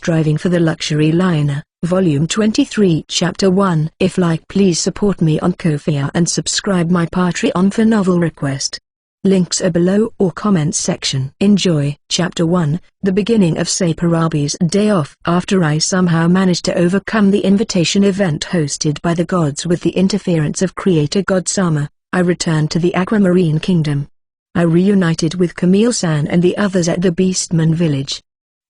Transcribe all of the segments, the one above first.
Striving for the Luxury Liner, Volume 23 Chapter 1. If like, please support me on Ko-fi and subscribe my Patreon for novel request. Links are below or comments section. Enjoy. Chapter 1, The beginning of Saparabi's day off. After I somehow managed to overcome the invitation event hosted by the gods with the interference of creator god Sama, I returned to the Aquamarine Kingdom. I reunited with Camille-san and the others at the Beastman village.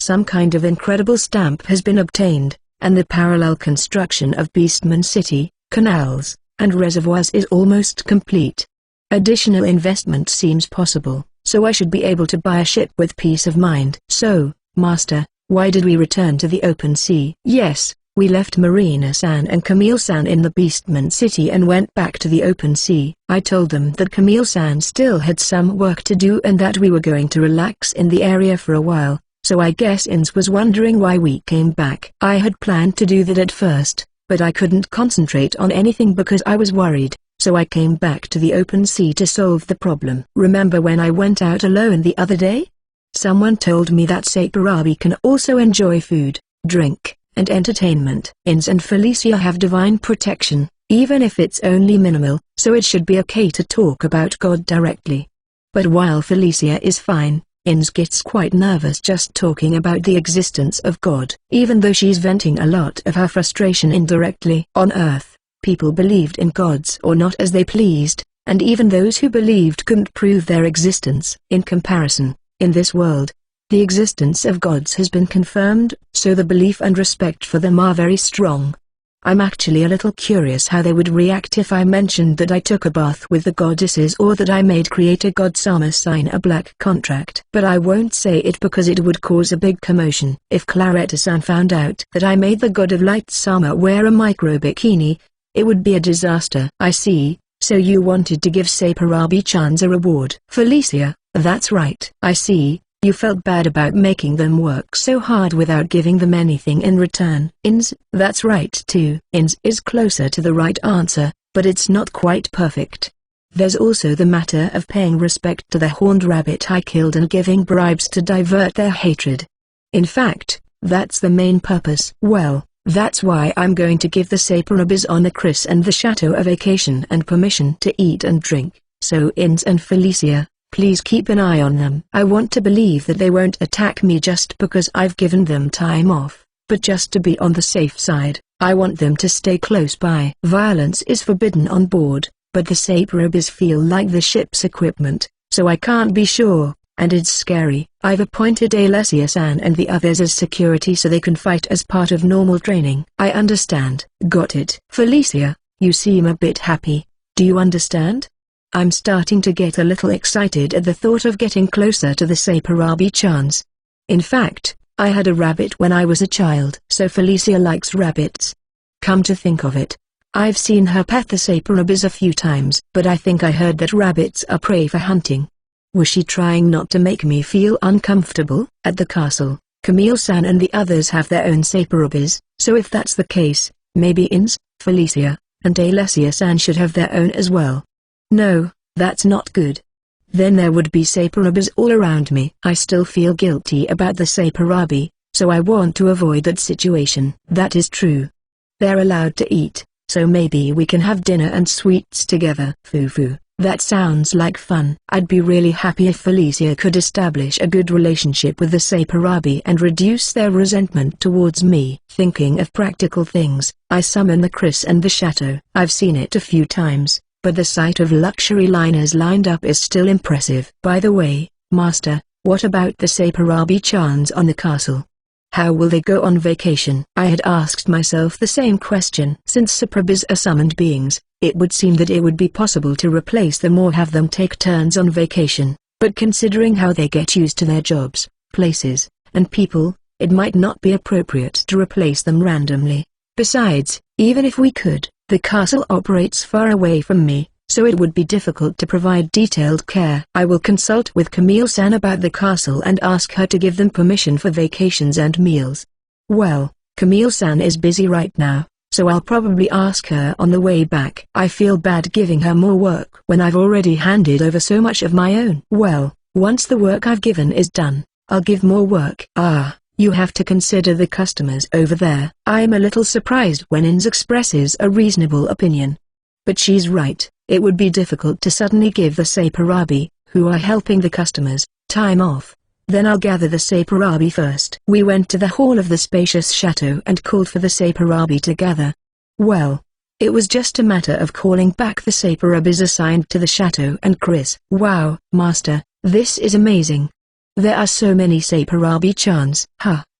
Some kind of incredible stamp has been obtained, and the parallel construction of Beastman City, canals, and reservoirs is almost complete. Additional investment seems possible, so I should be able to buy a ship with peace of mind. So, Master, why did we return to the open sea? Yes, we left Marina-san and Camille-san in the Beastman City and went back to the open sea. I told them that Camille-san still had some work to do and that we were going to relax in the area for a while, so I guess Ins was wondering why we came back. I had planned to do that at first, but I couldn't concentrate on anything because I was worried, so I came back to the open sea to solve the problem. Remember when I went out alone the other day? Someone told me that Saparabi can also enjoy food, drink, and entertainment. Ins and Felicia have divine protection, even if it's only minimal, so it should be okay to talk about God directly. But while Felicia is fine, Ins gets quite nervous just talking about the existence of God. Even though she's venting a lot of her frustration indirectly. On Earth, people believed in gods or not as they pleased, and even those who believed couldn't prove their existence. In comparison, in this world, the existence of gods has been confirmed, so the belief and respect for them are very strong. I'm actually a little curious how they would react if I mentioned that I took a bath with the goddesses or that I made creator god Sama sign a black contract. But I won't say it because it would cause a big commotion. If Claretta-san found out that I made the god of light Sama wear a micro bikini, it would be a disaster. I see, so you wanted to give Saparabi-chans a reward. Felicia, that's right. I see. You felt bad about making them work so hard without giving them anything in return. Ins, that's right too. Ins is closer to the right answer, but it's not quite perfect. There's also the matter of paying respect to the horned rabbit I killed and giving bribes to divert their hatred. In fact, that's the main purpose. Well, that's why I'm going to give the Saparabis on a Chris and the Chateau a vacation and permission to eat and drink. So Ins and Felicia, please keep an eye on them. I want to believe that they won't attack me just because I've given them time off, but just to be on the safe side, I want them to stay close by. Violence is forbidden on board, but the Saparabis feel like the ship's equipment, so I can't be sure, and it's scary. I've appointed Alessia-san and the others as security so they can fight as part of normal training. I understand. Got it. Felicia, you seem a bit happy. Do you understand? I'm starting to get a little excited at the thought of getting closer to the Saparabi-chans. In fact, I had a rabbit when I was a child. So Felicia likes rabbits. Come to think of it, I've seen her pet the Saparabis a few times. But I think I heard that rabbits are prey for hunting. Was she trying not to make me feel uncomfortable? At the castle, Camille-san and the others have their own Saparabis, so if that's the case, maybe Ins, Felicia, and Alessia-san should have their own as well. No, that's not good. Then there would be Saparabis all around me. I still feel guilty about the Saparabi, so I want to avoid that situation. That is true. They're allowed to eat, so maybe we can have dinner and sweets together. Fufu, that sounds like fun. I'd be really happy if Felicia could establish a good relationship with the Saparabi and reduce their resentment towards me. Thinking of practical things, I summon the Chris and the Chateau. I've seen it a few times, but the sight of luxury liners lined up is still impressive. By the way, Master, what about the Saparabi-chans on the castle? How will they go on vacation? I had asked myself the same question. Since Saparabis are summoned beings, it would seem that it would be possible to replace them or have them take turns on vacation, but considering how they get used to their jobs, places, and people, it might not be appropriate to replace them randomly. Besides, even if we could, the castle operates far away from me, so it would be difficult to provide detailed care. I will consult with Camille-san about the castle and ask her to give them permission for vacations and meals. Well, Camille-san is busy right now, so I'll probably ask her on the way back. I feel bad giving her more work when I've already handed over so much of my own. Well, once the work I've given is done, I'll give more work. You have to consider the customers over there. I'm a little surprised when Ins expresses a reasonable opinion. But she's right, it would be difficult to suddenly give the Saiparabi, who are helping the customers, time off. Then I'll gather the Saiparabi first. We went to the hall of the spacious chateau and called for the Saiparabi to gather. Well, it was just a matter of calling back the Saparabis assigned to the chateau and Chris. Wow, Master, this is amazing. There are so many Saparabi-chans.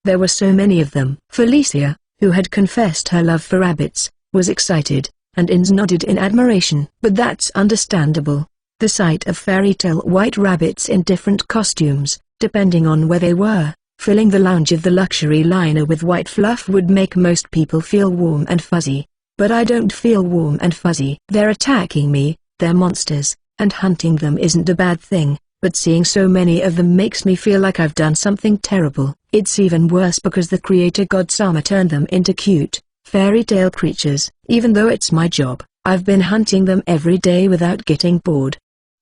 There were so many of them. Felicia, who had confessed her love for rabbits, was excited, and Ins nodded in admiration. But that's understandable. The sight of fairy tale white rabbits in different costumes, depending on where they were, filling the lounge of the luxury liner with white fluff would make most people feel warm and fuzzy. But I don't feel warm and fuzzy. They're attacking me, they're monsters, and hunting them isn't a bad thing, but seeing so many of them makes me feel like I've done something terrible. It's even worse because the creator god Sama turned them into cute, fairy tale creatures. Even though it's my job, I've been hunting them every day without getting bored.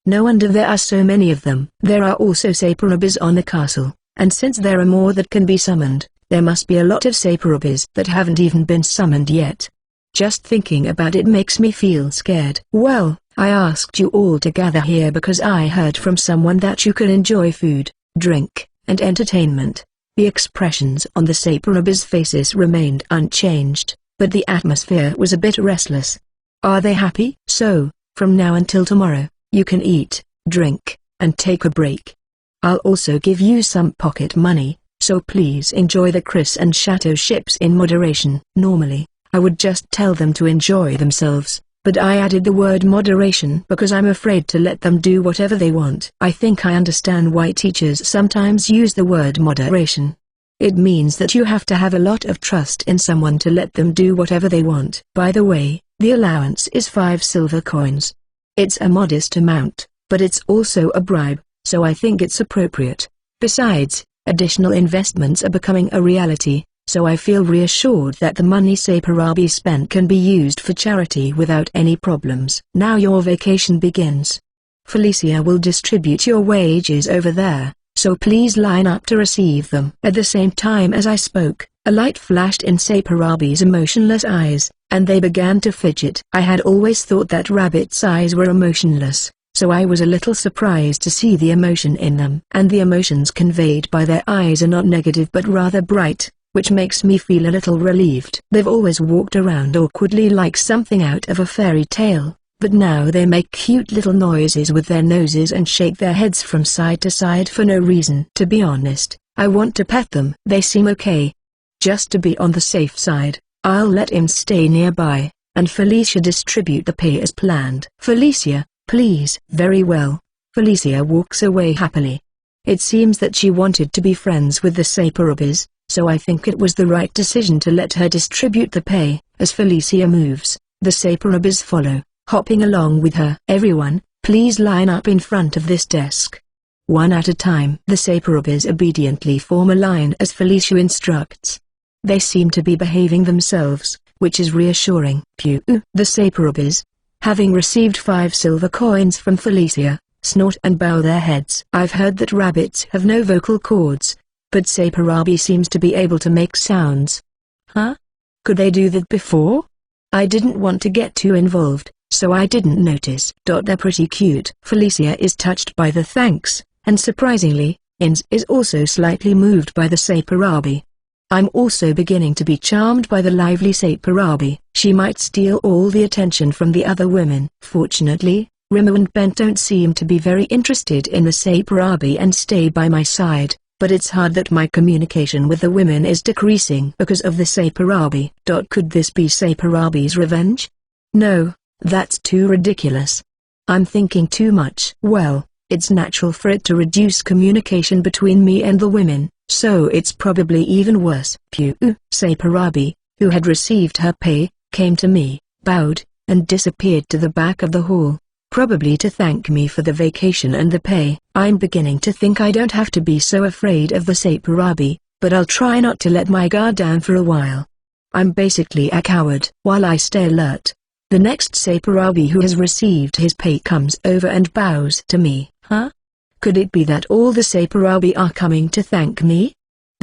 No wonder there are so many of them. There are also Saparabis on the castle, and since there are more that can be summoned, there must be a lot of Saparabis that haven't even been summoned yet. Just thinking about it makes me feel scared. Well, I asked you all to gather here because I heard from someone that you can enjoy food, drink, and entertainment. The expressions on the Saparabis' faces remained unchanged, but the atmosphere was a bit restless. Are they happy? So, from now until tomorrow, you can eat, drink, and take a break. I'll also give you some pocket money, so please enjoy the Chris and Chateau ships in moderation. Normally, I would just tell them to enjoy themselves, but I added the word moderation because I'm afraid to let them do whatever they want. I think I understand why teachers sometimes use the word moderation. It means that you have to have a lot of trust in someone to let them do whatever they want. By the way, the allowance is 5 silver coins. It's a modest amount, but it's also a bribe, so I think it's appropriate. Besides, additional investments are becoming a reality, so I feel reassured that the money Saparabi spent can be used for charity without any problems. Now your vacation begins. Felicia will distribute your wages over there, so please line up to receive them. At the same time as I spoke, a light flashed in Saparabi's emotionless eyes, and they began to fidget. I had always thought that rabbits' eyes were emotionless, so I was a little surprised to see the emotion in them. And the emotions conveyed by their eyes are not negative but rather bright, which makes me feel a little relieved. They've always walked around awkwardly like something out of a fairy tale, but now they make cute little noises with their noses and shake their heads from side to side for no reason. To be honest, I want to pet them. They seem okay. Just to be on the safe side, I'll let him stay nearby, and Felicia distribute the pay as planned. Felicia, please. Very well. Felicia walks away happily. It seems that she wanted to be friends with the Saparabis, so I think it was the right decision to let her distribute the pay. As Felicia moves, the Saparabis follow, hopping along with her. Everyone, please line up in front of this desk. One at a time. The Saparabis obediently form a line as Felicia instructs. They seem to be behaving themselves, which is reassuring. Pew! The Saparabis, having received 5 silver coins from Felicia, snort and bow their heads. I've heard that rabbits have no vocal cords, but Saparabi seems to be able to make sounds. Huh? Could they do that before? I didn't want to get too involved, so I didn't notice. They're pretty cute. Felicia is touched by the thanks, and surprisingly, Ins is also slightly moved by the Saparabi. I'm also beginning to be charmed by the lively Saparabi. She might steal all the attention from the other women. Fortunately, Rimo and Bent don't seem to be very interested in the Saparabi and stay by my side, but it's hard that my communication with the women is decreasing because of the Saparabi. Could this be Saparabi's revenge? No, that's too ridiculous. I'm thinking too much. Well, it's natural for it to reduce communication between me and the women, so it's probably even worse. Pew! Saparabi, who had received her pay, came to me, bowed, and disappeared to the back of the hall, probably to thank me for the vacation and the pay. I'm beginning to think I don't have to be so afraid of the Saparabi, but I'll try not to let my guard down for a while. I'm basically a coward. While I stay alert, the next Saparabi who has received his pay comes over and bows to me. Huh? Could it be that all the Saparabi are coming to thank me?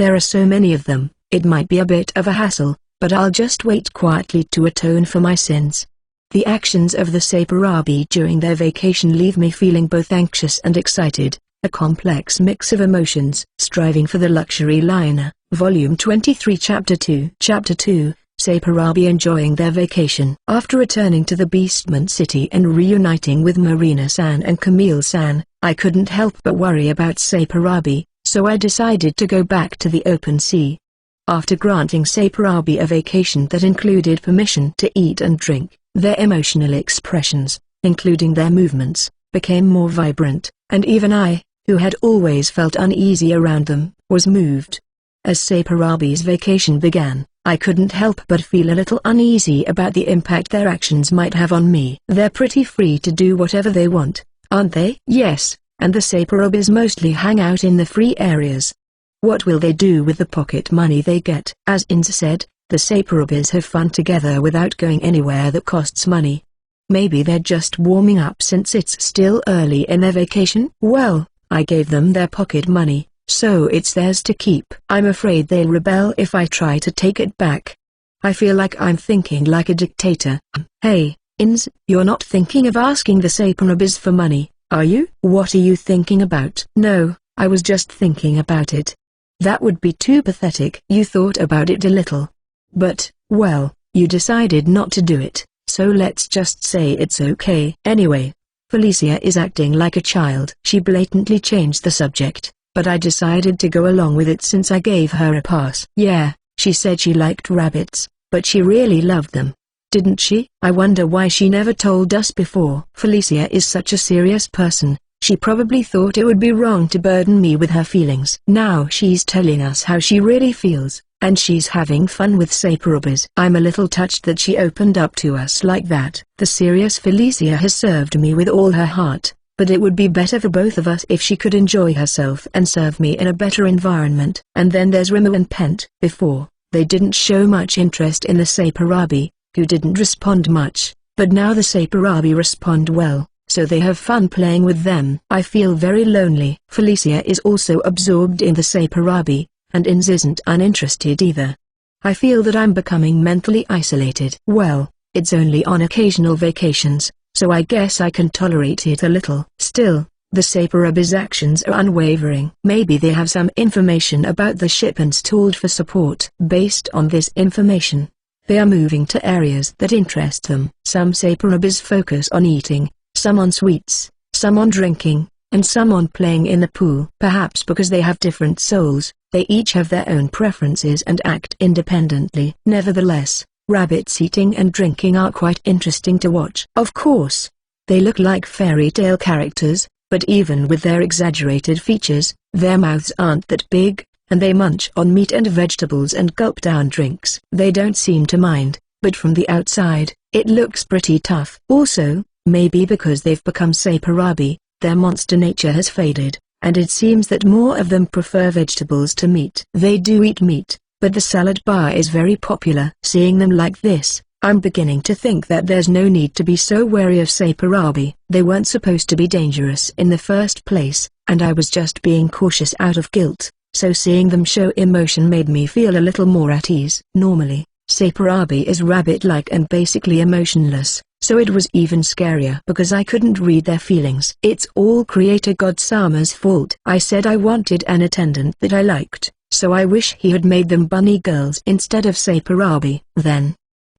There are so many of them, it might be a bit of a hassle, but I'll just wait quietly to atone for my sins. The actions of the Saparabi during their vacation leave me feeling both anxious and excited, a complex mix of emotions. Striving for the Luxury Liner, Volume 23 Chapter 2. Chapter 2, Saparabi enjoying their vacation. After returning to the Beastman City and reuniting with Marina-san and Camille-san, I couldn't help but worry about Saparabi, so I decided to go back to the open sea. After granting Saparabi a vacation that included permission to eat and drink, their emotional expressions, including their movements, became more vibrant, and even I, who had always felt uneasy around them, was moved. As Saparabi's vacation began, I couldn't help but feel a little uneasy about the impact their actions might have on me. They're pretty free to do whatever they want, aren't they? Yes, and the Saparabis mostly hang out in the free areas. What will they do with the pocket money they get? As Inz said, the Saparabis have fun together without going anywhere that costs money. Maybe they're just warming up since it's still early in their vacation? Well, I gave them their pocket money, so it's theirs to keep. I'm afraid they'll rebel if I try to take it back. I feel like I'm thinking like a dictator. Hey, Inz, you're not thinking of asking the Saparabis for money, are you? What are you thinking about? No, I was just thinking about it. That would be too pathetic. You thought about it a little. But, well, you decided not to do it, so let's just say it's okay. Anyway, Felicia is acting like a child. She blatantly changed the subject, but I decided to go along with it since I gave her a pass. Yeah, she said she liked rabbits, but she really loved them. Didn't she? I wonder why she never told us before. Felicia is such a serious person. She probably thought it would be wrong to burden me with her feelings. Now she's telling us how she really feels, and she's having fun with Saparabis. I'm a little touched that she opened up to us like that. The serious Felicia has served me with all her heart, but it would be better for both of us if she could enjoy herself and serve me in a better environment. And then there's Rimmer and Pent. Before, they didn't show much interest in the Saparabi, who didn't respond much, but now the Saparabi respond well, so they have fun playing with them. I feel very lonely. Felicia is also absorbed in the Saparabi, and Inz isn't uninterested either. I feel that I'm becoming mentally isolated. Well, it's only on occasional vacations, so I guess I can tolerate it a little. Still, the Saparabis' actions are unwavering. Maybe they have some information about the ship installed for support. Based on this information, they are moving to areas that interest them. Some Saparabis focus on eating, some on sweets, some on drinking, and some on playing in the pool. Perhaps because they have different souls, they each have their own preferences and act independently. Nevertheless, rabbits eating and drinking are quite interesting to watch. Of course, they look like fairy tale characters, but even with their exaggerated features, their mouths aren't that big, and they munch on meat and vegetables and gulp down drinks. They don't seem to mind, but from the outside, it looks pretty tough. Also, maybe because they've become Saparabi, their monster nature has faded, and it seems that more of them prefer vegetables to meat. They do eat meat, but the salad bar is very popular. Seeing them like this, I'm beginning to think that there's no need to be so wary of Saparabi. They weren't supposed to be dangerous in the first place, and I was just being cautious out of guilt, so seeing them show emotion made me feel a little more at ease. Normally, Saparabi is rabbit-like and basically emotionless, so it was even scarier because I couldn't read their feelings. It's all Creator God Sama's fault. I said I wanted an attendant that I liked, so I wish he had made them bunny girls instead of Saparabi. Then,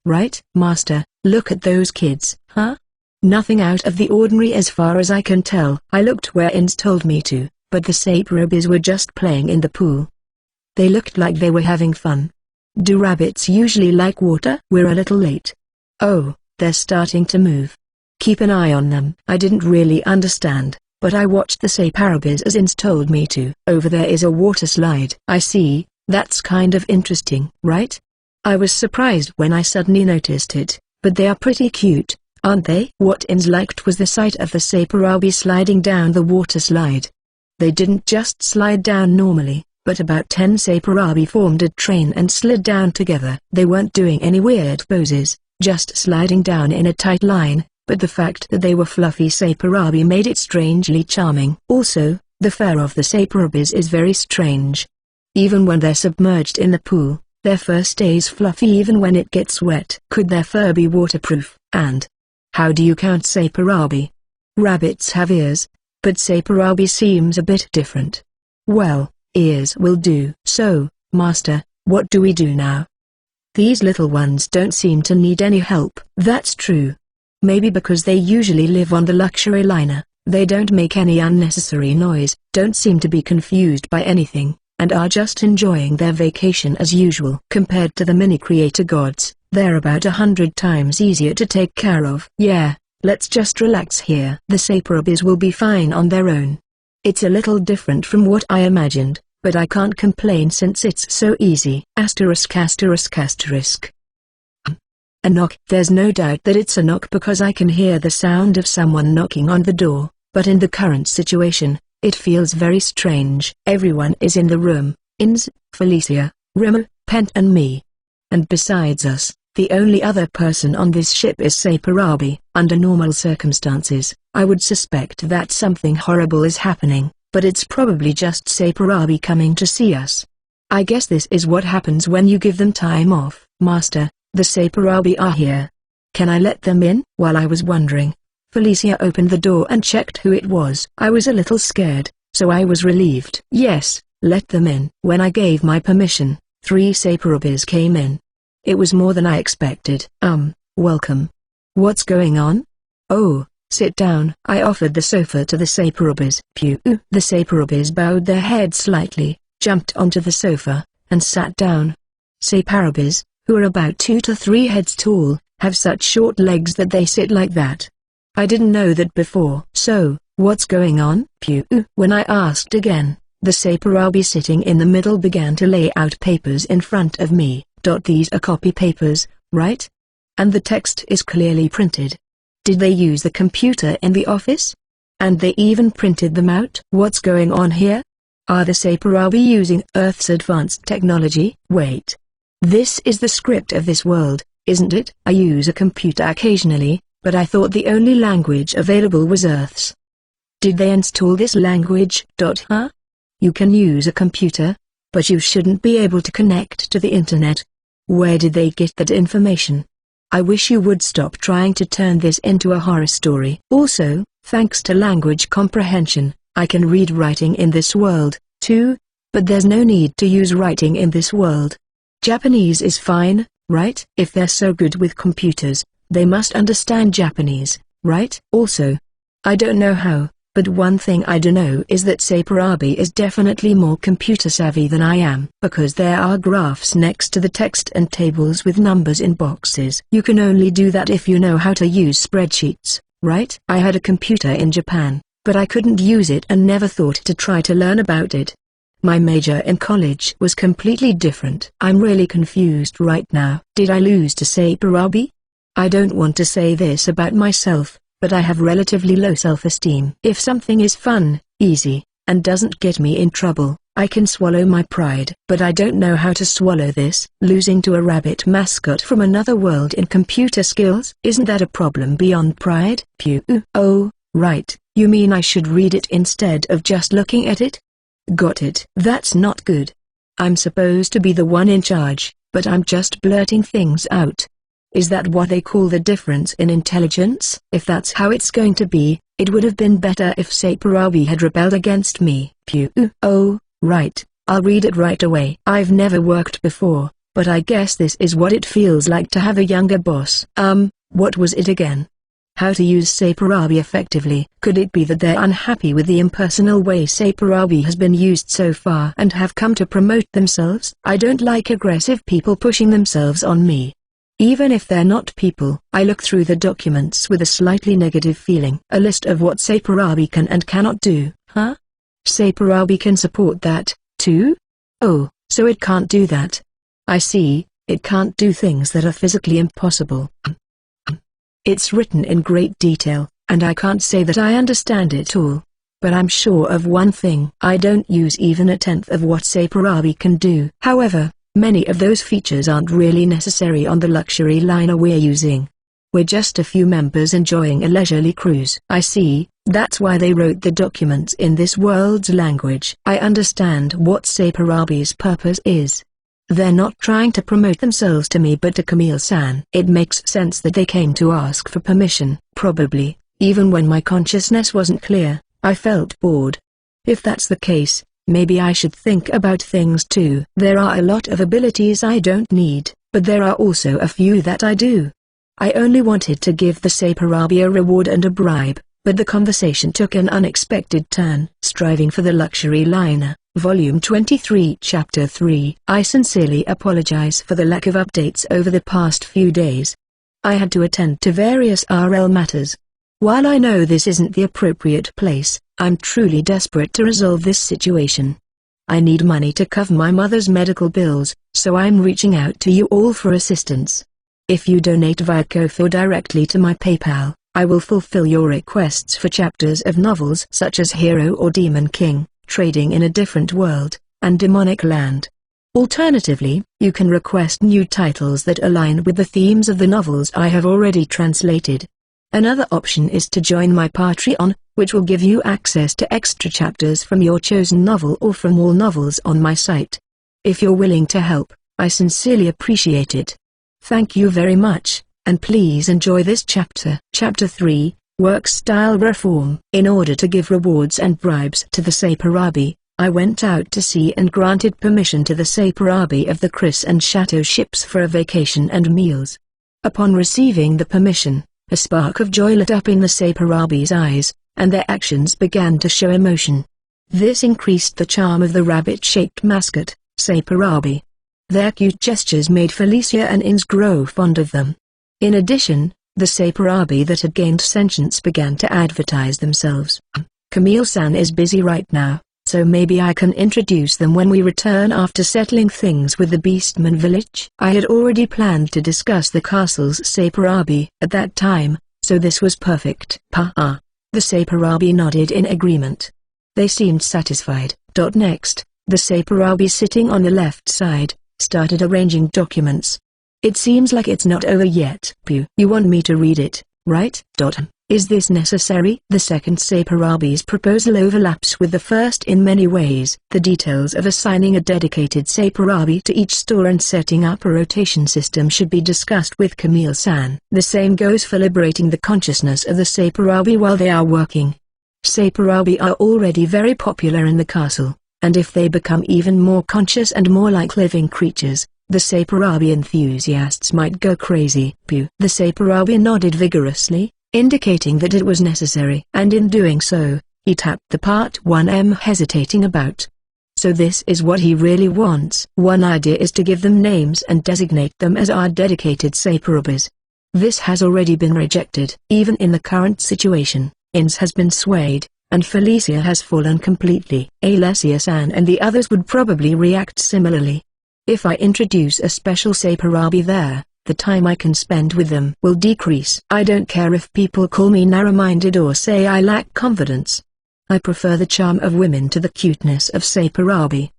right, Master, look at those kids. Huh? Nothing out of the ordinary as far as I can tell. I looked where Inz told me to, but the Saparabis were just playing in the pool. They looked like they were having fun. Do rabbits usually like water? We're a little late. Oh, they're starting to move. Keep an eye on them. I didn't really understand, but I watched the Saparabis as Inz told me to. Over there is a water slide. I see, that's kind of interesting, right? I was surprised when I suddenly noticed it, but they are pretty cute, aren't they? What Inz liked was the sight of the Saparabi sliding down the water slide. They didn't just slide down normally, but about 10 Saparabi formed a train and slid down together. They weren't doing any weird poses, just sliding down in a tight line, but the fact that they were fluffy Saparabi made it strangely charming. Also, the fur of the Saparabis is very strange. Even when they're submerged in the pool, their fur stays fluffy even when it gets wet. Could their fur be waterproof? And how do you count Saparabi? Rabbits have ears, but Saparabi seems a bit different. Well, ears will do. So, Master, what do we do now? These little ones don't seem to need any help. That's true. Maybe because they usually live on the luxury liner, they don't make any unnecessary noise, don't seem to be confused by anything, and are just enjoying their vacation as usual. Compared to the mini creator gods, they're about 100 times easier to take care of. Yeah, let's just relax here. The Saparabis will be fine on their own. It's a little different from what I imagined, but I can't complain since it's so easy. Asterisk asterisk asterisk. A knock. There's no doubt that it's a knock because I can hear the sound of someone knocking on the door, but in the current situation, it feels very strange. Everyone is in the room, Inz, Felicia, Rimmer, Pent and me. And besides us, the only other person on this ship is Saparabi. Under normal circumstances, I would suspect that something horrible is happening, but it's probably just Saparabi coming to see us. I guess this is what happens when you give them time off. Master, the Saparabi are here. Can I let them in? While I was wondering, Felicia opened the door and checked who it was. I was a little scared, so I was relieved. Yes, let them in. When I gave my permission, 3 Saparabis came in. It was more than I expected. Welcome. What's going on? Oh, sit down. I offered the sofa to the Saparabis. Pew. The Saparabis bowed their heads slightly, jumped onto the sofa, and sat down. Saparabis, who are about 2 to 3 heads tall, have such short legs that they sit like that. I didn't know that before. So, what's going on? Pew. When I asked again, the Saparabi sitting in the middle began to lay out papers in front of me. These are copy papers, right? And the text is clearly printed. Did they use the computer in the office? And they even printed them out? What's going on here? Are the Saparabi using Earth's advanced technology? Wait. This is the script of this world, isn't it? I use a computer occasionally, but I thought the only language available was Earth's. Did they install this language? Huh? You can use a computer, but you shouldn't be able to connect to the internet. Where did they get that information? I wish you would stop trying to turn this into a horror story. Also, thanks to language comprehension, I can read writing in this world, too, but there's no need to use writing in this world. Japanese is fine, right? If they're so good with computers, they must understand Japanese, right? Also, I don't know how, but one thing I do know is that Saparabi is definitely more computer savvy than I am. Because there are graphs next to the text and tables with numbers in boxes. You can only do that if you know how to use spreadsheets, right? I had a computer in Japan, but I couldn't use it and never thought to try to learn about it. My major in college was completely different. I'm really confused right now. Did I lose to Saparabi? I don't want to say this about myself, but I have relatively low self-esteem. If something is fun, easy, and doesn't get me in trouble, I can swallow my pride. But I don't know how to swallow this. Losing to a rabbit mascot from another world in computer skills? Isn't that a problem beyond pride? Pew. Oh, right, you mean I should read it instead of just looking at it? Got it. That's not good. I'm supposed to be the one in charge, but I'm just blurting things out. Is that what they call the difference in intelligence? If that's how it's going to be, it would have been better if Saparabi had rebelled against me. Pew. Oh, right, I'll read it right away. I've never worked before, but I guess this is what it feels like to have a younger boss. What was it again? How to use Saparabi effectively. Could it be that they're unhappy with the impersonal way Saparabi has been used so far and have come to promote themselves? I don't like aggressive people pushing themselves on me. Even if they're not people. I look through the documents with a slightly negative feeling. A list of what Saparabi can and cannot do, huh? Saparabi can support that, too? Oh, so it can't do that. I see, it can't do things that are physically impossible. It's written in great detail, and I can't say that I understand it all. But I'm sure of one thing. I don't use even a tenth of what Saparabi can do. However, many of those features aren't really necessary on the luxury liner we're using. We're just a few members enjoying a leisurely cruise. I see, That's why they wrote the documents in this world's language. I understand what Sapurabi's purpose is. They're not trying to promote themselves to me but to Camille-san. It makes sense that they came to ask for permission. Probably, even when my consciousness wasn't clear, I felt bored. If that's the case, maybe I should think about things too. There are a lot of abilities I don't need, but there are also a few that I do. I only wanted to give the Sapurabi a reward and a bribe, but the conversation took an unexpected turn. Striving for the Luxury Liner, Volume 23 Chapter 3. I sincerely apologize for the lack of updates over the past few days. I had to attend to various RL matters. While I know this isn't the appropriate place, I'm truly desperate to resolve this situation. I need money to cover my mother's medical bills, so I'm reaching out to you all for assistance. If you donate via Ko-fi or directly to my PayPal, I will fulfill your requests for chapters of novels such as Hero or Demon King, Trading in a Different World, and Demonic Land. Alternatively, you can request new titles that align with the themes of the novels I have already translated. Another option is to join my Patreon, which will give you access to extra chapters from your chosen novel or from all novels on my site. If you're willing to help, I sincerely appreciate it. Thank you very much, and please enjoy this chapter. Chapter 3, Work Style Reform. In order to give rewards and bribes to the Sapurabi, I went out to sea and granted permission to the Sapurabi of the Chris and Chateau ships for a vacation and meals. Upon receiving the permission, a spark of joy lit up in the Sapurabi's eyes, and their actions began to show emotion. This increased the charm of the rabbit-shaped mascot, Sapurabi. Their cute gestures made Felicia and Ins grow fond of them. In addition, the Sapurabi that had gained sentience began to advertise themselves. Camille-san is busy right now, so maybe I can introduce them when we return after settling things with the Beastman village. I had already planned to discuss the castle's Sapurabi at that time, so this was perfect. The Sapurabi nodded in agreement. They seemed satisfied. Next, the Sapurabi sitting on the left side started arranging documents. It seems like it's not over yet. You want me to read it, right? Is this necessary? The second Sapurabi's proposal overlaps with the first in many ways. The details of assigning a dedicated Sapurabi to each store and setting up a rotation system should be discussed with Camille-san. The same goes for liberating the consciousness of the Sapurabi while they are working. Sapurabi are already very popular in the castle, and if they become even more conscious and more like living creatures, the Sapurabi enthusiasts might go crazy. The Sapurabi nodded vigorously, indicating that it was necessary. And in doing so, he tapped the part 1M hesitating about. So this is what he really wants. One idea is to give them names and designate them as our dedicated Sapurabis. This has already been rejected. Even in the current situation, Ins has been swayed, and Felicia has fallen completely. Alessia-san and the others would probably react similarly. If I introduce a special Sapurabi there, the time I can spend with them will decrease. I don't care if people call me narrow-minded or say I lack confidence. I prefer the charm of women to the cuteness of Sapurabi.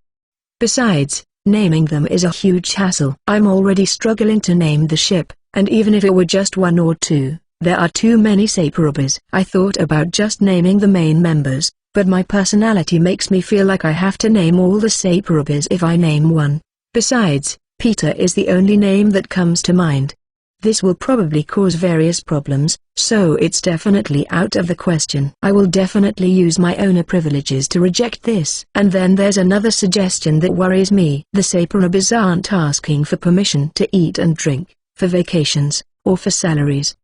Besides, naming them is a huge hassle. I'm already struggling to name the ship, and even if it were just one or two, there are too many Sapurabis. I thought about just naming the main members, but my personality makes me feel like I have to name all the Sapurabis if I name one. Besides, Peter is the only name that comes to mind. This will probably cause various problems, so it's definitely out of the question. I will definitely use my owner privileges to reject this. And then there's another suggestion that worries me. The Sapurabis aren't asking for permission to eat and drink, for vacations, or for salaries.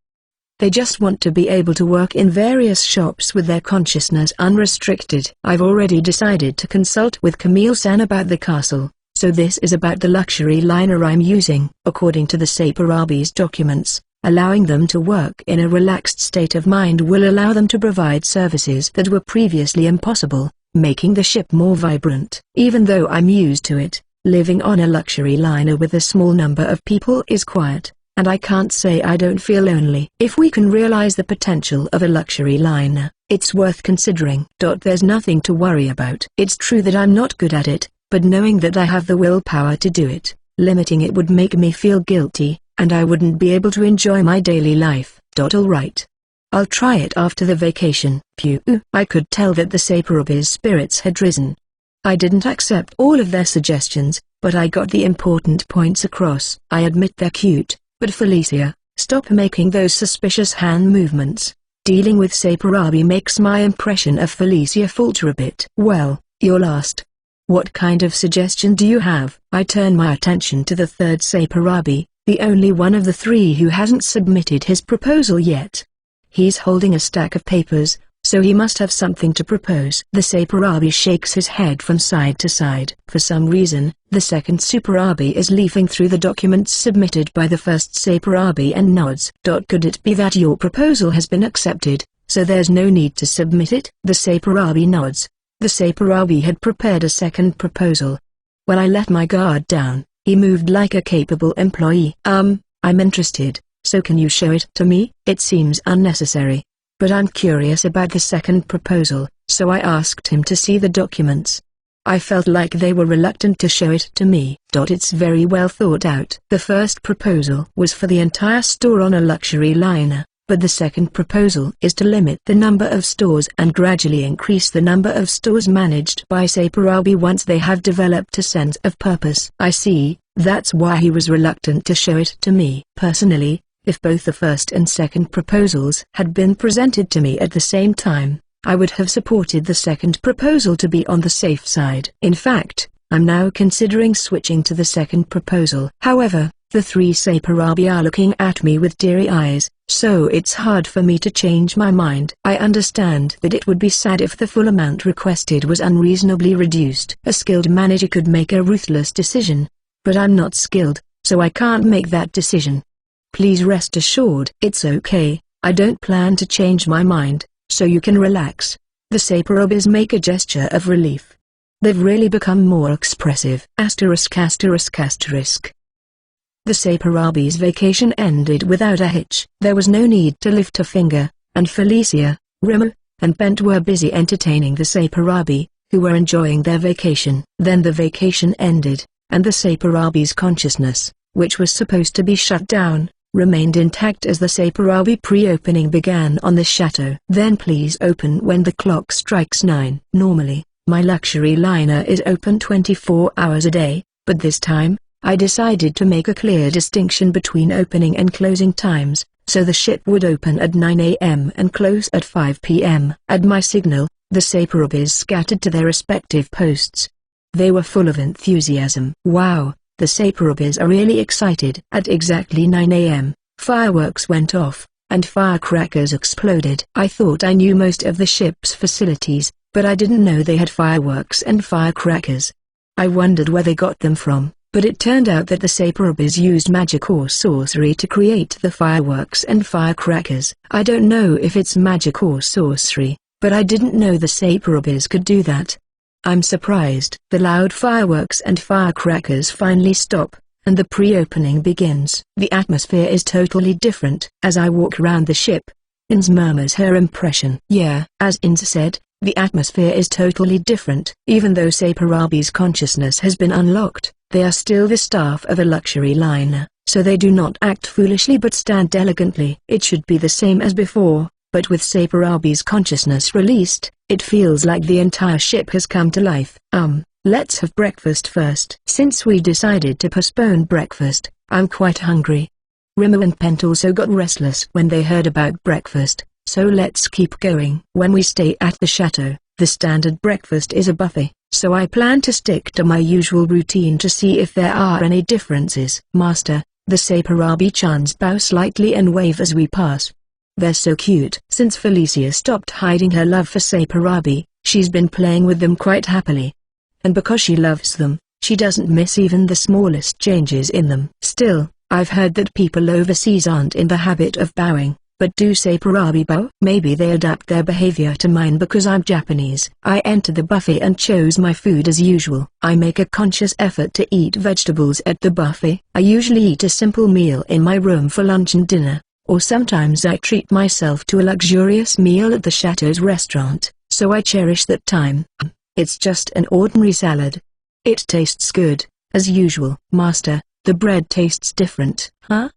They just want to be able to work in various shops with their consciousness unrestricted. I've already decided to consult with Camille-san about the castle. So this is about the luxury liner I'm using. According to the Sapurabi's documents, allowing them to work in a relaxed state of mind will allow them to provide services that were previously impossible, making the ship more vibrant. Even though I'm used to it, living on a luxury liner with a small number of people is quiet, and I can't say I don't feel lonely. If we can realize the potential of a luxury liner, it's worth considering. There's nothing to worry about. It's true that I'm not good at it, but knowing that I have the willpower to do it, limiting it would make me feel guilty, and I wouldn't be able to enjoy my daily life. Alright. I'll try it after the vacation. Pew. I could tell that the Saporab's spirits had risen. I didn't accept all of their suggestions, but I got the important points across. I admit they're cute, but Felicia, stop making those suspicious hand movements. Dealing with Saparabi makes my impression of Felicia falter a bit. Well, you're last. What kind of suggestion do you have? I turn my attention to the third Saparabi, the only one of the three who hasn't submitted his proposal yet. He's holding a stack of papers, so he must have something to propose. The Saparabi shakes his head from side to side. For some reason, the second Saparabi is leafing through the documents submitted by the first Saparabi and nods. Could it be that your proposal has been accepted, so there's no need to submit it? The Saparabi nods. The Saparabi had prepared a second proposal. When I let my guard down, he moved like a capable employee. I'm interested, so can you show it to me? It seems unnecessary, but I'm curious about the second proposal, so I asked him to see the documents. I felt like they were reluctant to show it to me. It's very well thought out. The first proposal was for the entire store on a luxury liner, but the second proposal is to limit the number of stores and gradually increase the number of stores managed by Saparabi once they have developed a sense of purpose. I see, that's why he was reluctant to show it to me. Personally, if both the first and second proposals had been presented to me at the same time, I would have supported the second proposal to be on the safe side. In fact, I'm now considering switching to the second proposal. However, the three Saparabi are looking at me with teary eyes, so it's hard for me to change my mind. I understand that it would be sad if the full amount requested was unreasonably reduced. A skilled manager could make a ruthless decision, but I'm not skilled, so I can't make that decision. Please rest assured. It's okay, I don't plan to change my mind, so you can relax. The Saporabis make a gesture of relief. They've really become more expressive. The Saporabis' vacation ended without a hitch. There was no need to lift a finger, and Felicia, Rimmer, and Bent were busy entertaining the Saparabi, who were enjoying their vacation. Then the vacation ended, and the Saporabis' consciousness, which was supposed to be shut down, remained intact as the Saparabi pre-opening began on the chateau. Then please open when the clock strikes 9. Normally, my luxury liner is open 24 hours a day, but this time, I decided to make a clear distinction between opening and closing times, so the ship would open at 9 a.m. and close at 5 p.m. At my signal, the Saporabis scattered to their respective posts. They were full of enthusiasm. Wow, the Saporabis are really excited. At exactly 9 a.m., fireworks went off, and firecrackers exploded. I thought I knew most of the ship's facilities, but I didn't know they had fireworks and firecrackers. I wondered where they got them from. But it turned out that the Saporabis used magic or sorcery to create the fireworks and firecrackers. I don't know if it's magic or sorcery, but I didn't know the Saporabis could do that. I'm surprised. The loud fireworks and firecrackers finally stop, and the pre-opening begins. The atmosphere is totally different. As I walk around the ship, Ins murmurs her impression. Yeah, as Ins said, the atmosphere is totally different. Even though Saparabi's consciousness has been unlocked, they are still the staff of a luxury liner, so they do not act foolishly but stand elegantly. It should be the same as before, but with Saparabi's consciousness released, it feels like the entire ship has come to life. Let's have breakfast first. Since we decided to postpone breakfast, I'm quite hungry. Rimmer and Pent also got restless when they heard about breakfast, so let's keep going. When we stay at the chateau, the standard breakfast is a buffet, so I plan to stick to my usual routine to see if there are any differences. Master, the Saparabi-chans bow slightly and wave as we pass. They're so cute. Since Felicia stopped hiding her love for Saparabi, she's been playing with them quite happily. And because she loves them, she doesn't miss even the smallest changes in them. Still, I've heard that people overseas aren't in the habit of bowing. But do Saparabi bow? Maybe they adapt their behavior to mine because I'm Japanese. I entered the buffet and chose my food as usual. I make a conscious effort to eat vegetables at the buffet. I usually eat a simple meal in my room for lunch and dinner, or sometimes I treat myself to a luxurious meal at the chateau's restaurant, so I cherish that time. It's just an ordinary salad. It tastes good, as usual. Master, the bread tastes different, huh?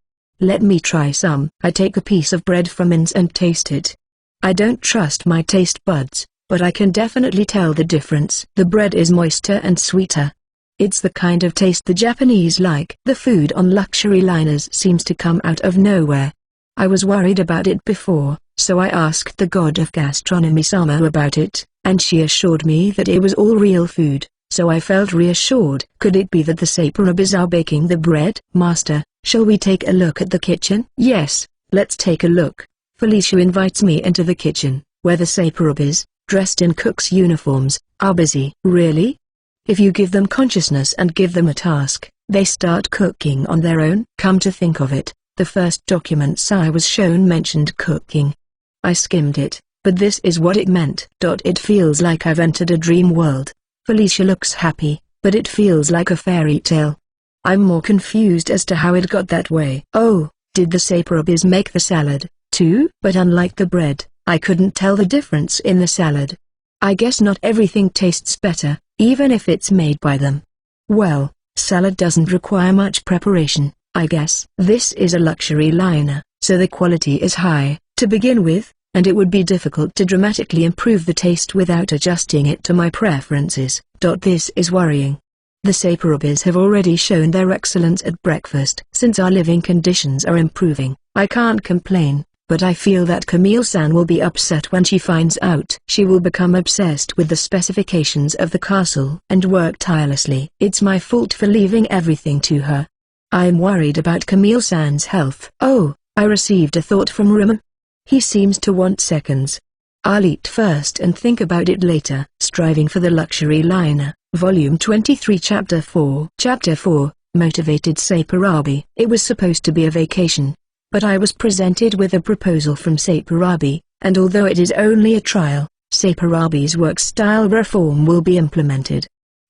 Let me try some. I take a piece of bread from Inns and taste it. I don't trust my taste buds, but I can definitely tell the difference. The bread is moister and sweeter. It's the kind of taste the Japanese like. The food on luxury liners seems to come out of nowhere. I was worried about it before, so I asked the god of gastronomy Sama about it, and she assured me that it was all real food, so I felt reassured. Could it be that the saporabis are baking the bread? Master, shall we take a look at the kitchen? Yes, let's take a look. Felicia invites me into the kitchen, where the saporabis, dressed in cooks' uniforms, are busy. Really? If you give them consciousness and give them a task, they start cooking on their own? Come to think of it, the first documents I was shown mentioned cooking. I skimmed it, but this is what it meant. It feels like I've entered a dream world. Felicia looks happy, but it feels like a fairy tale. I'm more confused as to how it got that way. Oh, did the saporabis make the salad, too? But unlike the bread, I couldn't tell the difference in the salad. I guess not everything tastes better, even if it's made by them. Well, salad doesn't require much preparation, I guess. This is a luxury liner, so the quality is high, to begin with, and it would be difficult to dramatically improve the taste without adjusting it to my preferences. This is worrying. The saporabis have already shown their excellence at breakfast. Since our living conditions are improving, I can't complain. But I feel that Camille-san will be upset when she finds out. She will become obsessed with the specifications of the castle and work tirelessly. It's my fault for leaving everything to her. I'm worried about Camille-san's health. Oh, I received a thought from Rima. He seems to want seconds. I'll eat first and think about it later. Striving for the Luxury Liner, Volume 23 Chapter 4. Chapter 4, Motivated Sapurabi. It was supposed to be a vacation. But I was presented with a proposal from Sapurabi, and although it is only a trial, Sapurabi's work style reform will be implemented.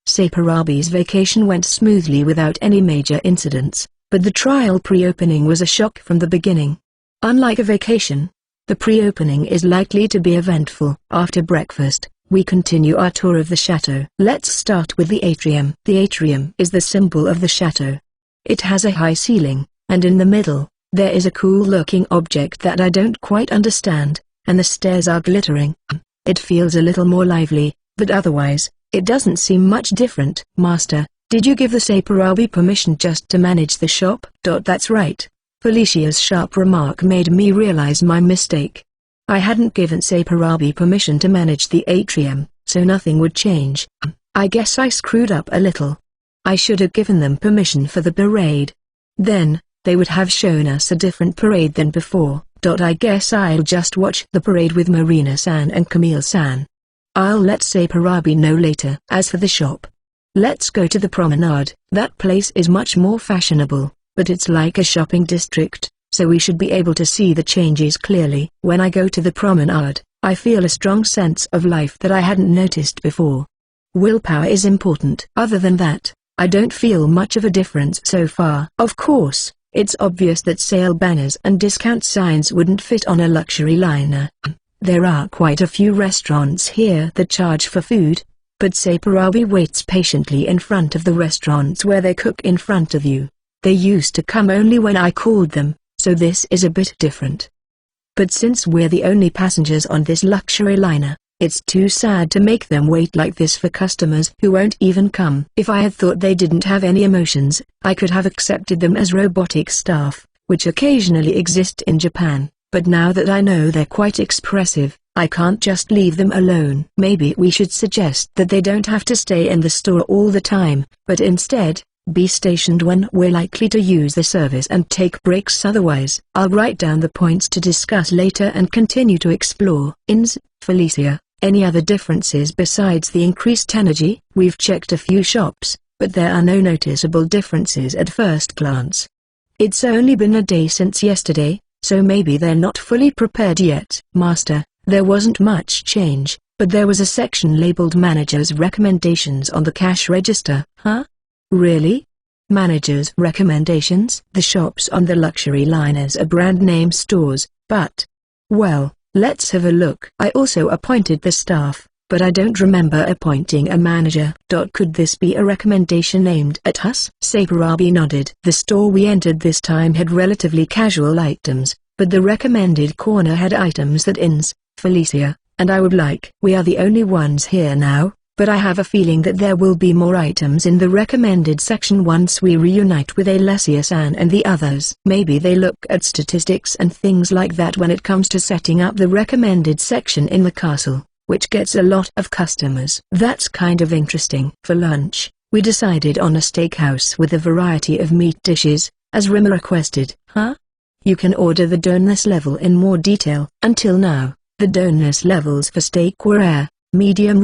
Sapurabi's vacation went smoothly without any major incidents, but the trial pre-opening was a shock from the beginning. Unlike a vacation, the pre-opening is likely to be eventful. After breakfast, we continue our tour of the chateau. Let's start with the atrium. The atrium is the symbol of the chateau. It has a high ceiling, and in the middle, there is a cool-looking object that I don't quite understand, and the stairs are glittering. It feels a little more lively, but otherwise, it doesn't seem much different. Master, did you give the Sapurabi permission just to manage the shop? That's right. Felicia's sharp remark made me realize my mistake. I hadn't given Sapurabi permission to manage the atrium, so nothing would change. I guess I screwed up a little. I should have given them permission for the parade. Then, they would have shown us a different parade than before. I guess I'll just watch the parade with Marina-san and Camille-san. I'll let Sapurabi know later. As for the shop, let's go to the promenade. That place is much more fashionable, but it's like a shopping district, so we should be able to see the changes clearly. When I go to the promenade, I feel a strong sense of life that I hadn't noticed before. Willpower is important. Other than that, I don't feel much of a difference so far. Of course, it's obvious that sale banners and discount signs wouldn't fit on a luxury liner. There are quite a few restaurants here that charge for food, but Sapurabi waits patiently in front of the restaurants where they cook in front of you. They used to come only when I called them, so this is a bit different. But since we're the only passengers on this luxury liner, it's too sad to make them wait like this for customers who won't even come. If I had thought they didn't have any emotions, I could have accepted them as robotic staff, which occasionally exist in Japan, but now that I know they're quite expressive, I can't just leave them alone. Maybe we should suggest that they don't have to stay in the store all the time, but instead, be stationed when we're likely to use the service and take breaks. Otherwise, I'll write down the points to discuss later and continue to explore. Inns, Felicia. Any other differences besides the increased energy? We've checked a few shops, but there are no noticeable differences at first glance. It's only been a day since yesterday, so maybe they're not fully prepared yet. Master, there wasn't much change, but there was a section labeled Manager's Recommendations on the cash register. Huh? Really? Manager's Recommendations? The shops on the luxury liners are brand name stores, but... well, let's have a look. I also appointed the staff, but I don't remember appointing a manager. Could this be a recommendation aimed at us? Sapurabi nodded. The store we entered this time had relatively casual items, but the recommended corner had items that ins, Felicia, and I would like. We are the only ones here now, but I have a feeling that there will be more items in the recommended section once we reunite with Alessia-san and the others. Maybe they look at statistics and things like that when it comes to setting up the recommended section in the castle, which gets a lot of customers. That's kind of interesting. For lunch, we decided on a steakhouse with a variety of meat dishes, as Rima requested. Huh? You can order the doneness level in more detail. Until now, the doneness levels for steak were rare, medium,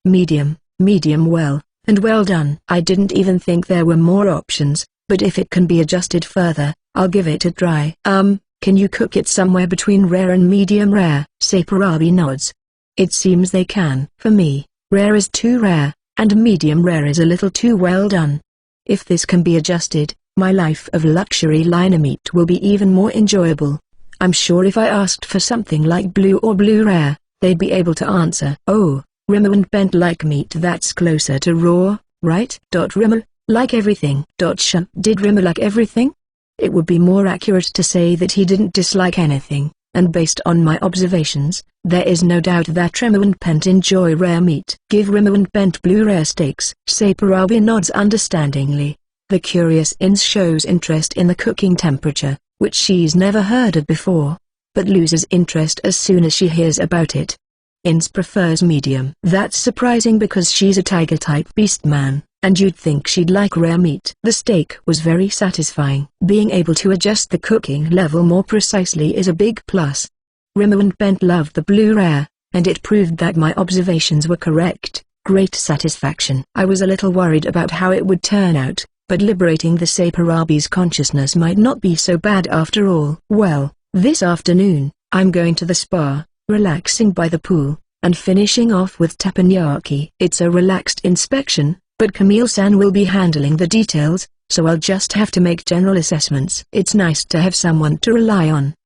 medium well, and well done. I didn't even think there were more options, but if it can be adjusted further, I'll give it a try. Can you cook it somewhere between rare and medium rare? Sapurabi nods. It seems they can. For me, rare is too rare, and medium rare is a little too well done. If this can be adjusted, my life of luxury liner meat will be even more enjoyable. I'm sure if I asked for something like blue or blue rare, they'd be able to answer. Oh, Rima and Bent like meat that's closer to raw, right? Rima, like everything. Did Rima like everything? It would be more accurate to say that he didn't dislike anything, and based on my observations, there is no doubt that Rima and Bent enjoy rare meat. Give Rima and Bent blue rare steaks. Sapurabi nods understandingly. The curious ins shows interest in the cooking temperature, which she's never heard of before, but loses interest as soon as she hears about it. Ins prefers medium. That's surprising because she's a tiger-type beast man, and you'd think she'd like rare meat. The steak was very satisfying. Being able to adjust the cooking level more precisely is a big plus. Rima and Bent loved the blue rare, and it proved that my observations were correct. Great satisfaction. I was a little worried about how it would turn out, but liberating the Sapurabi's consciousness might not be so bad after all. Well, this afternoon, I'm going to the spa, relaxing by the pool, and finishing off with teppanyaki. It's a relaxed inspection, but Camille-san will be handling the details, so I'll just have to make general assessments. It's nice to have someone to rely on. *****.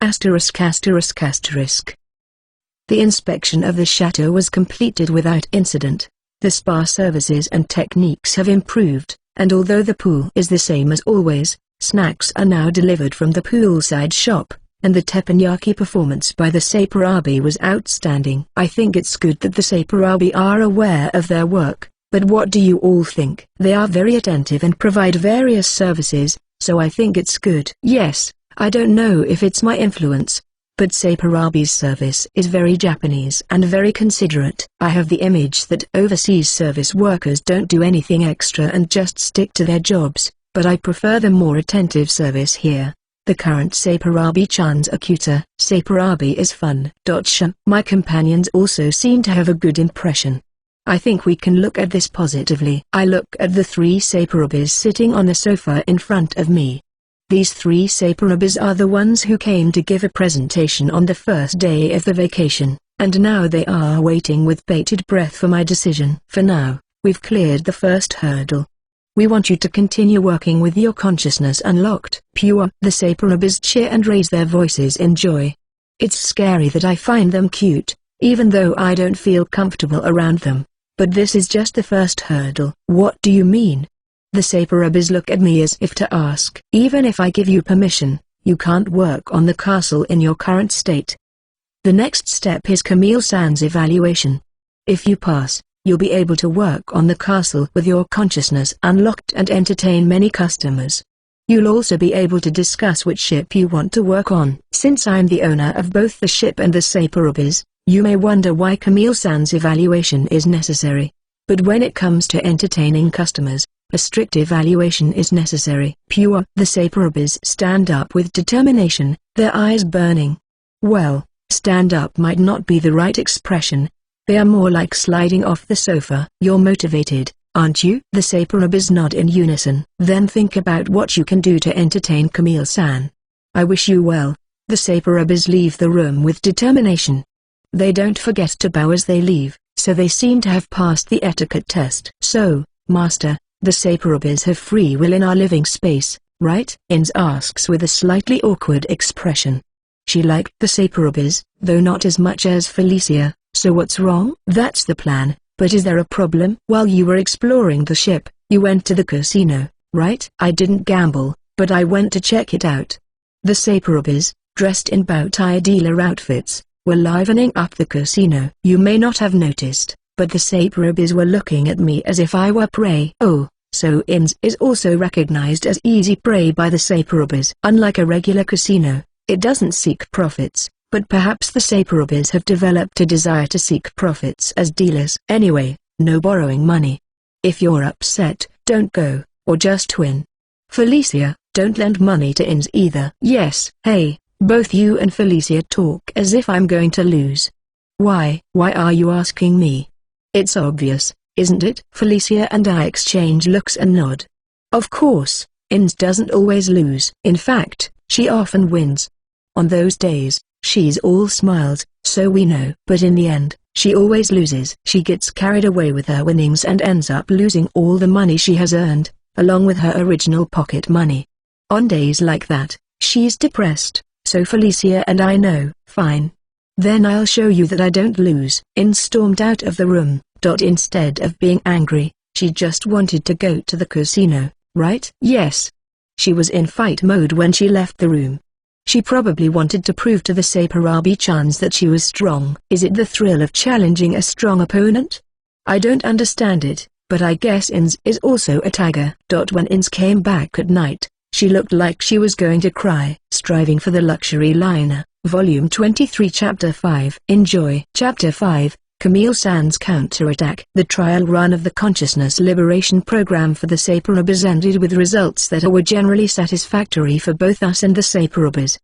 The inspection of the chateau was completed without incident. The spa services and techniques have improved, and although the pool is the same as always, snacks are now delivered from the poolside shop, and the teppanyaki performance by the Sapurabi was outstanding. I think it's good that the Sapurabi are aware of their work, but what do you all think? They are very attentive and provide various services, so I think it's good. Yes, I don't know if it's my influence, but Sapurabi's service is very Japanese and very considerate. I have the image that overseas service workers don't do anything extra and just stick to their jobs, but I prefer the more attentive service here. The current Sapurabi-chan's a cuter. Sapurabi is fun. My companions also seem to have a good impression. I think we can look at this positively. I look at the three Sapurabis sitting on the sofa in front of me. These three Sapurabis are the ones who came to give a presentation on the first day of the vacation, and now they are waiting with bated breath for my decision. For now, we've cleared the first hurdle. We want you to continue working with your consciousness unlocked. Pure. The Sapurabis cheer and raise their voices in joy. It's scary that I find them cute, even though I don't feel comfortable around them. But this is just the first hurdle. What do you mean? The Sapurabis look at me as if to ask. Even if I give you permission, you can't work on the castle in your current state. The next step is Camille-san's evaluation. If you pass, you'll be able to work on the castle with your consciousness unlocked and entertain many customers. You'll also be able to discuss which ship you want to work on. Since I'm the owner of both the ship and the Sapurabis, you may wonder why Camille-san's evaluation is necessary. But when it comes to entertaining customers, a strict evaluation is necessary. Pure. The Sapurabis stand up with determination, their eyes burning. Well, stand up might not be the right expression. They are more like sliding off the sofa. You're motivated, aren't you? The Sapurabis nod in unison. Then think about what you can do to entertain Camille-san. I wish you well. The Sapurabis leave the room with determination. They don't forget to bow as they leave, so they seem to have passed the etiquette test. So, Master, the Sapurabis have free will in our living space, right? Ins asks with a slightly awkward expression. She liked the Sapurabis, though not as much as Felicia, So what's wrong? That's the plan, but is there a problem? While you were exploring the ship, you went to the casino, right? I didn't gamble, but I went to check it out. The Saporabis, dressed in bow-tie dealer outfits, were livening up the casino. You may not have noticed, but the Saporabis were looking at me as if I were prey. Oh, so Inns is also recognized as easy prey by the Saporabis. Unlike a regular casino, it doesn't seek profits, but perhaps the Saporabis have developed a desire to seek profits as dealers. Anyway, no borrowing money. If you're upset, don't go, or just win. Felicia, don't lend money to Inns either. Yes. Hey, both you and Felicia talk as if I'm going to lose. Why are you asking me? It's obvious, isn't it? Felicia and I exchange looks and nod. Of course, Inns doesn't always lose. In fact, she often wins. On those days, she's all smiles, so we know. But in the end, she always loses. She gets carried away with her winnings and ends up losing all the money she has earned, along with her original pocket money. On days like that, she's depressed, so Felicia and I know. Fine. Then I'll show you that I don't lose. Inns stormed out of the room. Instead of being angry, she just wanted to go to the casino, right? Yes. She was in fight mode when she left the room. She probably wanted to prove to the Saparabi-chans that she was strong. Is it the thrill of challenging a strong opponent? I don't understand it, but I guess Inns is also a tiger. When Inns came back at night, she looked like she was going to cry. Striving for the Luxury Liner, Volume 23 Chapter 5. Enjoy. Chapter 5, Camille-san's Counterattack. The trial run of the Consciousness Liberation Program for the Saporabis ended with results that were generally satisfactory for both us and the Saporabis.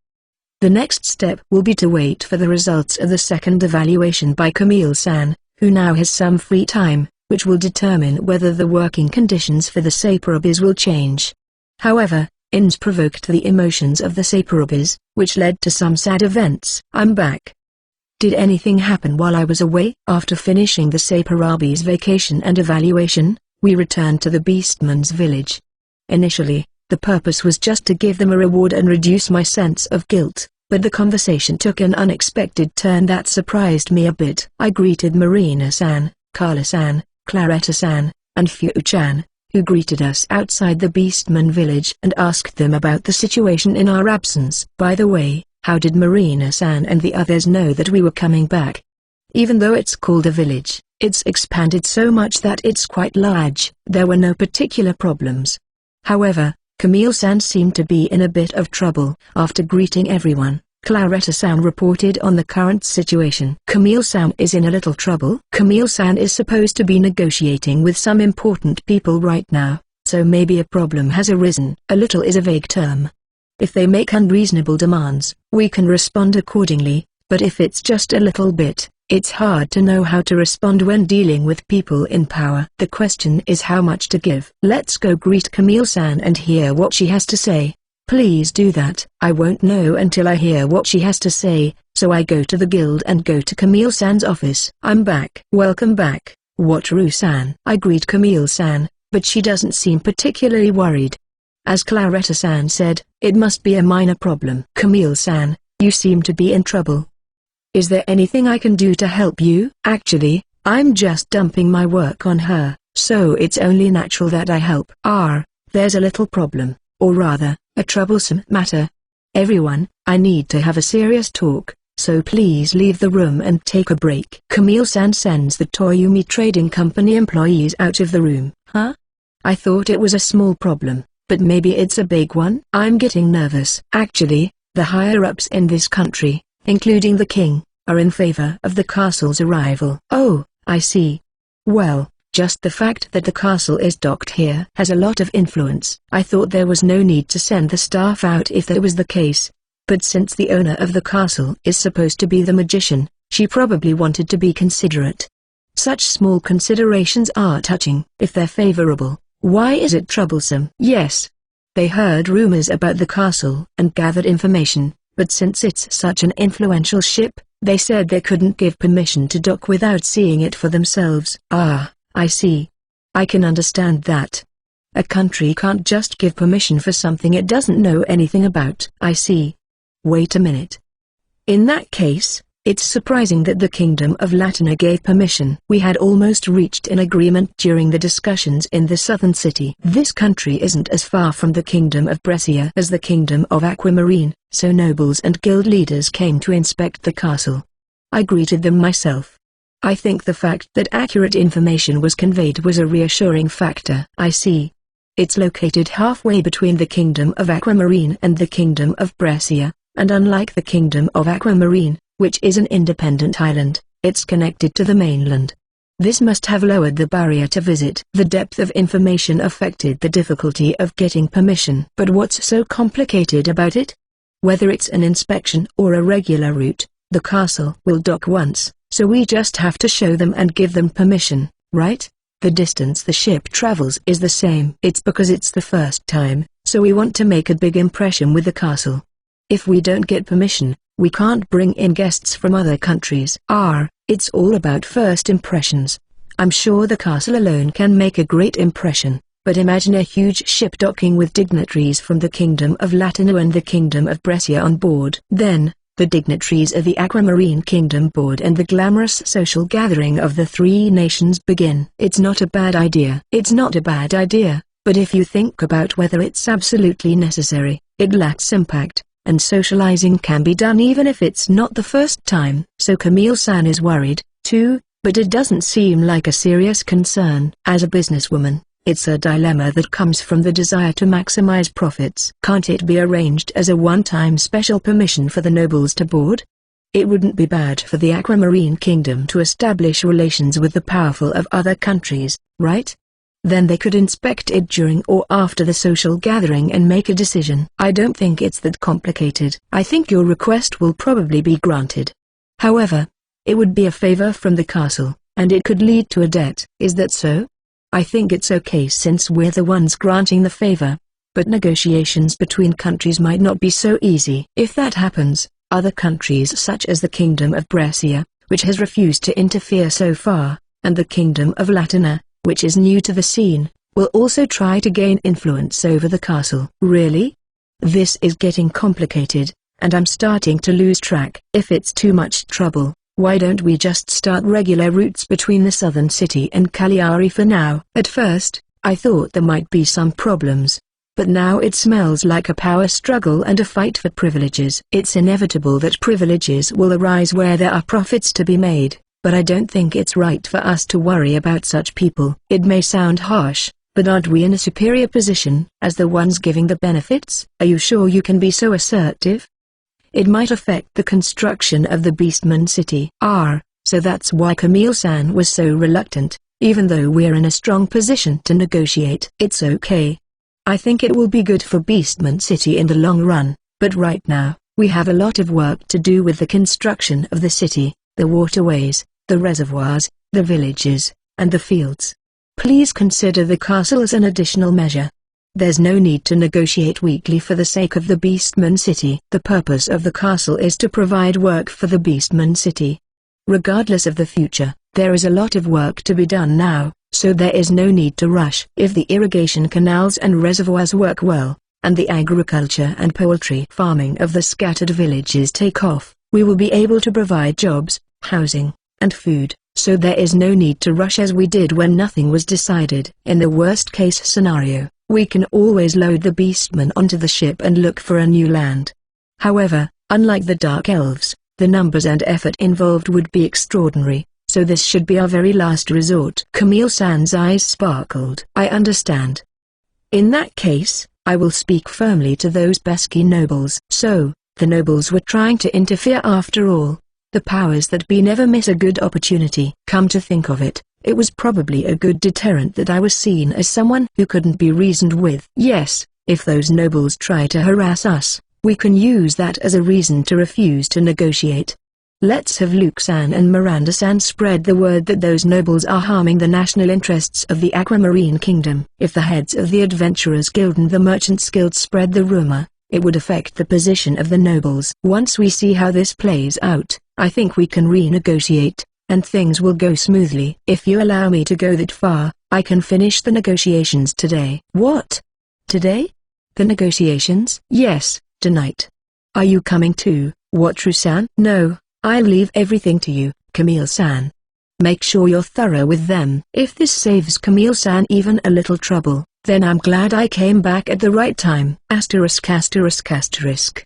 The next step will be to wait for the results of the second evaluation by Camille-san, who now has some free time, which will determine whether the working conditions for the Saporabis will change. However, Inns provoked the emotions of the Saporabis, which led to some sad events. I'm back. Did anything happen while I was away? After finishing the Saporabis' vacation and evaluation, we returned to the Beastman's village. Initially, the purpose was just to give them a reward and reduce my sense of guilt, but the conversation took an unexpected turn that surprised me a bit. I greeted Marina-san, Carla-san, Claretta-san, and Fu-chan, who greeted us outside the Beastman village, and asked them about the situation in our absence. By the way, how did Marina-san and the others know that we were coming back? Even though it's called a village, it's expanded so much that it's quite large. There were no particular problems. However, Camille-san seemed to be in a bit of trouble. After greeting everyone, Claretta-san reported on the current situation. Camille-san is in a little trouble. Camille-san is supposed to be negotiating with some important people right now, so maybe a problem has arisen. A little is a vague term. If they make unreasonable demands, we can respond accordingly, but if it's just a little bit, it's hard to know how to respond when dealing with people in power. The question is how much to give. Let's go greet Camille-san and hear what she has to say. Please do that. I won't know until I hear what she has to say, so I go to the guild and go to Camille-san's office. I'm back. Welcome back, Wataru-san. I greet Camille-san, but she doesn't seem particularly worried. As Claretta-san said, it must be a minor problem. Camille-san, you seem to be in trouble. Is there anything I can do to help you? Actually, I'm just dumping my work on her, so it's only natural that I help. There's a little problem, or rather, a troublesome matter. Everyone, I need to have a serious talk, so please leave the room and take a break. Camille-san sends the Toyumi Trading Company employees out of the room. Huh? I thought it was a small problem, but maybe it's a big one. I'm getting nervous. Actually, the higher-ups in this country, including the king, are in favor of the castle's arrival. Oh, I see. Well, just the fact that the castle is docked here has a lot of influence. I thought there was no need to send the staff out if that was the case. But since the owner of the castle is supposed to be the magician, she probably wanted to be considerate. Such small considerations are touching. If they're favorable, why is it troublesome? Yes. They heard rumors about the castle and gathered information, but since it's such an influential ship, they said they couldn't give permission to dock without seeing it for themselves. Ah, I see. I can understand that. A country can't just give permission for something it doesn't know anything about. I see. Wait a minute. In that case, It's surprising that the Kingdom of Latina gave permission. We had almost reached an agreement during the discussions in the southern city. This country isn't as far from the Kingdom of Brescia as the Kingdom of Aquamarine, so nobles and guild leaders came to inspect the castle. I greeted them myself. I think the fact that accurate information was conveyed was a reassuring factor. I see. It's located halfway between the Kingdom of Aquamarine and the Kingdom of Brescia, and unlike the Kingdom of Aquamarine, which is an independent island, it's connected to the mainland. This must have lowered the barrier to visit. The depth of information affected the difficulty of getting permission. But what's so complicated about it? Whether it's an inspection or a regular route, the castle will dock once, so we just have to show them and give them permission, right? The distance the ship travels is the same. It's because it's the first time, so we want to make a big impression with the castle. If we don't get permission, we can't bring in guests from other countries. It's all about first impressions. I'm sure the castle alone can make a great impression, but imagine a huge ship docking with dignitaries from the Kingdom of Latina and the Kingdom of Brescia on board. Then, the dignitaries of the Aquamarine Kingdom board and the glamorous social gathering of the three nations begin. It's not a bad idea. It's not a bad idea, but if you think about whether it's absolutely necessary, it lacks impact. And socializing can be done even if it's not the first time. So Camille-san is worried, too, but it doesn't seem like a serious concern. As a businesswoman, it's a dilemma that comes from the desire to maximize profits. Can't it be arranged as a one-time special permission for the nobles to board? It wouldn't be bad for the Aquamarine Kingdom to establish relations with the powerful of other countries, right? Then they could inspect it during or after the social gathering and make a decision. I don't think it's that complicated. I think your request will probably be granted. However, it would be a favor from the castle, and it could lead to a debt. Is that so? I think it's okay since we're the ones granting the favor, but negotiations between countries might not be so easy. If that happens, other countries such as the Kingdom of Brescia, which has refused to interfere so far, and the Kingdom of Latina, which is new to the scene, will also try to gain influence over the castle. Really? This is getting complicated, and I'm starting to lose track. If it's too much trouble, why don't we just start regular routes between the southern city and Cagliari for now? At first, I thought there might be some problems, but now it smells like a power struggle and a fight for privileges. It's inevitable that privileges will arise where there are profits to be made. But I don't think it's right for us to worry about such people. It may sound harsh, but aren't we in a superior position, as the ones giving the benefits? Are you sure you can be so assertive? It might affect the construction of the Beastman City. So that's why Camille-san was so reluctant, even though we're in a strong position to negotiate. It's okay. I think it will be good for Beastman City in the long run, but right now, we have a lot of work to do with the construction of the city, the waterways, the reservoirs, the villages, and the fields. Please consider the castle as an additional measure. There's no need to negotiate weekly for the sake of the Beastman City. The purpose of the castle is to provide work for the Beastman City. Regardless of the future, there is a lot of work to be done now, so there is no need to rush. If the irrigation canals and reservoirs work well, and the agriculture and poultry farming of the scattered villages take off, we will be able to provide jobs, housing, and food, so there is no need to rush as we did when nothing was decided. In the worst-case scenario, we can always load the beastmen onto the ship and look for a new land. However, unlike the Dark Elves, the numbers and effort involved would be extraordinary, so this should be our very last resort. Camille-san's eyes sparkled. I understand. In that case, I will speak firmly to those pesky nobles. So, the nobles were trying to interfere after all. The powers that be never miss a good opportunity. Come to think of it, it was probably a good deterrent that I was seen as someone who couldn't be reasoned with. Yes, if those nobles try to harass us, we can use that as a reason to refuse to negotiate. Let's have Luke-san and Miranda-san spread the word that those nobles are harming the national interests of the Aquamarine Kingdom. If the heads of the Adventurers Guild and the Merchants Guild spread the rumor, it would affect the position of the nobles. Once we see how this plays out, I think we can renegotiate, and things will go smoothly. If you allow me to go that far, I can finish the negotiations today. What? Today? The negotiations? Yes, tonight. Are you coming too, Watru-san? No, I'll leave everything to you, Camille-san. Make sure you're thorough with them. If this saves Camille-san even a little trouble, then I'm glad I came back at the right time. Asterisk asterisk asterisk.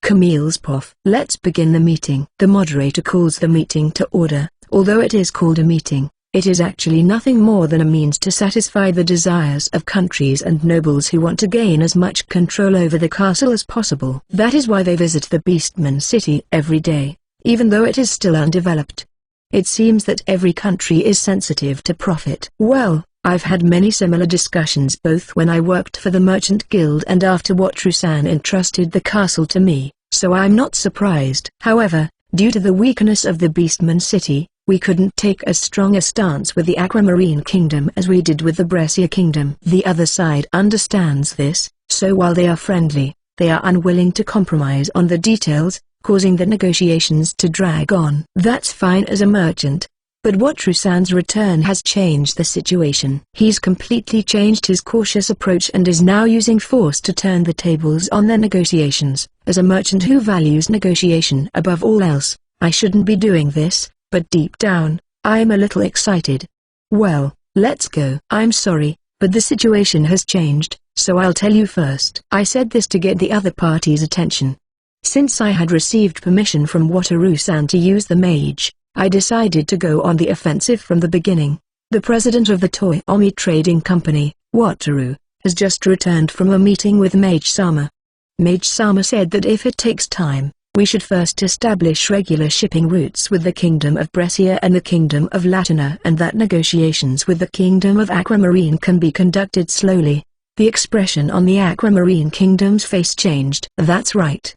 Camille's poff. Let's begin the meeting. The moderator calls the meeting to order. Although it is called a meeting, it is actually nothing more than a means to satisfy the desires of countries and nobles who want to gain as much control over the castle as possible. That is why they visit the Beastman City every day, even though it is still undeveloped. It seems that every country is sensitive to profit. Well, I've had many similar discussions both when I worked for the Merchant Guild and after Wataru-san entrusted the castle to me, so I'm not surprised. However, due to the weakness of the Beastman City, we couldn't take as strong a stance with the Aquamarine Kingdom as we did with the Brescia Kingdom. The other side understands this, so while they are friendly, they are unwilling to compromise on the details, causing the negotiations to drag on. That's fine as a merchant. But Wataru-san's return has changed the situation. He's completely changed his cautious approach and is now using force to turn the tables on their negotiations. As a merchant who values negotiation above all else, I shouldn't be doing this, but deep down, I'm a little excited. Well, let's go. I'm sorry, but the situation has changed, so I'll tell you first. I said this to get the other party's attention. Since I had received permission from Wataru-san to use the mage, I decided to go on the offensive from the beginning. The president of the Toyomi Trading Company, Wataru, has just returned from a meeting with Mage-sama. Mage-sama said that if it takes time, we should first establish regular shipping routes with the Kingdom of Brescia and the Kingdom of Latina, and that negotiations with the Kingdom of Aquamarine can be conducted slowly. The expression on the Aquamarine Kingdom's face changed. That's right.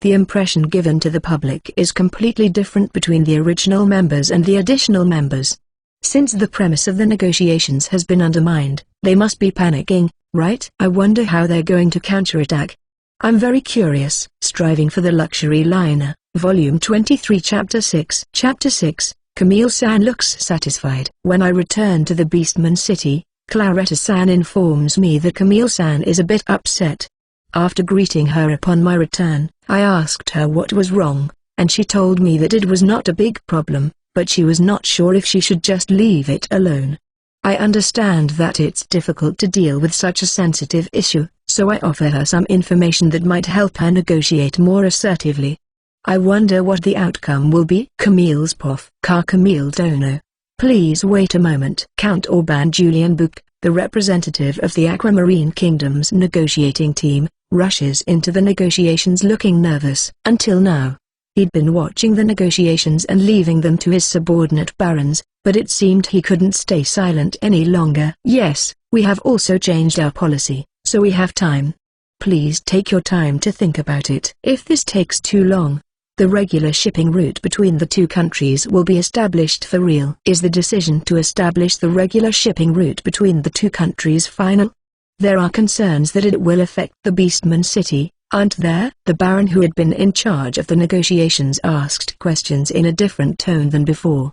The impression given to the public is completely different between the original members and the additional members. Since the premise of the negotiations has been undermined, they must be panicking, right? I wonder how they're going to counterattack. I'm very curious. Striving for the Luxury Liner, Volume 23 Chapter 6. Chapter 6, Camille-san looks satisfied. When I return to the Beastman City, Claretta-san informs me that Camille-san is a bit upset. After greeting her upon my return, I asked her what was wrong, and she told me that it was not a big problem, but she was not sure if she should just leave it alone. I understand that it's difficult to deal with such a sensitive issue, so I offer her some information that might help her negotiate more assertively. I wonder what the outcome will be. Camille's poff. Camille Dono. Please wait a moment. Count Orban Julian Book, the representative of the Aquamarine Kingdom's negotiating team, rushes into the negotiations looking nervous. Until now, he'd been watching the negotiations and leaving them to his subordinate barons, but it seemed he couldn't stay silent any longer. Yes, we have also changed our policy, so we have time. Please take your time to think about it. If this takes too long, the regular shipping route between the two countries will be established for real. Is the decision to establish the regular shipping route between the two countries final? There are concerns that it will affect the Beastman City, aren't there? The Baron who had been in charge of the negotiations asked questions in a different tone than before.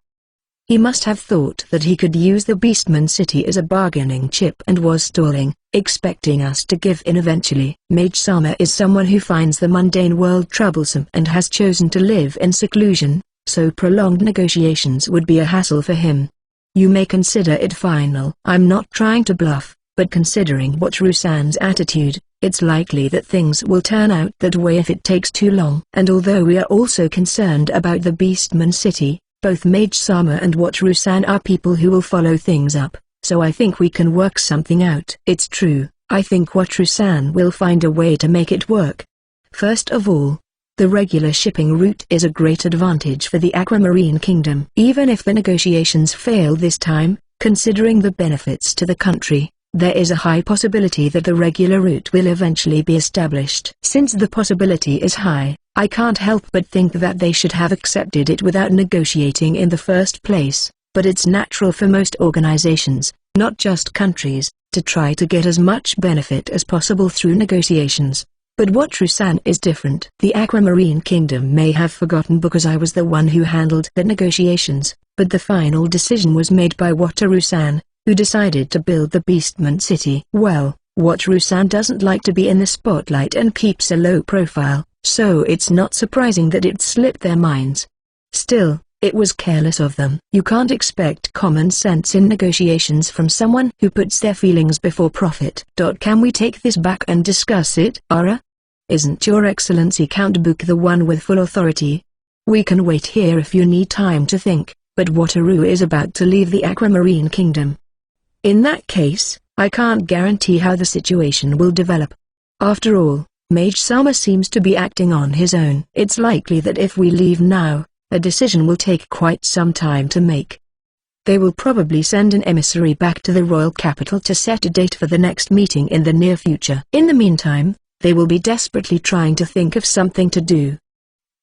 He must have thought that he could use the Beastman City as a bargaining chip and was stalling, expecting us to give in eventually. Mage-sama is someone who finds the mundane world troublesome and has chosen to live in seclusion, so prolonged negotiations would be a hassle for him. You may consider it final. I'm not trying to bluff, but considering Wataru-san's attitude, it's likely that things will turn out that way if it takes too long. And although we are also concerned about the Beastman City, both Mage-sama and Wataru-san are people who will follow things up, so I think we can work something out. It's true, I think Wataru-san will find a way to make it work. First of all, the regular shipping route is a great advantage for the Aquamarine Kingdom. Even if the negotiations fail this time, considering the benefits to the country, there is a high possibility that the regular route will eventually be established. Since the possibility is high, I can't help but think that they should have accepted it without negotiating in the first place, but it's natural for most organizations, not just countries, to try to get as much benefit as possible through negotiations. But Wataru-san is different. The Aquamarine Kingdom may have forgotten because I was the one who handled the negotiations, but the final decision was made by Wataru-san, who decided to build the Beastman City. Well, Wataru-san doesn't like to be in the spotlight and keeps a low profile, so it's not surprising that it slipped their minds. Still, it was careless of them. You can't expect common sense in negotiations from someone who puts their feelings before profit. Can we take this back and discuss it, Ara? Isn't Your Excellency Count Book the one with full authority? We can wait here if you need time to think, but Wataru is about to leave the Aquamarine Kingdom. In that case, I can't guarantee how the situation will develop. After all, Mage-sama seems to be acting on his own. It's likely that if we leave now, a decision will take quite some time to make. They will probably send an emissary back to the royal capital to set a date for the next meeting in the near future. In the meantime, they will be desperately trying to think of something to do.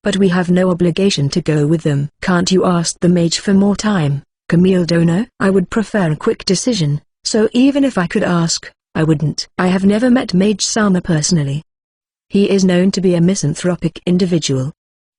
But we have no obligation to go with them. Can't you ask the mage for more time, Camille Dono? I would prefer a quick decision, so even if I could ask, I wouldn't. I have never met Mage-sama personally. He is known to be a misanthropic individual.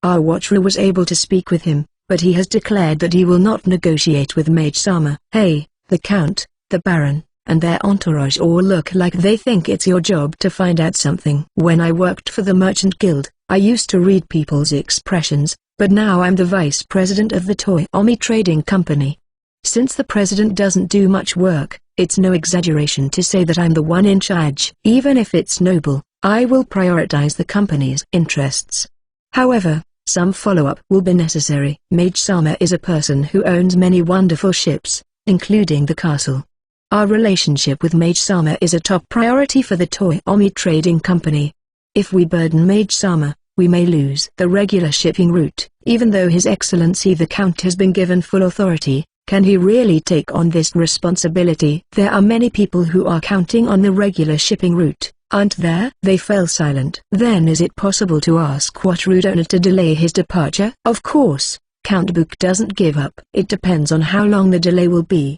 Our Wataru was able to speak with him, but he has declared that he will not negotiate with Mage-sama. Hey, the Count, the Baron, and their entourage all look like they think it's your job to find out something. When I worked for the Merchant Guild, I used to read people's expressions, but now I'm the vice president of the Toyomi Trading Company. Since the president doesn't do much work, it's no exaggeration to say that I'm the one in charge. Even if it's noble, I will prioritize the company's interests. However, some follow-up will be necessary. Mage-sama is a person who owns many wonderful ships, including the castle. Our relationship with Mage-sama is a top priority for the Toyomi Trading Company. If we burden Mage-sama, we may lose the regular shipping route. Even though His Excellency the Count has been given full authority, can he really take on this responsibility? There are many people who are counting on the regular shipping route, aren't there? They fell silent. Then is it possible to ask Wataru Dono to delay his departure? Of course, Count Book doesn't give up. It depends on how long the delay will be.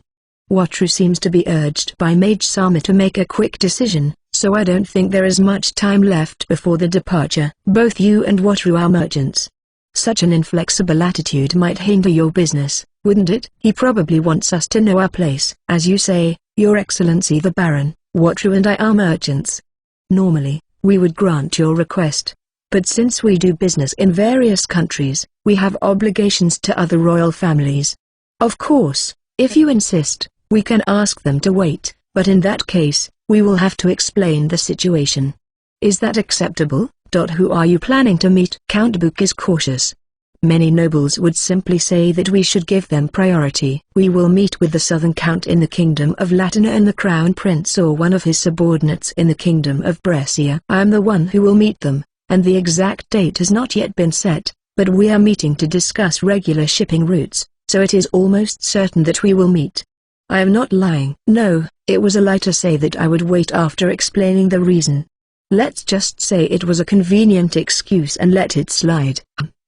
Wataru seems to be urged by Mage-sama to make a quick decision, so I don't think there is much time left before the departure. Both you and Wataru are merchants. Such an inflexible attitude might hinder your business, wouldn't it? He probably wants us to know our place. As you say, Your Excellency the Baron, Wataru and I are merchants. Normally, we would grant your request. But since we do business in various countries, we have obligations to other royal families. Of course, if you insist, we can ask them to wait, but in that case, we will have to explain the situation. Is that acceptable? Who are you planning to meet? Count Book is cautious. Many nobles would simply say that we should give them priority. We will meet with the Southern Count in the Kingdom of Latina and the Crown Prince or one of his subordinates in the Kingdom of Brescia. I am the one who will meet them, and the exact date has not yet been set, but we are meeting to discuss regular shipping routes, so it is almost certain that we will meet. I am not lying. No, it was a lie to say that I would wait after explaining the reason. Let's just say it was a convenient excuse and let it slide.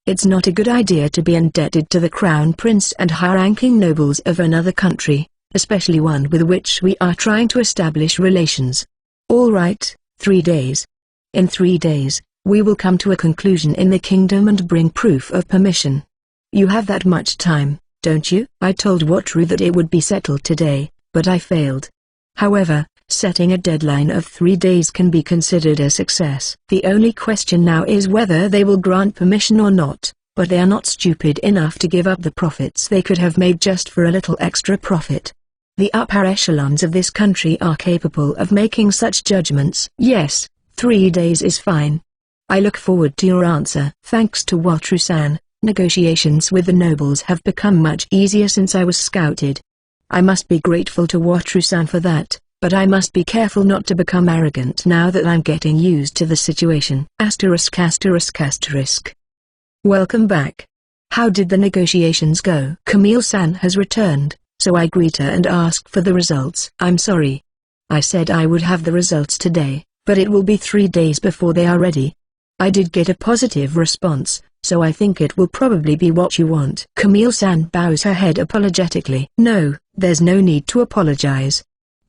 It's not a good idea to be indebted to the Crown Prince and high-ranking nobles of another country, especially one with which we are trying to establish relations. All right, 3 days. In 3 days, we will come to a conclusion in the kingdom and bring proof of permission. You have that much time, don't you? I told Wataru that it would be settled today, but I failed. However, setting a deadline of 3 days can be considered a success. The only question now is whether they will grant permission or not, but they are not stupid enough to give up the profits they could have made just for a little extra profit. The upper echelons of this country are capable of making such judgments. Yes, 3 days is fine. I look forward to your answer. Thanks to Wataru-san, negotiations with the nobles have become much easier since I was scouted. I must be grateful to Wataru-san for that, but I must be careful not to become arrogant now that I'm getting used to the situation. *****. Welcome back. How did the negotiations go? Camille-san has returned, so I greet her and ask for the results. I'm sorry. I said I would have the results today, but it will be 3 days before they are ready. I did get a positive response, so I think it will probably be what you want. Camille-san bows her head apologetically. No, there's no need to apologize.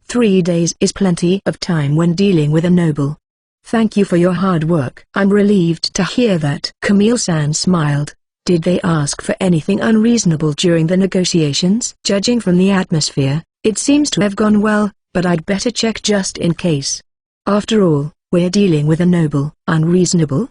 3 days is plenty of time when dealing with a noble. Thank you for your hard work. I'm relieved to hear that. Camille-san smiled. Did they ask for anything unreasonable during the negotiations? Judging from the atmosphere, it seems to have gone well, but I'd better check just in case. After all, we're dealing with a noble. Unreasonable?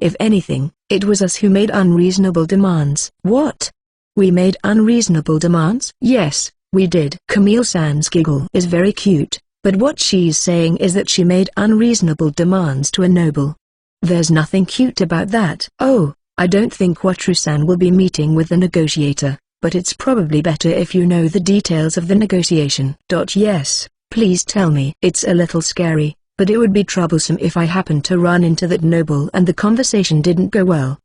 If anything, it was us who made unreasonable demands. What? We made unreasonable demands? Yes, we did. Camille-san's giggle is very cute, but what she's saying is that she made unreasonable demands to a noble. There's nothing cute about that. Oh, I don't think Wataru-san will be meeting with the negotiator, but it's probably better if you know the details of the negotiation. Yes, please tell me. It's a little scary, but it would be troublesome if I happened to run into that noble and the conversation didn't go well.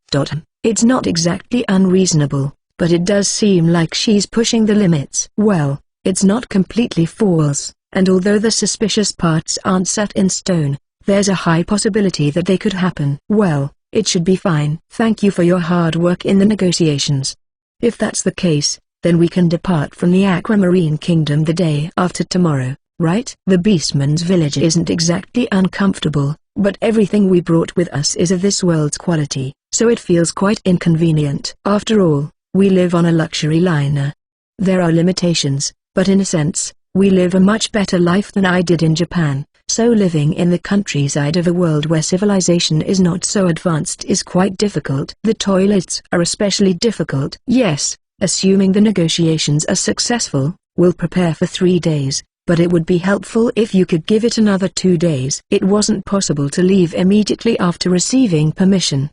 It's not exactly unreasonable, but it does seem like she's pushing the limits. Well, it's not completely false, and although the suspicious parts aren't set in stone, there's a high possibility that they could happen. Well, it should be fine. Thank you for your hard work in the negotiations. If that's the case, then we can depart from the Aquamarine Kingdom the day after tomorrow, right? The Beastman's village isn't exactly uncomfortable, but everything we brought with us is of this world's quality, so it feels quite inconvenient. After all, we live on a luxury liner. There are limitations, but in a sense, we live a much better life than I did in Japan, so living in the countryside of a world where civilization is not so advanced is quite difficult. The toilets are especially difficult. Yes, assuming the negotiations are successful, we'll prepare for 3 days, but it would be helpful if you could give it another 2 days. It wasn't possible to leave immediately after receiving permission.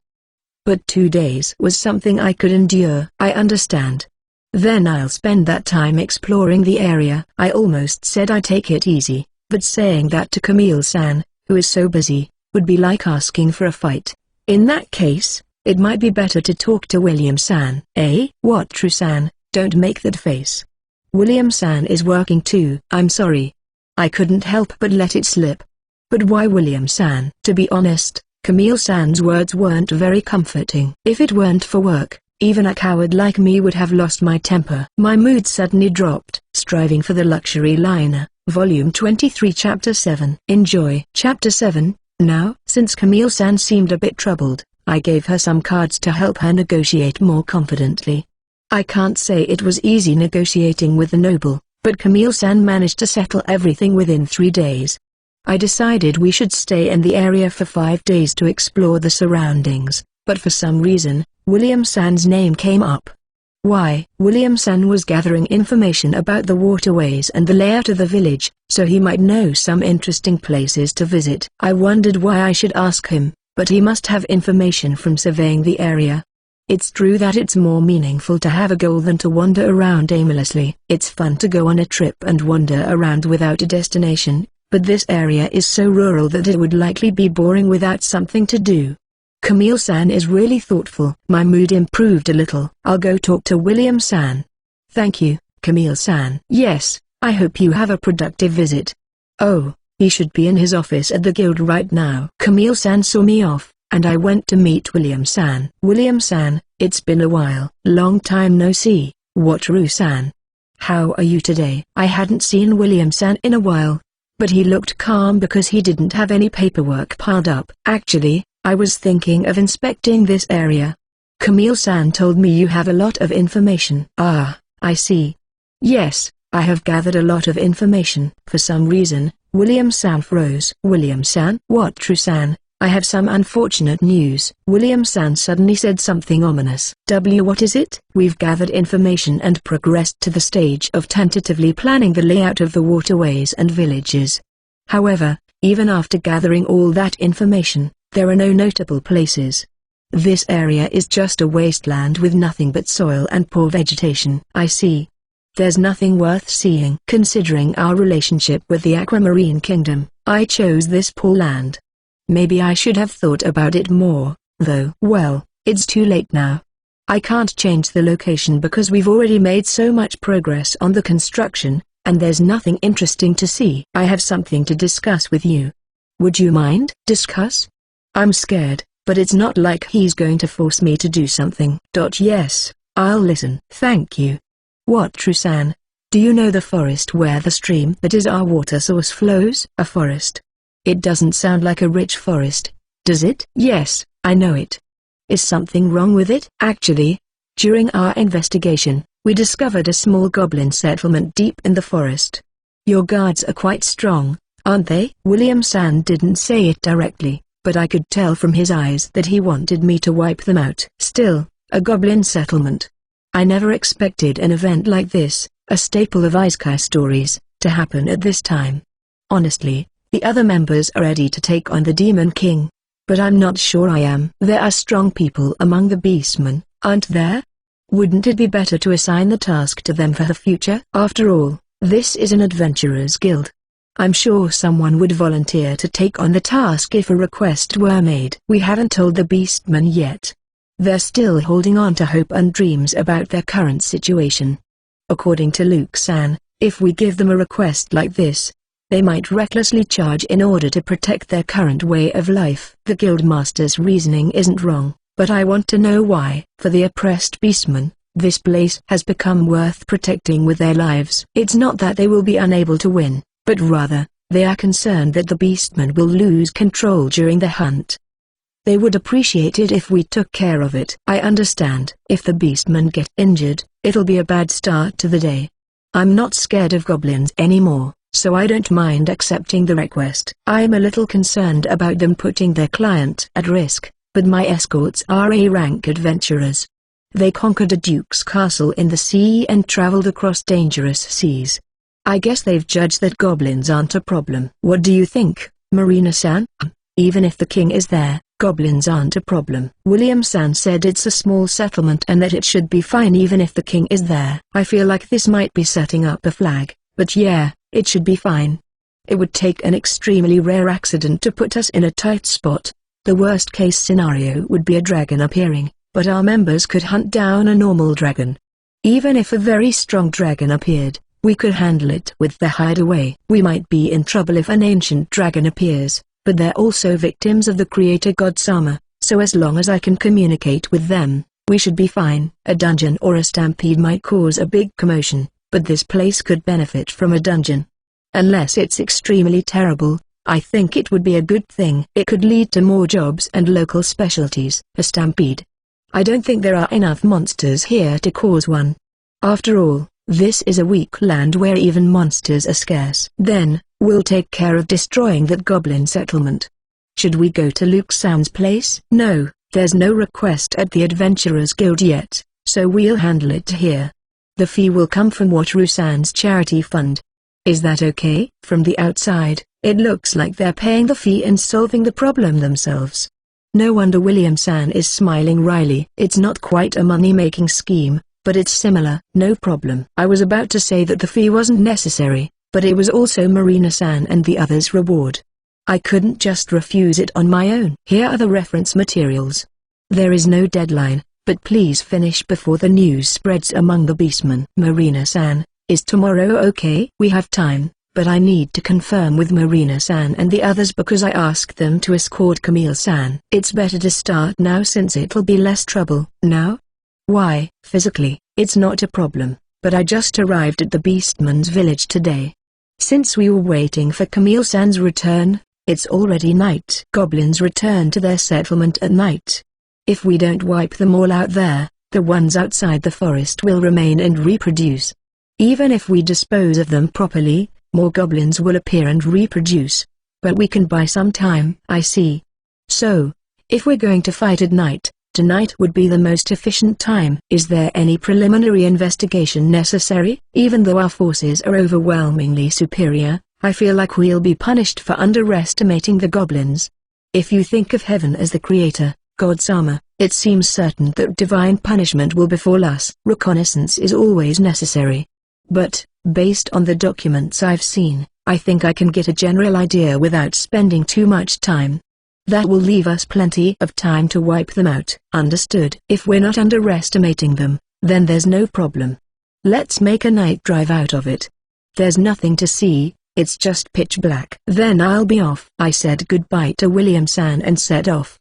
But 2 days was something I could endure. I understand. Then I'll spend that time exploring the area. I almost said I'd take it easy, but saying that to Camille-san, who is so busy, would be like asking for a fight. In that case, it might be better to talk to William-san. Eh? Wataru-san, don't make that face. William-san is working too. I'm sorry. I couldn't help but let it slip. But why William-san? To be honest, Camille-san's words weren't very comforting. If it weren't for work, even a coward like me would have lost my temper. My mood suddenly dropped. Striving for the Luxury Liner, Volume 23 Chapter 7. Enjoy. Chapter 7. Now, since Camille-san seemed a bit troubled, I gave her some cards to help her negotiate more confidently. I can't say it was easy negotiating with the noble, but Camille-san managed to settle everything within 3 days. I decided we should stay in the area for 5 days to explore the surroundings, but for some reason, William-san's name came up. Why? William-san was gathering information about the waterways and the layout of the village, so he might know some interesting places to visit. I wondered why I should ask him, but he must have information from surveying the area. It's true that it's more meaningful to have a goal than to wander around aimlessly. It's fun to go on a trip and wander around without a destination, but this area is so rural that it would likely be boring without something to do. Camille-san is really thoughtful. My mood improved a little. I'll go talk to William-san. Thank you, Camille-san. Yes, I hope you have a productive visit. Oh, he should be in his office at the guild right now. Camille-san saw me off, and I went to meet William-san. William-san, it's been a while. Long time no see. Wataru-san. How are you today? I hadn't seen William-san in a while, but he looked calm because he didn't have any paperwork piled up. Actually, I was thinking of inspecting this area. Camille-san told me you have a lot of information. Ah, I see. Yes, I have gathered a lot of information. For some reason, William-san froze. William-san? Wataru-san, I have some unfortunate news. William-san suddenly said something ominous. What is it? We've gathered information and progressed to the stage of tentatively planning the layout of the waterways and villages. However, even after gathering all that information, there are no notable places. This area is just a wasteland with nothing but soil and poor vegetation. I see. There's nothing worth seeing. Considering our relationship with the Aquamarine Kingdom, I chose this poor land. Maybe I should have thought about it more, though. Well, it's too late now. I can't change the location because we've already made so much progress on the construction, and there's nothing interesting to see. I have something to discuss with you. Would you mind? Discuss? I'm scared, but it's not like he's going to force me to do something. Yes, I'll listen. Thank you. Wataru-san, do you know the forest where the stream that is our water source flows? A forest? It doesn't sound like a rich forest, does it? Yes, I know it. Is something wrong with it? Actually, during our investigation, we discovered a small goblin settlement deep in the forest. Your guards are quite strong, aren't they? William-san didn't say it directly, but I could tell from his eyes that he wanted me to wipe them out. Still, a goblin settlement. I never expected an event like this, a staple of Isekai stories, to happen at this time. Honestly, the other members are ready to take on the Demon King. But I'm not sure I am. There are strong people among the beastmen, aren't there? Wouldn't it be better to assign the task to them for the future? After all, this is an adventurers' guild. I'm sure someone would volunteer to take on the task if a request were made. We haven't told the beastmen yet. They're still holding on to hope and dreams about their current situation. According to Luke-san, if we give them a request like this, they might recklessly charge in order to protect their current way of life. The guildmaster's reasoning isn't wrong, but I want to know why. For the oppressed beastmen, this place has become worth protecting with their lives. It's not that they will be unable to win, but rather, they are concerned that the beastmen will lose control during the hunt. They would appreciate it if we took care of it. I understand. If the beastmen get injured, it'll be a bad start to the day. I'm not scared of goblins anymore, so I don't mind accepting the request. I'm a little concerned about them putting their client at risk, but my escorts are A-rank adventurers. They conquered a duke's castle in the sea and traveled across dangerous seas. I guess they've judged that goblins aren't a problem. What do you think, Marina-san? Even if the king is there, goblins aren't a problem. William-san said it's a small settlement and that it should be fine even if the king is there. I feel like this might be setting up a flag, but yeah, it should be fine. It would take an extremely rare accident to put us in a tight spot. The worst case scenario would be a dragon appearing, but our members could hunt down a normal dragon. Even if a very strong dragon appeared, we could handle it with the hideaway. We might be in trouble if an ancient dragon appears, but they're also victims of the creator god Sama, so as long as I can communicate with them, we should be fine. A dungeon or a stampede might cause a big commotion, but this place could benefit from a dungeon. Unless it's extremely terrible, I think it would be a good thing. It could lead to more jobs and local specialties. A stampede. I don't think there are enough monsters here to cause one. After all, this is a weak land where even monsters are scarce. Then, we'll take care of destroying that goblin settlement. Should we go to Luke-san's place? No, there's no request at the Adventurers Guild yet, so we'll handle it here. The fee will come from Wataru-san's charity fund. Is that okay? From the outside, it looks like they're paying the fee and solving the problem themselves. No wonder William-san is smiling wryly. It's not quite a money-making scheme, but it's similar. No problem. I was about to say that the fee wasn't necessary, but it was also Marina-san and the others' reward. I couldn't just refuse it on my own. Here are the reference materials. There is no deadline, but please finish before the news spreads among the beastmen. Marina-san, is tomorrow okay? We have time, but I need to confirm with Marina-san and the others because I asked them to escort Camille-san. It's better to start now since it'll be less trouble. Now? Why, physically, it's not a problem, but I just arrived at the beastman's village today. Since we were waiting for Camille-san's return, it's already night. Goblins return to their settlement at night. If we don't wipe them all out there, the ones outside the forest will remain and reproduce. Even if we dispose of them properly, more goblins will appear and reproduce. But we can buy some time. I see. So, if we're going to fight at night, tonight would be the most efficient time. Is there any preliminary investigation necessary? Even though our forces are overwhelmingly superior, I feel like we'll be punished for underestimating the goblins. If you think of heaven as the creator, God Sama, it seems certain that divine punishment will befall us. Reconnaissance is always necessary. But, based on the documents I've seen, I think I can get a general idea without spending too much time. That will leave us plenty of time to wipe them out. Understood. If we're not underestimating them, then there's no problem. Let's make a night drive out of it. There's nothing to see, it's just pitch black. Then I'll be off. I said goodbye to William-san and set off.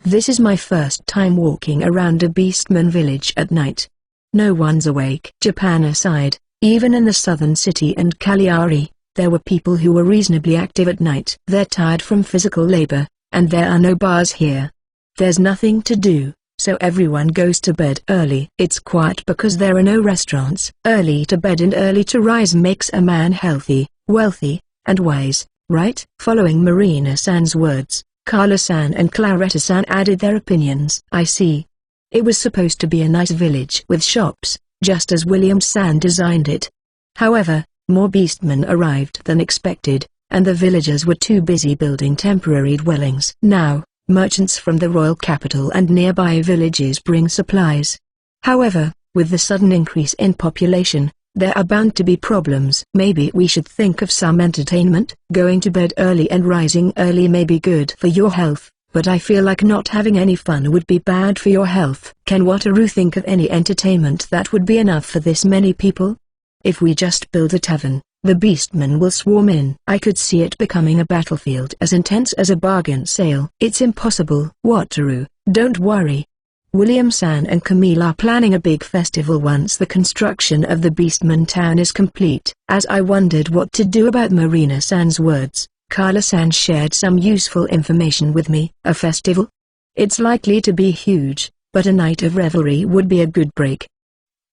This is my first time walking around a beastman village at night. No one's awake. Japan aside, even in the southern city and Cagliari, there were people who were reasonably active at night. They're tired from physical labor, and there are no bars here. There's nothing to do, so everyone goes to bed early. It's quiet because there are no restaurants. Early to bed and early to rise makes a man healthy, wealthy, and wise, right? Following Marina-san's words, Carla-san and Claretta-san added their opinions. I see. It was supposed to be a nice village with shops, just as William-san designed it. However, more beastmen arrived than expected, and the villagers were too busy building temporary dwellings. Now, merchants from the royal capital and nearby villages bring supplies. However, with the sudden increase in population, there are bound to be problems. Maybe we should think of some entertainment. Going to bed early and rising early may be good for your health, but I feel like not having any fun would be bad for your health. Can Wataru think of any entertainment that would be enough for this many people? If we just build a tavern, the beastmen will swarm in. I could see it becoming a battlefield as intense as a bargain sale. It's impossible. Wataru, don't worry. William-san and Camille are planning a big festival once the construction of the Beastman town is complete. As I wondered what to do about Marina-san's words, Carla-san shared some useful information with me. A festival? It's likely to be huge, but a night of revelry would be a good break.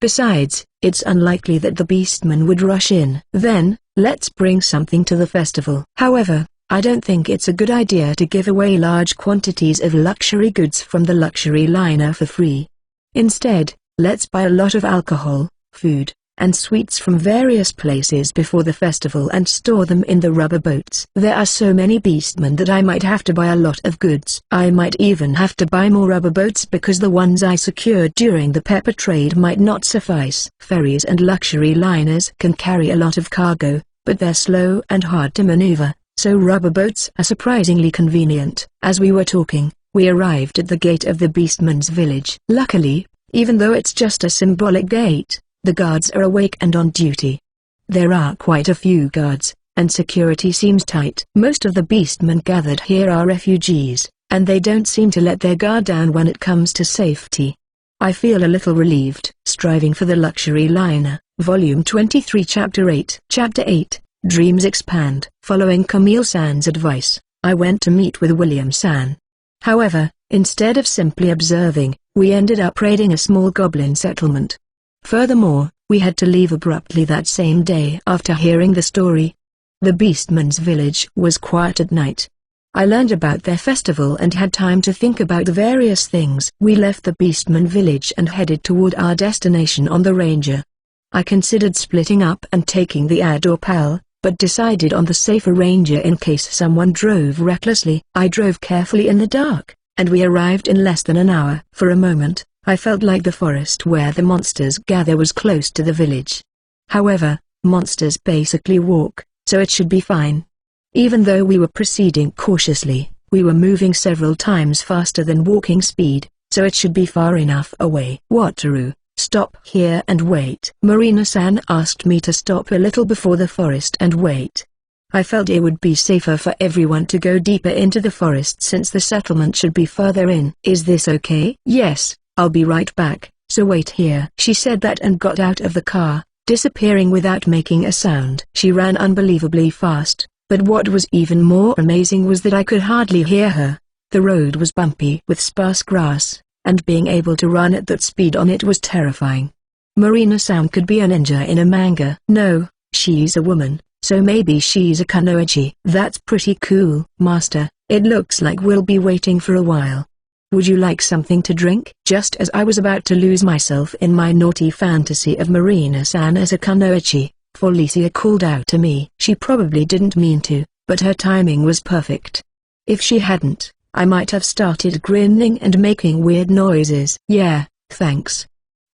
Besides, it's unlikely that the Beastmen would rush in. Then, let's bring something to the festival. However, I don't think it's a good idea to give away large quantities of luxury goods from the luxury liner for free. Instead, let's buy a lot of alcohol, food, and sweets from various places before the festival and store them in the rubber boats. There are so many beastmen that I might have to buy a lot of goods. I might even have to buy more rubber boats because the ones I secured during the pepper trade might not suffice. Ferries and luxury liners can carry a lot of cargo, but they're slow and hard to maneuver. So rubber boats are surprisingly convenient. As we were talking, we arrived at the gate of the Beastman's village. Luckily, even though it's just a symbolic gate, the guards are awake and on duty. There are quite a few guards, and security seems tight. Most of the Beastmen gathered here are refugees, and they don't seem to let their guard down when it comes to safety. I feel a little relieved. Striving for the Luxury Liner, Volume 23 Chapter 8. Chapter 8. Dreams Expand. Following Camille-san's advice, I went to meet with William-san. However, instead of simply observing, we ended up raiding a small goblin settlement. Furthermore, we had to leave abruptly that same day after hearing the story. The Beastman's village was quiet at night. I learned about their festival and had time to think about the various things. We left the Beastman village and headed toward our destination on the Ranger. I considered splitting up and taking the Ad or Pal, but decided on the safer Ranger in case someone drove recklessly. I drove carefully in the dark, and we arrived in less than an hour. For a moment, I felt like the forest where the monsters gather was close to the village. However, monsters basically walk, so it should be fine. Even though we were proceeding cautiously, we were moving several times faster than walking speed, so it should be far enough away. Wataru, stop here and wait. Marina-san asked me to stop a little before the forest and wait. I felt it would be safer for everyone to go deeper into the forest since the settlement should be further in. Is this okay? Yes, I'll be right back, so wait here. She said that and got out of the car, disappearing without making a sound. She ran unbelievably fast, but what was even more amazing was that I could hardly hear her. The road was bumpy with sparse grass, and being able to run at that speed on it was terrifying. Marina-san could be a ninja in a manga. No, she's a woman, so maybe she's a kunoichi. That's pretty cool. Master, it looks like we'll be waiting for a while. Would you like something to drink? Just as I was about to lose myself in my naughty fantasy of Marina-san as a kunoichi, Felicia called out to me. She probably didn't mean to, but her timing was perfect. If she hadn't, I might have started grinning and making weird noises. Yeah, thanks.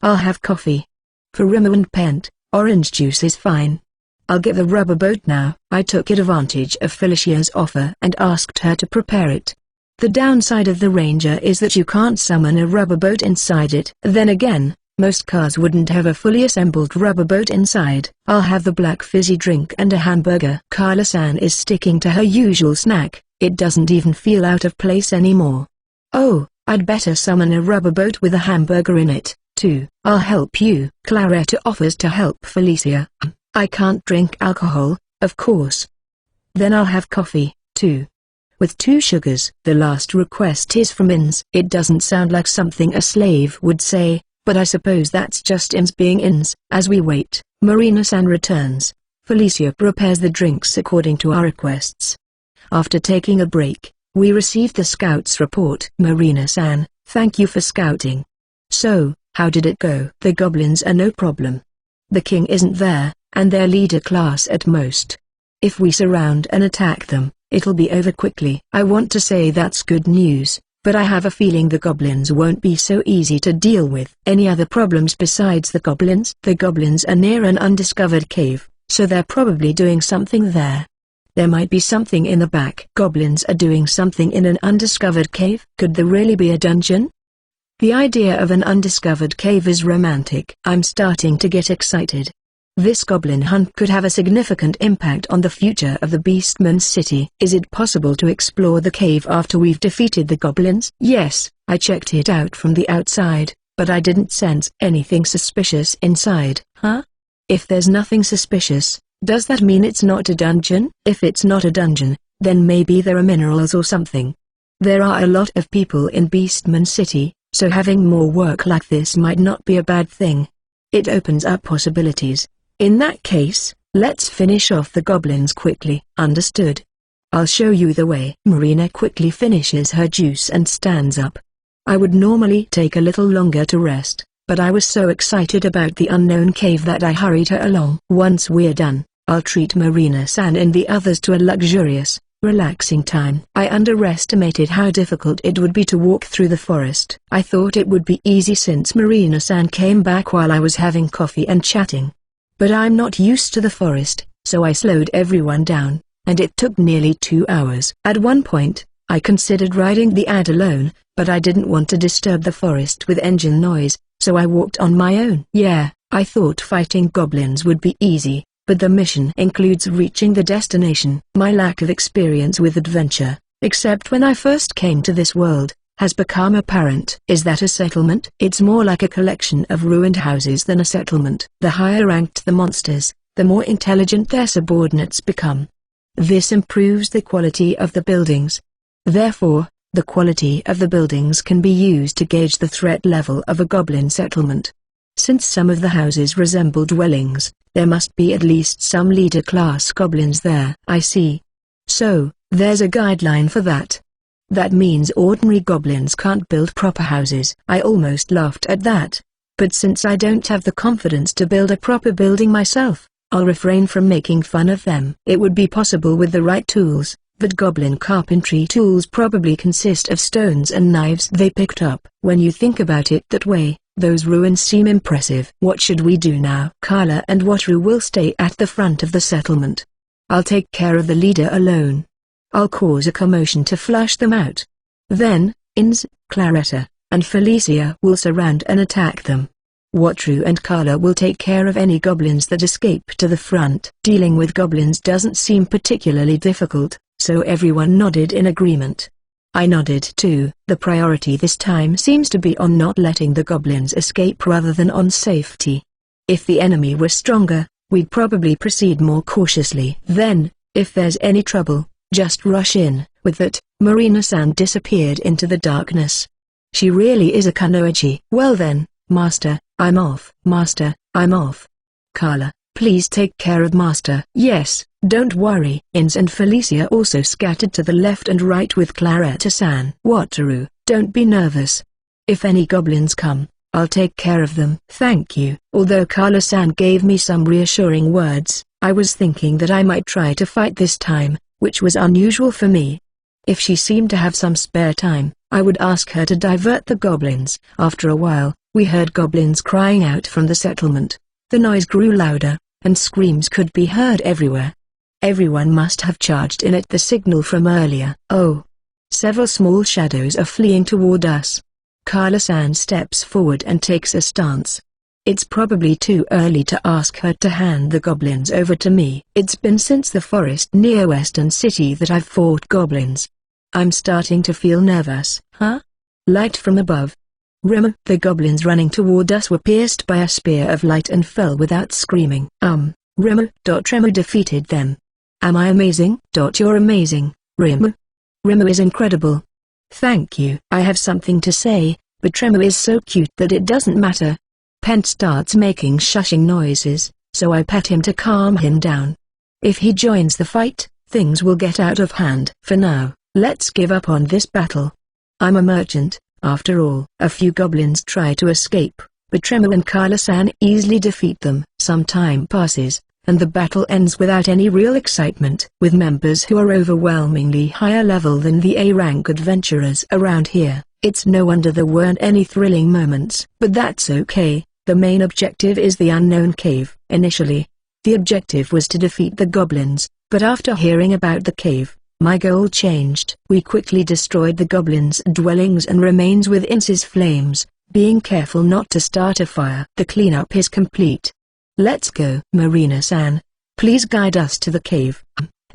I'll have coffee. For Rimo and Pent, orange juice is fine. I'll get the rubber boat now. I took advantage of Felicia's offer and asked her to prepare it. The downside of the Ranger is that you can't summon a rubber boat inside it. Then again, most cars wouldn't have a fully assembled rubber boat inside. I'll have the black fizzy drink and a hamburger. Carla-san is sticking to her usual snack. It doesn't even feel out of place anymore. Oh, I'd better summon a rubber boat with a hamburger in it, too. I'll help you. Claretta offers to help Felicia. I can't drink alcohol, of course. Then I'll have coffee, too. With 2 sugars. The last request is from Ins. It doesn't sound like something a slave would say, but I suppose that's just Ins being Ins. As we wait, Marina-san returns. Felicia prepares the drinks according to our requests. After taking a break, We received the scout's report. Marina-san, thank you for scouting. So, how did it go? The goblins are no problem. The king isn't there, and they're leader class at most. If we surround and attack them, it'll be over quickly. I want to say that's good news, but I have a feeling the goblins won't be so easy to deal with. Any other problems besides the goblins? The goblins are near an undiscovered cave, so they're probably doing something there. There might be something in the back. Goblins are doing something in an undiscovered cave? Could there really be a dungeon? The idea of an undiscovered cave is romantic. I'm starting to get excited. This goblin hunt could have a significant impact on the future of the Beastman city. Is it possible to explore the cave after we've defeated the goblins? Yes, I checked it out from the outside, but I didn't sense anything suspicious inside. Huh? If there's nothing suspicious, does that mean it's not a dungeon? If it's not a dungeon, then maybe there are minerals or something. There are a lot of people in Beastman city, so having more work like this might not be a bad thing. It opens up possibilities. In that case, let's finish off the goblins quickly. Understood. I'll show you the way. Marina quickly finishes her juice and stands up. I would normally take a little longer to rest, but I was so excited about the unknown cave that I hurried her along. Once we're done, I'll treat Marina-san and the others to a luxurious, relaxing time. I underestimated how difficult it would be to walk through the forest. I thought it would be easy since Marina-san came back while I was having coffee and chatting. But I'm not used to the forest, so I slowed everyone down, and it took nearly 2 hours. At one point, I considered riding the ad alone, but I didn't want to disturb the forest with engine noise, so I walked on my own. Yeah, I thought fighting goblins would be easy, but the mission includes reaching the destination. My lack of experience with adventure, except when I first came to this world, has become apparent. Is that a settlement? It's more like a collection of ruined houses than a settlement. The higher ranked the monsters, the more intelligent their subordinates become. This improves the quality of the buildings. Therefore, the quality of the buildings can be used to gauge the threat level of a goblin settlement. Since some of the houses resemble dwellings, there must be at least some leader-class goblins there. I see. So, there's a guideline for that. That means ordinary goblins can't build proper houses. I almost laughed at that. But since I don't have the confidence to build a proper building myself, I'll refrain from making fun of them. It would be possible with the right tools, but goblin carpentry tools probably consist of stones and knives they picked up. When you think about it that way, those ruins seem impressive. What should we do now? Carla and Wataru will stay at the front of the settlement. I'll take care of the leader alone. I'll cause a commotion to flush them out. Then, Ins, Claretta, and Felicia will surround and attack them. Wataru and Carla will take care of any goblins that escape to the front. Dealing with goblins doesn't seem particularly difficult, so everyone nodded in agreement. I nodded too. The priority this time seems to be on not letting the goblins escape rather than on safety. If the enemy were stronger, we'd probably proceed more cautiously. Then, if there's any trouble, just rush in. With that, Marina-san disappeared into the darkness. She really is a kunoichi. Well then, Master, I'm off. Master, I'm off. Carla, please take care of Master. Yes, don't worry. Ins and Felicia also scattered to the left and right with Claretta-san. Wataru, don't be nervous. If any goblins come, I'll take care of them. Thank you. Although Carla-san gave me some reassuring words, I was thinking that I might try to fight this time, which was unusual for me. If she seemed to have some spare time, I would ask her to divert the goblins. After a while, we heard goblins crying out from the settlement. The noise grew louder, and screams could be heard everywhere. Everyone must have charged in at the signal from earlier. Oh! Several small shadows are fleeing toward us. Carla-san steps forward and takes a stance. It's probably too early to ask her to hand the goblins over to me. It's been since the forest near Western City that I've fought goblins. I'm starting to feel nervous. Huh? Light from above. Remo. The goblins running toward us were pierced by a spear of light and fell without screaming. Remo. Remo defeated them. Am I amazing? You're amazing, Remo. Remo is incredible. Thank you. I have something to say, but Remo is so cute that it doesn't matter. Pent starts making shushing noises, so I pet him to calm him down. If he joins the fight, things will get out of hand. For now, Let's give up on this battle. I'm a merchant, after all. A few goblins try to escape, but Tremor and Kyla-san easily defeat them. Some time passes, and the battle ends without any real excitement. With members who are overwhelmingly higher level than the A-rank adventurers around here, it's no wonder there weren't any thrilling moments. But that's okay, the main objective is the unknown cave. Initially, the objective was to defeat the goblins, but after hearing about the cave, my goal changed. We quickly destroyed the goblins' dwellings and remains with Ince's flames, being careful not to start a fire. The cleanup is complete. Let's go. Marina-san, please guide us to the cave.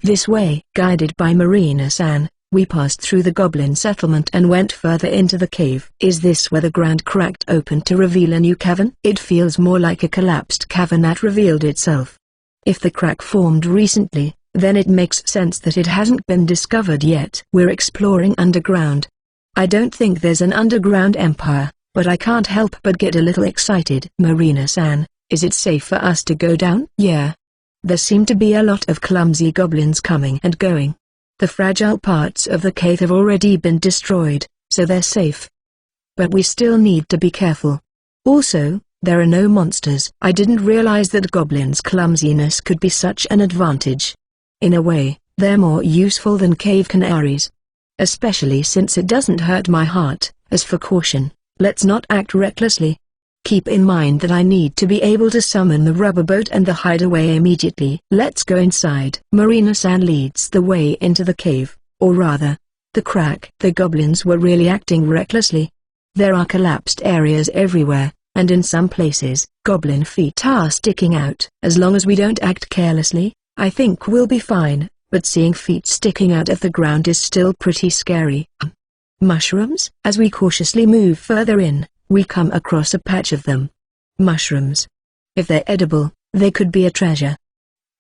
This way. Guided by Marina-san, we passed through the goblin settlement and went further into the cave. Is this where the ground cracked open to reveal a new cavern? It feels more like a collapsed cavern that revealed itself. If the crack formed recently, then it makes sense that it hasn't been discovered yet. We're exploring underground. I don't think there's an underground empire, but I can't help but get a little excited. Marina-san, is it safe for us to go down? Yeah. There seem to be a lot of clumsy goblins coming and going. The fragile parts of the cave have already been destroyed, so they're safe. But we still need to be careful. Also, there are no monsters. I didn't realize that goblins' clumsiness could be such an advantage. In a way, they're more useful than cave canaries. Especially since it doesn't hurt my heart. As for caution, let's not act recklessly. Keep in mind that I need to be able to summon the rubber boat and the hideaway immediately. Let's go inside. Marina-san leads the way into the cave, or rather, the crack. The goblins were really acting recklessly. There are collapsed areas everywhere, and in some places, goblin feet are sticking out. As long as we don't act carelessly, I think we'll be fine, but seeing feet sticking out of the ground is still pretty scary. Mushrooms? As we cautiously move further in, we come across a patch of them. Mushrooms. If they're edible, they could be a treasure.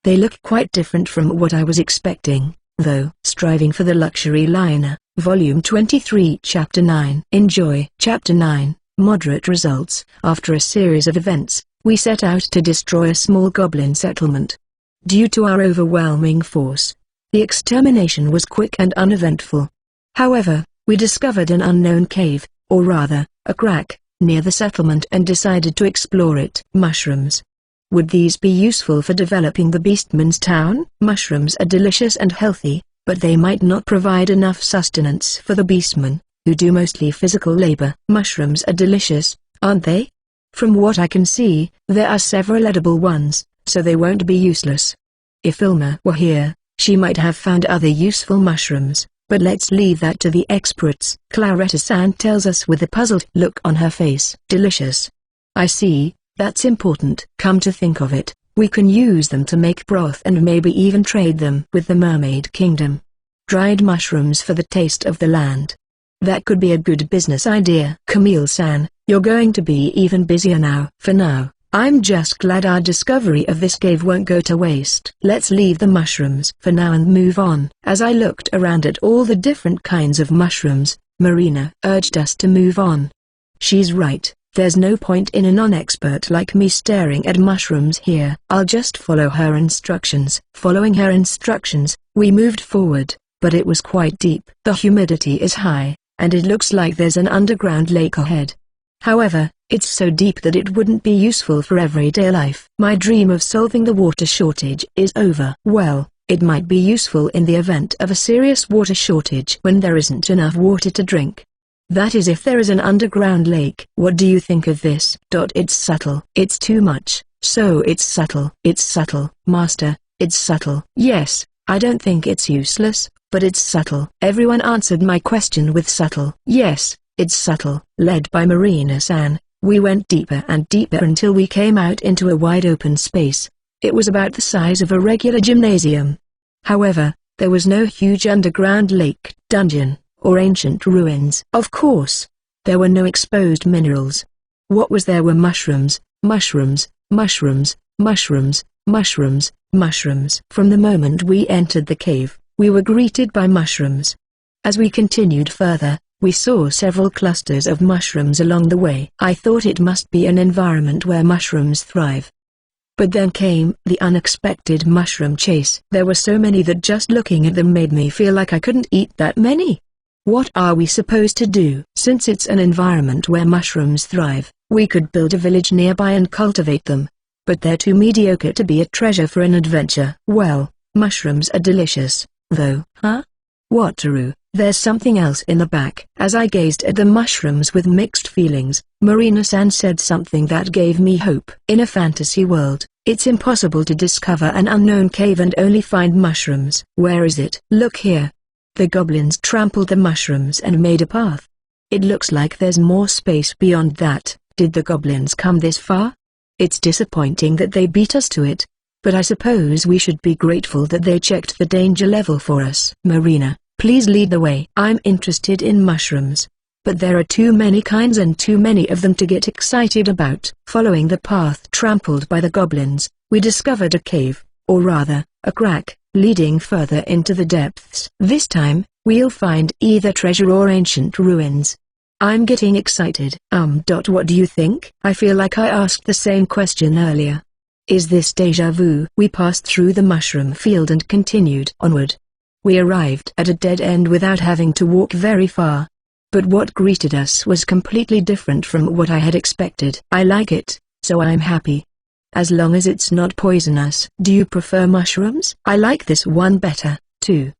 They look quite different from what I was expecting, though. Striving for the Luxury Liner, Volume 23, Chapter 9. Enjoy. Chapter 9, Moderate Results. After a series of events, we set out to destroy a small goblin settlement. Due to our overwhelming force, the extermination was quick and uneventful. However, we discovered an unknown cave, or rather, a crack, near the settlement and decided to explore it. Mushrooms. Would these be useful for developing the Beastman's town? Mushrooms are delicious and healthy, but they might not provide enough sustenance for the Beastmen, who do mostly physical labor. Mushrooms are delicious, aren't they? From what I can see, there are several edible ones, so they won't be useless. If Ilma were here, she might have found other useful mushrooms, but let's leave that to the experts. Claretta-san tells us with a puzzled look on her face. Delicious. I see, that's important. Come to think of it, we can use them to make broth and maybe even trade them with the Mermaid Kingdom. Dried mushrooms for the taste of the land. That could be a good business idea. Camille-san, you're going to be even busier now. For now, I'm just glad our discovery of this cave won't go to waste. Let's leave the mushrooms for now and move on. As I looked around at all the different kinds of mushrooms, Marina urged us to move on. She's right, there's no point in a non-expert like me staring at mushrooms here. I'll just follow her instructions. Following her instructions, we moved forward, but it was quite deep. The humidity is high, and it looks like there's an underground lake ahead. However, it's so deep that it wouldn't be useful for everyday life. My dream of solving the water shortage is over. Well, it might be useful in the event of a serious water shortage when there isn't enough water to drink. That is if there is an underground lake. What do you think of this? It's subtle. It's too much, so it's subtle. It's subtle. Master, it's subtle. Yes, I don't think it's useless, but it's subtle. Everyone answered my question with subtle. Yes, it's subtle. Led by Marina-san, we went deeper and deeper until we came out into a wide open space. It was about the size of a regular gymnasium. However, there was no huge underground lake, dungeon, or ancient ruins. Of course, there were no exposed minerals. What was there were mushrooms, mushrooms, mushrooms, mushrooms, mushrooms, mushrooms. From the moment we entered the cave, we were greeted by mushrooms. As we continued further, we saw several clusters of mushrooms along the way. I thought it must be an environment where mushrooms thrive. But then came the unexpected mushroom chase. There were so many that just looking at them made me feel like I couldn't eat that many. What are we supposed to do? Since it's an environment where mushrooms thrive, we could build a village nearby and cultivate them. But they're too mediocre to be a treasure for an adventure. Well, mushrooms are delicious, though. Huh? Wataru, there's something else in the back. As I gazed at the mushrooms with mixed feelings, Marina-san said something that gave me hope. In a fantasy world, it's impossible to discover an unknown cave and only find mushrooms. Where is it? Look here. The goblins trampled the mushrooms and made a path. It looks like there's more space beyond that. Did the goblins come this far? It's disappointing that they beat us to it, but I suppose we should be grateful that they checked the danger level for us. Marina, please lead the way. I'm interested in mushrooms, but there are too many kinds and too many of them to get excited about. Following the path trampled by the goblins, we discovered a cave, or rather, a crack, leading further into the depths. This time, we'll find either treasure or ancient ruins. I'm getting excited. What do you think? I feel like I asked the same question earlier. Is this déjà vu? We passed through the mushroom field and continued onward. We arrived at a dead end without having to walk very far. But what greeted us was completely different from what I had expected. I like it, so I'm happy. As long as it's not poisonous. Do you prefer mushrooms? I like this one better, too.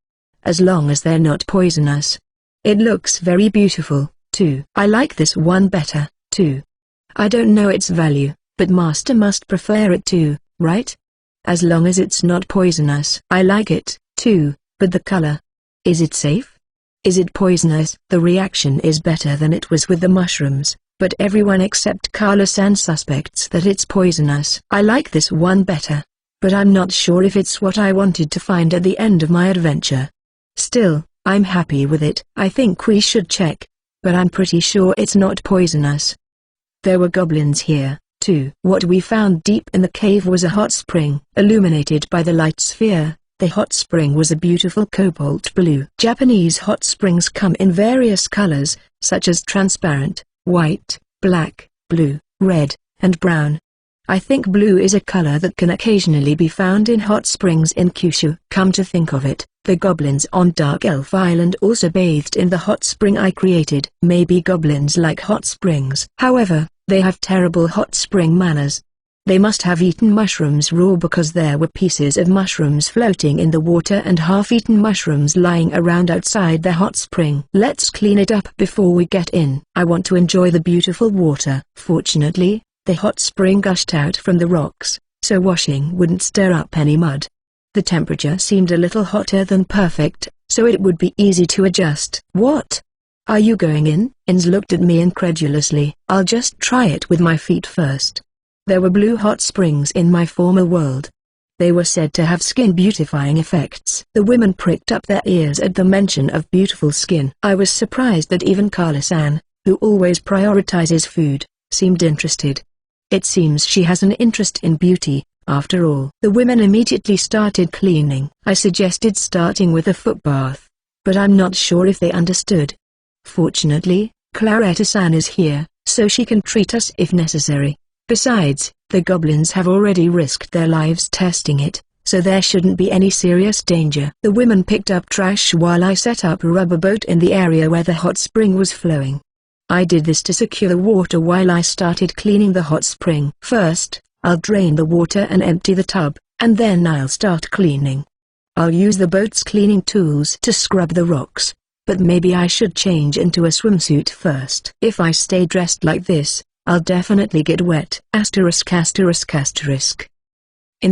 As long as they're not poisonous. It looks very beautiful, too. I like this one better, too. I don't know its value, but Master must prefer it too, right? As long as it's not poisonous. I like it, too, but the color. Is it safe? Is it poisonous? The reaction is better than it was with the mushrooms, but everyone except Carla-san suspects that it's poisonous. I like this one better, but I'm not sure if it's what I wanted to find at the end of my adventure. Still, I'm happy with it. I think we should check, but I'm pretty sure it's not poisonous. There were goblins here, too. What we found deep in the cave was a hot spring. Illuminated by the light sphere, the hot spring was a beautiful cobalt blue. Japanese hot springs come in various colors, such as transparent, white, black, blue, red, and brown. I think blue is a color that can occasionally be found in hot springs in Kyushu. Come to think of it, the goblins on Dark Elf Island also bathed in the hot spring I created. Maybe goblins like hot springs. However, they have terrible hot spring manners. They must have eaten mushrooms raw because there were pieces of mushrooms floating in the water and half-eaten mushrooms lying around outside the hot spring. Let's clean it up before we get in. I want to enjoy the beautiful water. Fortunately, the hot spring gushed out from the rocks, so washing wouldn't stir up any mud. The temperature seemed a little hotter than perfect, so it would be easy to adjust. What? Are you going in? Ins looked at me incredulously. I'll just try it with my feet first. There were blue hot springs in my former world. They were said to have skin beautifying effects. The women pricked up their ears at the mention of beautiful skin. I was surprised that even Carla-san, who always prioritizes food, seemed interested. It seems she has an interest in beauty, after all. The women immediately started cleaning. I suggested starting with a foot bath, but I'm not sure if they understood. Fortunately, Claretta-san is here, so she can treat us if necessary. Besides, the goblins have already risked their lives testing it, so there shouldn't be any serious danger. The women picked up trash while I set up a rubber boat in the area where the hot spring was flowing. I did this to secure the water while I started cleaning the hot spring. First, I'll drain the water and empty the tub, and then I'll start cleaning. I'll use the boat's cleaning tools to scrub the rocks, but maybe I should change into a swimsuit first. If I stay dressed like this, I'll definitely get wet. In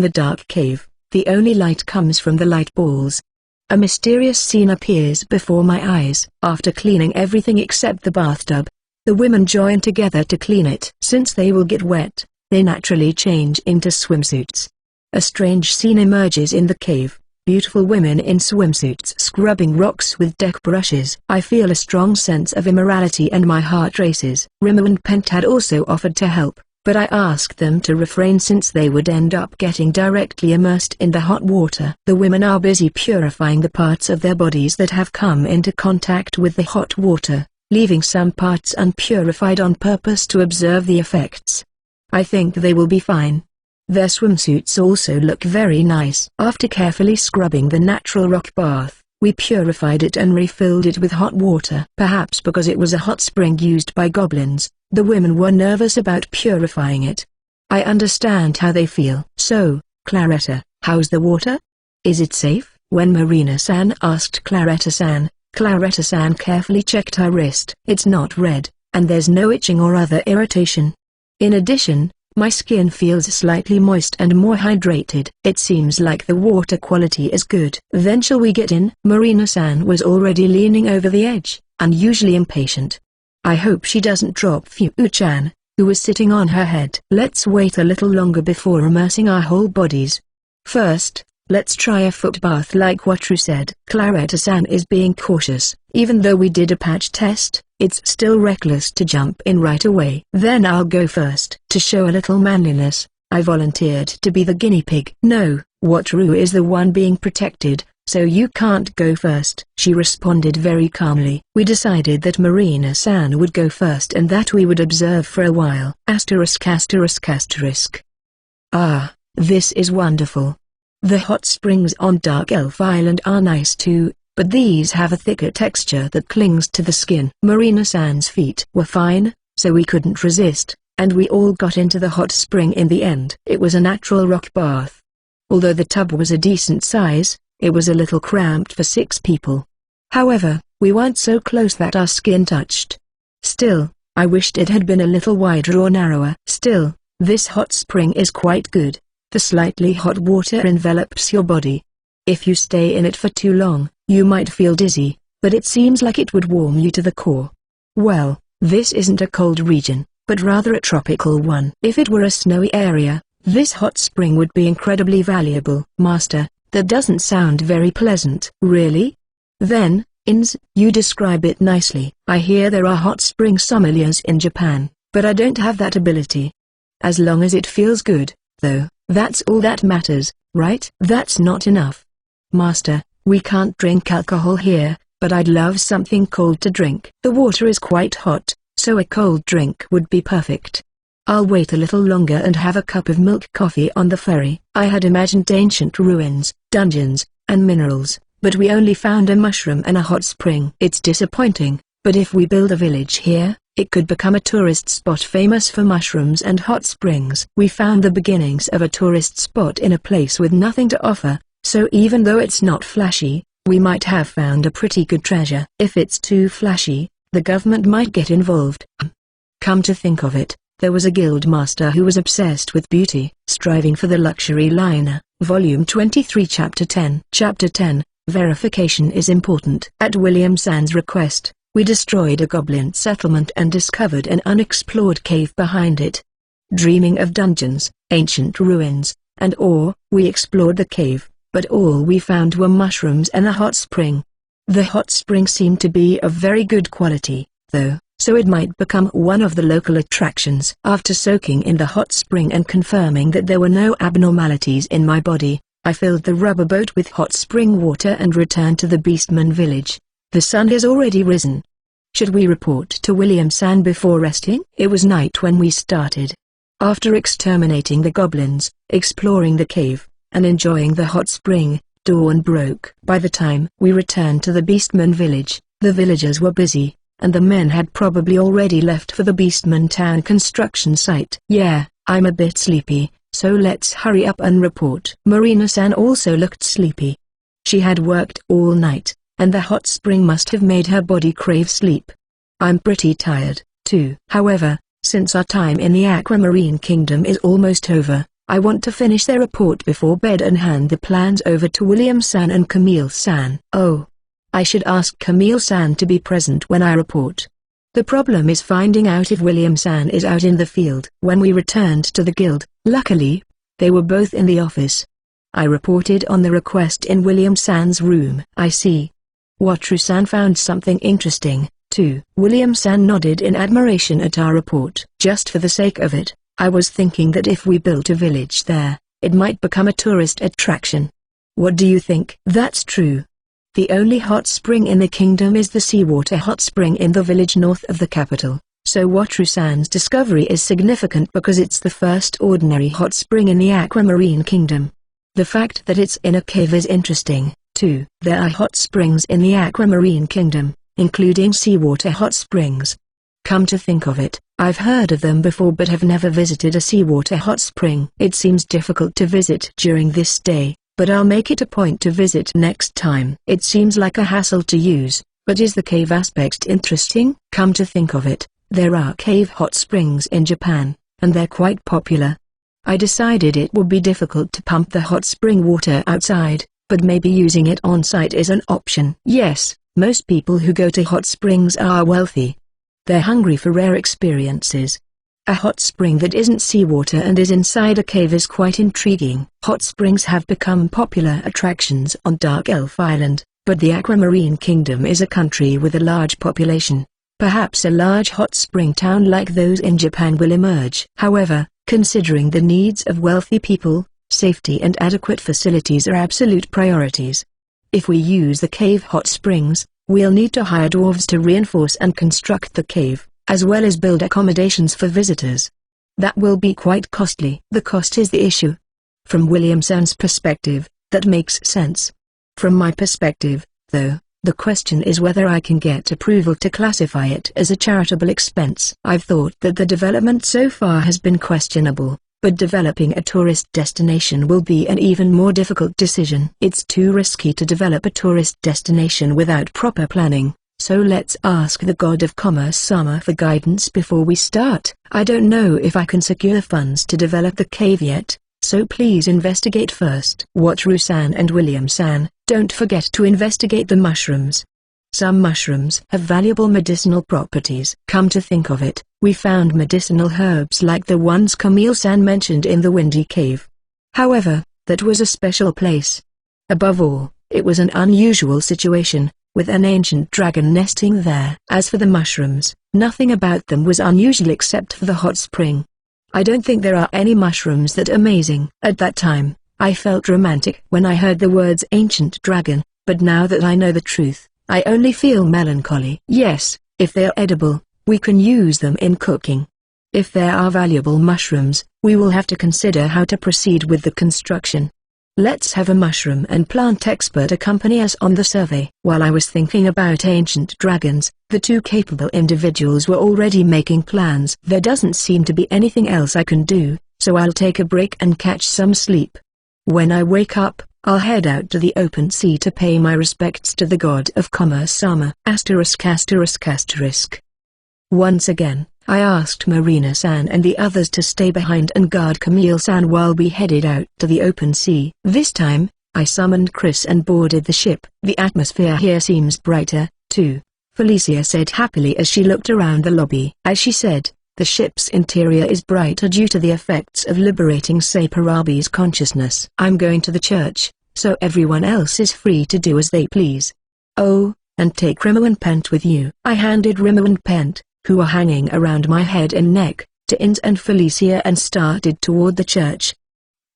the dark cave, the only light comes from the light balls. A mysterious scene appears before my eyes. After cleaning everything except the bathtub, the women join together to clean it. Since they will get wet, they naturally change into swimsuits. A strange scene emerges in the cave. Beautiful women in swimsuits scrubbing rocks with deck brushes. I feel a strong sense of immorality and my heart races. Rimo and Pent had also offered to help, but I asked them to refrain since they would end up getting directly immersed in the hot water. The women are busy purifying the parts of their bodies that have come into contact with the hot water, leaving some parts unpurified on purpose to observe the effects. I think they will be fine. Their swimsuits also look very nice. After carefully scrubbing the natural rock bath, we purified it and refilled it with hot water. Perhaps because it was a hot spring used by goblins, the women were nervous about purifying it. I understand how they feel. So, Claretta, how's the water? Is it safe? When Marina-san asked Claretta-san, Claretta-san carefully checked her wrist. It's not red, and there's no itching or other irritation. In addition, my skin feels slightly moist and more hydrated. It seems like the water quality is good. Then shall we get in? Marina-san was already leaning over the edge, unusually impatient. I hope she doesn't drop Fu-chan, who was sitting on her head. Let's wait a little longer before immersing our whole bodies. First, let's try a foot bath like Watru said. Claretta-san is being cautious. Even though we did a patch test, it's still reckless to jump in right away. Then I'll go first. To show a little manliness, I volunteered to be the guinea pig. No, Watru is the one being protected, so you can't go first. She responded very calmly. We decided that Marina-san would go first and that we would observe for a while. Asterisk asterisk asterisk. Ah, this is wonderful. The hot springs on Dark Elf Island are nice too, but these have a thicker texture that clings to the skin. Marina-san's feet were fine, so we couldn't resist, and we all got into the hot spring in the end. It was a natural rock bath. Although the tub was a decent size, it was a little cramped for 6 people. However, we weren't so close that our skin touched. Still, I wished it had been a little wider or narrower. Still, this hot spring is quite good. The slightly hot water envelops your body. If you stay in it for too long, you might feel dizzy, but it seems like it would warm you to the core. Well, this isn't a cold region, but rather a tropical one. If it were a snowy area, this hot spring would be incredibly valuable. Master, that doesn't sound very pleasant. Really? Then, you describe it nicely. I hear there are hot spring sommeliers in Japan, but I don't have that ability. As long as it feels good, though, that's all that matters, right? That's not enough. Master, we can't drink alcohol here, but I'd love something cold to drink. The water is quite hot, so a cold drink would be perfect. I'll wait a little longer and have a cup of milk coffee on the ferry. I had imagined ancient ruins, dungeons, and minerals, but we only found a mushroom and a hot spring. It's disappointing, but if we build a village here, it could become a tourist spot famous for mushrooms and hot springs. We found the beginnings of a tourist spot in a place with nothing to offer, so even though it's not flashy, we might have found a pretty good treasure. If it's too flashy, the government might get involved. Come to think of it, there was a guild master who was obsessed with beauty. Striving for the Luxury Liner, Volume 23 Chapter 10. Chapter 10, Verification is important. At William-san's request, we destroyed a goblin settlement and discovered an unexplored cave behind it. Dreaming of dungeons, ancient ruins, and ore, we explored the cave, but all we found were mushrooms and a hot spring. The hot spring seemed to be of very good quality, though, so it might become one of the local attractions. After soaking in the hot spring and confirming that there were no abnormalities in my body, I filled the rubber boat with hot spring water and returned to the Beastman village. The sun has already risen. Should we report to William-san before resting? It was night when we started. After exterminating the goblins, exploring the cave, and enjoying the hot spring, dawn broke. By the time we returned to the Beastman village, the villagers were busy, and the men had probably already left for the Beastman town construction site. Yeah, I'm a bit sleepy, so let's hurry up and report. Marina-san also looked sleepy. She had worked all night, and the hot spring must have made her body crave sleep. I'm pretty tired, too. However, since our time in the Aquamarine Kingdom is almost over, I want to finish their report before bed and hand the plans over to William-san and Camille-san. Oh, I should ask Camille-san to be present when I report. The problem is finding out if William-san is out in the field. When we returned to the guild, luckily, they were both in the office. I reported on the request in William-san's room. I see. Watru-san found something interesting, too. William-san nodded in admiration at our report. Just for the sake of it, I was thinking that if we built a village there, it might become a tourist attraction. What do you think? That's true. The only hot spring in the kingdom is the seawater hot spring in the village north of the capital. So Wataru-san's discovery is significant because it's the first ordinary hot spring in the Aquamarine Kingdom. The fact that it's in a cave is interesting, too. There are hot springs in the Aquamarine Kingdom, including seawater hot springs. Come to think of it, I've heard of them before but have never visited a seawater hot spring. It seems difficult to visit during this day, but I'll make it a point to visit next time. It seems like a hassle to use, but is the cave aspect interesting? Come to think of it, there are cave hot springs in Japan, and they're quite popular. I decided it would be difficult to pump the hot spring water outside, but maybe using it on site is an option. Yes, most people who go to hot springs are wealthy. They're hungry for rare experiences. A hot spring that isn't seawater and is inside a cave is quite intriguing. Hot springs have become popular attractions on Dark Elf Island, but the Aquamarine Kingdom is a country with a large population. Perhaps a large hot spring town like those in Japan will emerge. However, considering the needs of wealthy people, safety and adequate facilities are absolute priorities. If we use the cave hot springs, we'll need to hire dwarves to reinforce and construct the cave, as well as build accommodations for visitors. That will be quite costly. The cost is the issue. From Williamson's perspective, that makes sense. From my perspective, though, the question is whether I can get approval to classify it as a charitable expense. I've thought that the development so far has been questionable, but developing a tourist destination will be an even more difficult decision. It's too risky to develop a tourist destination without proper planning, so let's ask the god of commerce Sama for guidance before we start. I don't know if I can secure funds to develop the cave yet, so please investigate first. Wataru-san and William-san, don't forget to investigate the mushrooms. Some mushrooms have valuable medicinal properties. Come to think of it, we found medicinal herbs like the ones Camille-san mentioned in the Windy Cave. However, that was a special place. Above all, it was an unusual situation, with an ancient dragon nesting there. As for the mushrooms, nothing about them was unusual except for the hot spring. I don't think there are any mushrooms that amazing. At that time, I felt romantic when I heard the words ancient dragon, but now that I know the truth, I only feel melancholy. Yes, if they're edible, we can use them in cooking. If there are valuable mushrooms, we will have to consider how to proceed with the construction. Let's have a mushroom and plant expert accompany us on the survey. While I was thinking about ancient dragons, the two capable individuals were already making plans. There doesn't seem to be anything else I can do, so I'll take a break and catch some sleep. When I wake up, I'll head out to the open sea to pay my respects to the god of commerce Sama. *****. Once again, I asked Marina-san and the others to stay behind and guard Camille-san while we headed out to the open sea. This time, I summoned Chris and boarded the ship. The atmosphere here seems brighter, too, Felicia said happily as she looked around the lobby. As she said, the ship's interior is brighter due to the effects of liberating Saparabi's consciousness. I'm going to the church, so everyone else is free to do as they please. Oh, and take Remo and Pent with you. I handed Remo and Pent, who were hanging around my head and neck, to Ins and Felicia and started toward the church.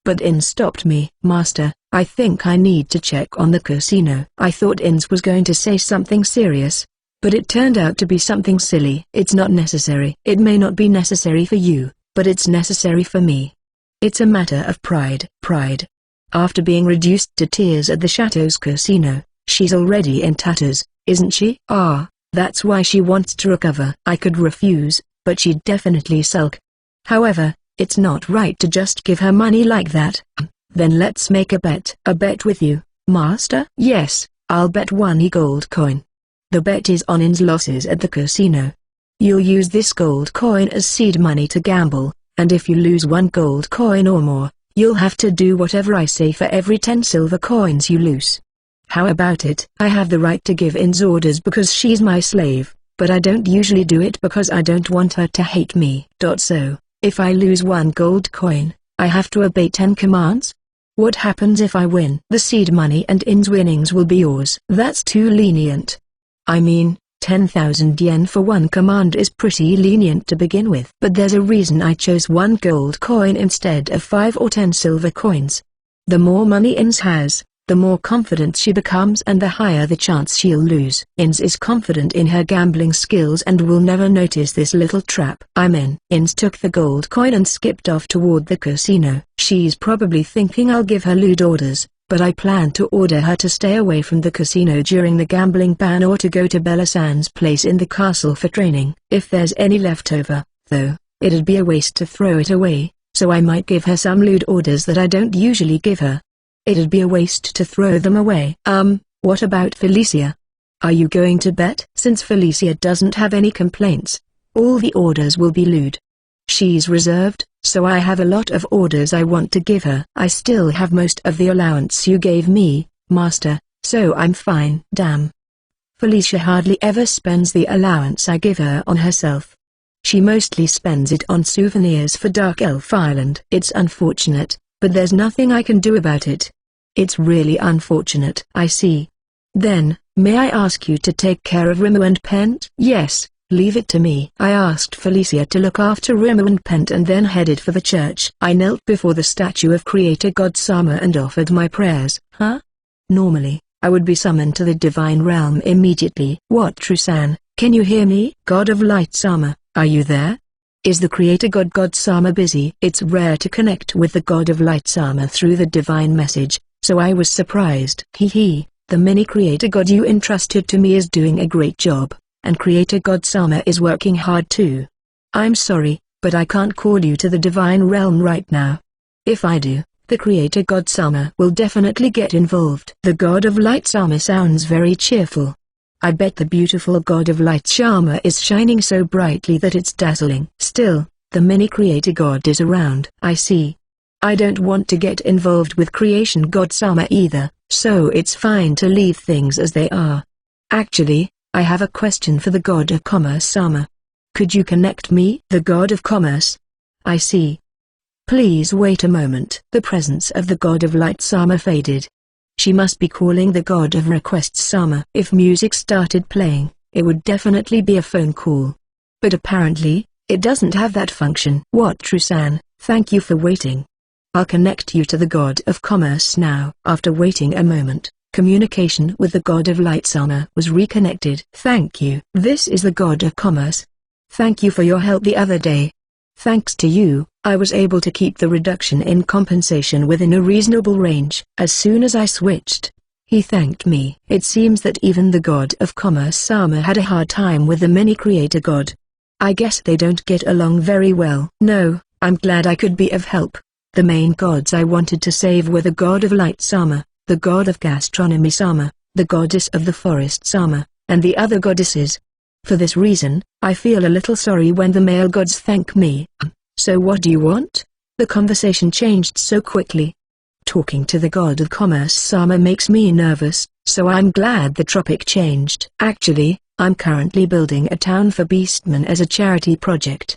But Ins stopped me. Master, I think I need to check on the casino. I thought Ins was going to say something serious, but it turned out to be something silly. It's not necessary. It may not be necessary for you, but it's necessary for me. It's a matter of pride. After being reduced to tears at the Chateau's casino, she's already in tatters, isn't she? That's why she wants to recover. I could refuse, but she'd definitely sulk. However, it's not right to just give her money like that. Then let's make a bet. A bet with you, Master? Yes, I'll bet 1 gold coin. The bet is on In's losses at the casino. You'll use this gold coin as seed money to gamble, and if you lose 1 gold coin or more, you'll have to do whatever I say for every 10 silver coins you lose. How about it? I have the right to give In's orders because she's my slave, but I don't usually do it because I don't want her to hate me. So, if I lose 1 gold coin, I have to obey 10 commands? What happens if I win? The seed money and In's winnings will be yours. That's too lenient. I mean, 10,000 yen for 1 command is pretty lenient to begin with. But there's a reason I chose 1 gold coin instead of 5 or 10 silver coins. The more money Ins has, the more confident she becomes and the higher the chance she'll lose. Ins is confident in her gambling skills and will never notice this little trap I'm in. Ins took the gold coin and skipped off toward the casino. She's probably thinking I'll give her lewd orders, but I plan to order her to stay away from the casino during the gambling ban or to go to Bella-san's place in the castle for training. If there's any left over, though, it'd be a waste to throw it away, so I might give her some lewd orders that I don't usually give her. It'd be a waste to throw them away. What about Felicia? Are you going to bet? Since Felicia doesn't have any complaints, all the orders will be lewd. She's reserved, so I have a lot of orders I want to give her. I still have most of the allowance you gave me, Master, so I'm fine. Damn. Felicia hardly ever spends the allowance I give her on herself. She mostly spends it on souvenirs for Dark Elf Island. It's unfortunate, but there's nothing I can do about it. It's really unfortunate. I see. Then, may I ask you to take care of Rimu and Pent? Yes, leave it to me. I asked Felicia to look after Rimu and Pent and then headed for the church. I knelt before the statue of Creator God Sama and offered my prayers. Huh? Normally, I would be summoned to the divine realm immediately. What, Trusan, can you hear me? God of Light Sama, are you there? Is the Creator God Sama busy? It's rare to connect with the God of Light Sama through the divine message, so I was surprised. The mini Creator God you entrusted to me is doing a great job, and Creator God Sama is working hard too. I'm sorry, but I can't call you to the divine realm right now. If I do, the Creator God Sama will definitely get involved. The God of Light Sama sounds very cheerful. I bet the beautiful God of Light Sama is shining so brightly that it's dazzling. Still, the mini Creator God is around. I see. I don't want to get involved with Creation God Sama either, so it's fine to leave things as they are. Actually, I have a question for the God of Commerce Sama. Could you connect me? The God of Commerce? I see. Please wait a moment. The presence of the God of Light Sama faded. She must be calling the God of Requests Sama. If music started playing, it would definitely be a phone call. But apparently, it doesn't have that function. What, Trusan, thank you for waiting. I'll connect you to the God of Commerce now. After waiting a moment, communication with the God of Light Sama was reconnected. Thank you. This is the God of Commerce. Thank you for your help the other day. Thanks to you, I was able to keep the reduction in compensation within a reasonable range. As soon as I switched, he thanked me. It seems that even the God of Commerce Sama had a hard time with the mini Creator God. I guess they don't get along very well. No, I'm glad I could be of help. The main gods I wanted to save were the God of Light Sama, the God of Gastronomy Sama, the Goddess of the Forest Sama, and the other goddesses. For this reason, I feel a little sorry when the male gods thank me. So what do you want? The conversation changed so quickly. Talking to the God of Commerce Sama makes me nervous, so I'm glad the topic changed. Actually, I'm currently building a town for beastmen as a charity project.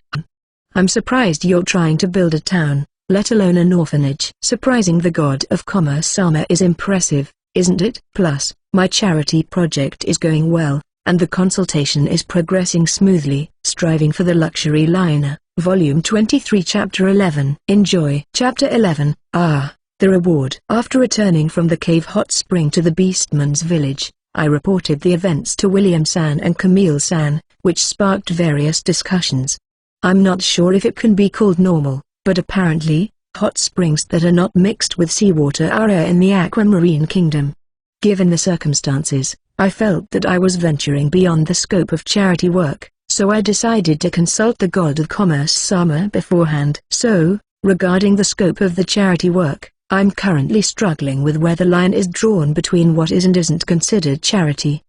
I'm surprised you're trying to build a town, let alone an orphanage. Surprising the God of Commerce Sama is impressive, isn't it? Plus, my charity project is going well, and the consultation is progressing smoothly. Striving for the Luxury Liner, Volume 23 Chapter 11. Enjoy. Chapter 11. The reward. After returning from the cave hot spring to the Beastman's village, I reported the events to William-san and Camille-san, which sparked various discussions. I'm not sure if it can be called normal, but apparently, hot springs that are not mixed with seawater are rare in the aquamarine kingdom. Given the circumstances, I felt that I was venturing beyond the scope of charity work, so I decided to consult the God of Commerce Sama beforehand. So, regarding the scope of the charity work, I'm currently struggling with where the line is drawn between what is and isn't considered charity.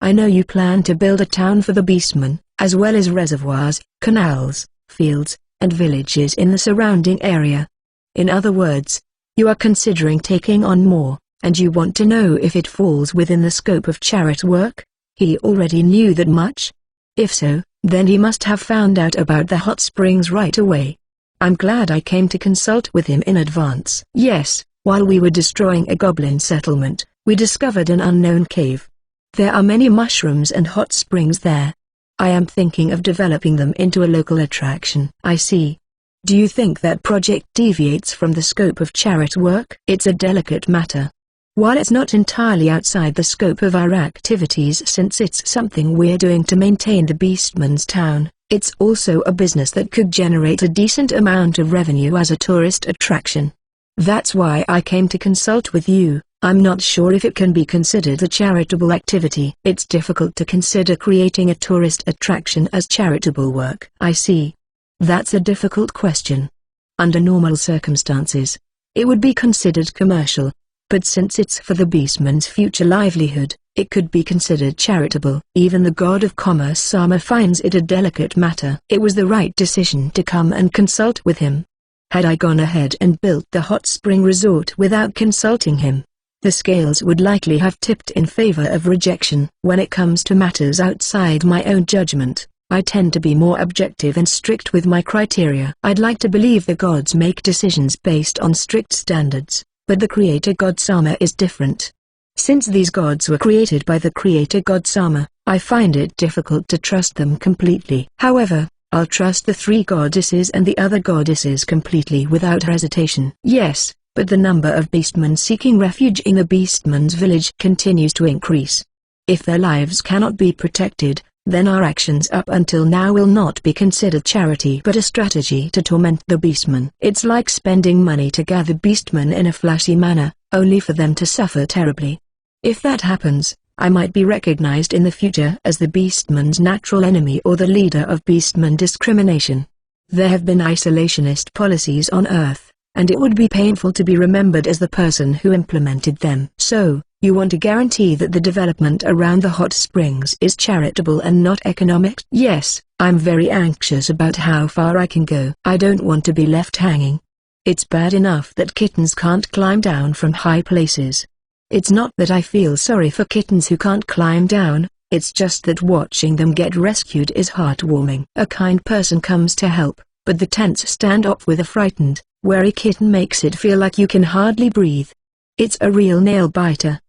I know you plan to build a town for the beastmen, as well as reservoirs, canals, fields, and villages in the surrounding area. In other words, you are considering taking on more, and you want to know if it falls within the scope of charity work? He already knew that much? If so, then he must have found out about the hot springs right away. I'm glad I came to consult with him in advance. Yes, while we were destroying a goblin settlement, we discovered an unknown cave. There are many mushrooms and hot springs there. I am thinking of developing them into a local attraction. I see. Do you think that project deviates from the scope of charity work? It's a delicate matter. While it's not entirely outside the scope of our activities since it's something we're doing to maintain the Beastman's town, it's also a business that could generate a decent amount of revenue as a tourist attraction. That's why I came to consult with you. I'm not sure if it can be considered a charitable activity. It's difficult to consider creating a tourist attraction as charitable work. I see. That's a difficult question. Under normal circumstances, it would be considered commercial. But since it's for the Beastman's future livelihood, it could be considered charitable. Even the god of commerce Sama finds it a delicate matter. It was the right decision to come and consult with him. Had I gone ahead and built the hot spring resort without consulting him, the scales would likely have tipped in favor of rejection. When it comes to matters outside my own judgment, I tend to be more objective and strict with my criteria. I'd like to believe the gods make decisions based on strict standards, but the creator god Sama is different. Since these gods were created by the creator god Sama, I find it difficult to trust them completely. However, I'll trust the three goddesses and the other goddesses completely without hesitation. Yes, but the number of beastmen seeking refuge in the Beastman's village continues to increase. If their lives cannot be protected, then our actions up until now will not be considered charity but a strategy to torment the beastmen. It's like spending money to gather beastmen in a flashy manner, only for them to suffer terribly. If that happens, I might be recognized in the future as the Beastman's natural enemy or the leader of Beastman discrimination. There have been isolationist policies on Earth, and it would be painful to be remembered as the person who implemented them. So, you want to guarantee that the development around the hot springs is charitable and not economic? Yes, I'm very anxious about how far I can go. I don't want to be left hanging. It's bad enough that kittens can't climb down from high places. It's not that I feel sorry for kittens who can't climb down, it's just that watching them get rescued is heartwarming. A kind person comes to help, but the tense standoff with a frightened, wary kitten makes it feel like you can hardly breathe. It's a real nail-biter.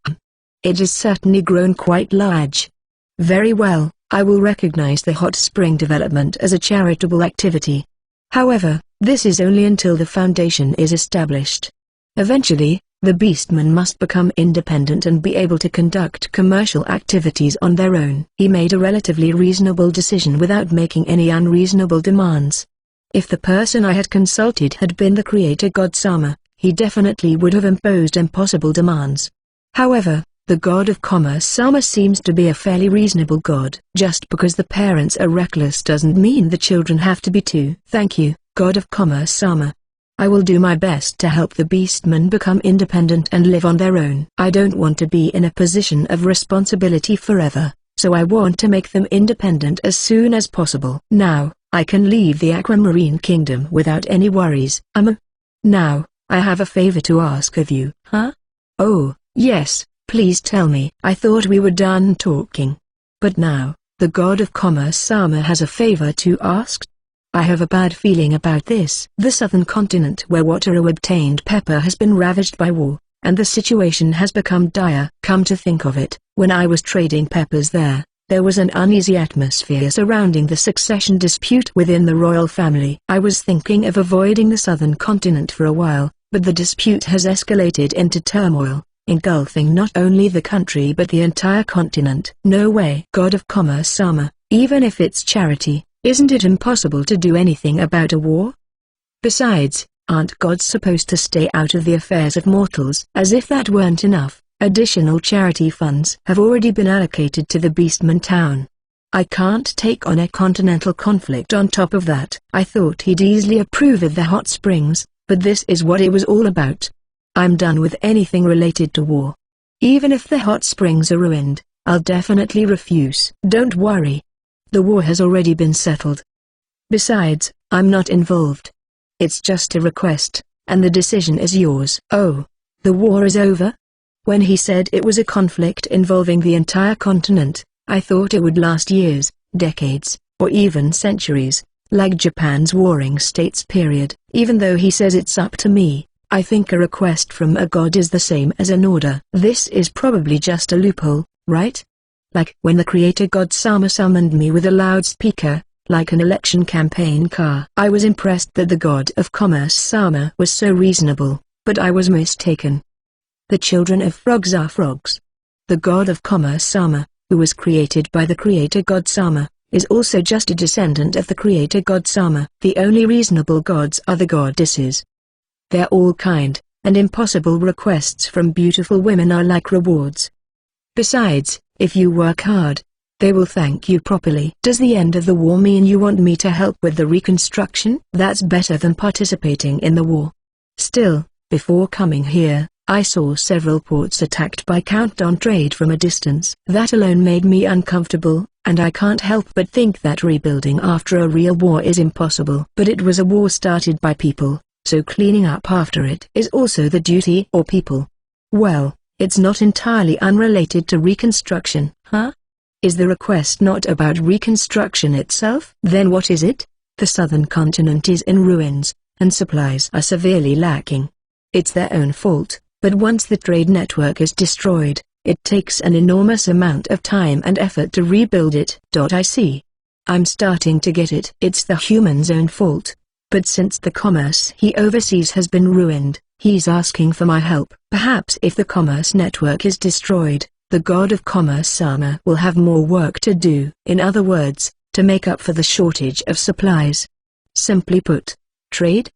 It has certainly grown quite large. Very well, I will recognize the hot spring development as a charitable activity. However, this is only until the foundation is established. Eventually, the beastmen must become independent and be able to conduct commercial activities on their own. He made a relatively reasonable decision without making any unreasonable demands. If the person I had consulted had been the creator god Sama, he definitely would have imposed impossible demands. However, the god of commerce Sama seems to be a fairly reasonable god. Just because the parents are reckless doesn't mean the children have to be too. Thank you, god of commerce Sama. I will do my best to help the beastmen become independent and live on their own. I don't want to be in a position of responsibility forever, so I want to make them independent as soon as possible. Now, I can leave the Aquamarine Kingdom without any worries. Now, I have a favor to ask of you. Huh? Oh, yes, please tell me. I thought we were done talking. But now, the god of commerce Sama has a favor to ask? I have a bad feeling about this. The southern continent where Wataru obtained pepper has been ravaged by war, and the situation has become dire. Come to think of it, when I was trading peppers there was an uneasy atmosphere surrounding the succession dispute within the royal family. I was thinking of avoiding the southern continent for a while, but the dispute has escalated into turmoil, engulfing not only the country but the entire continent. No way. God of Commerce Sama, even if it's charity, isn't it impossible to do anything about a war? Besides, aren't gods supposed to stay out of the affairs of mortals? As if that weren't enough, additional charity funds have already been allocated to the Beastman town. I can't take on a continental conflict on top of that. I thought he'd easily approve of the hot springs, but this is what it was all about. I'm done with anything related to war. Even if the hot springs are ruined, I'll definitely refuse. Don't worry. The war has already been settled. Besides, I'm not involved. It's just a request, and the decision is yours. Oh, the war is over? When he said it was a conflict involving the entire continent, I thought it would last years, decades, or even centuries, like Japan's Warring States period. Even though he says it's up to me, I think a request from a god is the same as an order. This is probably just a loophole, right? Like when the creator god Sama summoned me with a loudspeaker, like an election campaign car. I was impressed that the god of commerce Sama was so reasonable, but I was mistaken. The children of frogs are frogs. The god of commerce Sama, who was created by the creator god Sama, is also just a descendant of the creator god Sama. The only reasonable gods are the goddesses. They're all kind, and impossible requests from beautiful women are like rewards. Besides, if you work hard, they will thank you properly. Does the end of the war mean you want me to help with the reconstruction? That's better than participating in the war. Still, before coming here, I saw several ports attacked by countdown trade from a distance. That alone made me uncomfortable, and I can't help but think that rebuilding after a real war is impossible. But it was a war started by people, so cleaning up after it is also the duty or people. Well, it's not entirely unrelated to reconstruction, huh? Is the request not about reconstruction itself? Then what is it? The southern continent is in ruins, and supplies are severely lacking. It's their own fault. But once the trade network is destroyed, it takes an enormous amount of time and effort to rebuild it. I see. I'm starting to get it. It's the human's own fault. But since the commerce he oversees has been ruined, he's asking for my help. Perhaps if the commerce network is destroyed, the god of commerce Sama will have more work to do. In other words, to make up for the shortage of supplies. Simply put, trade?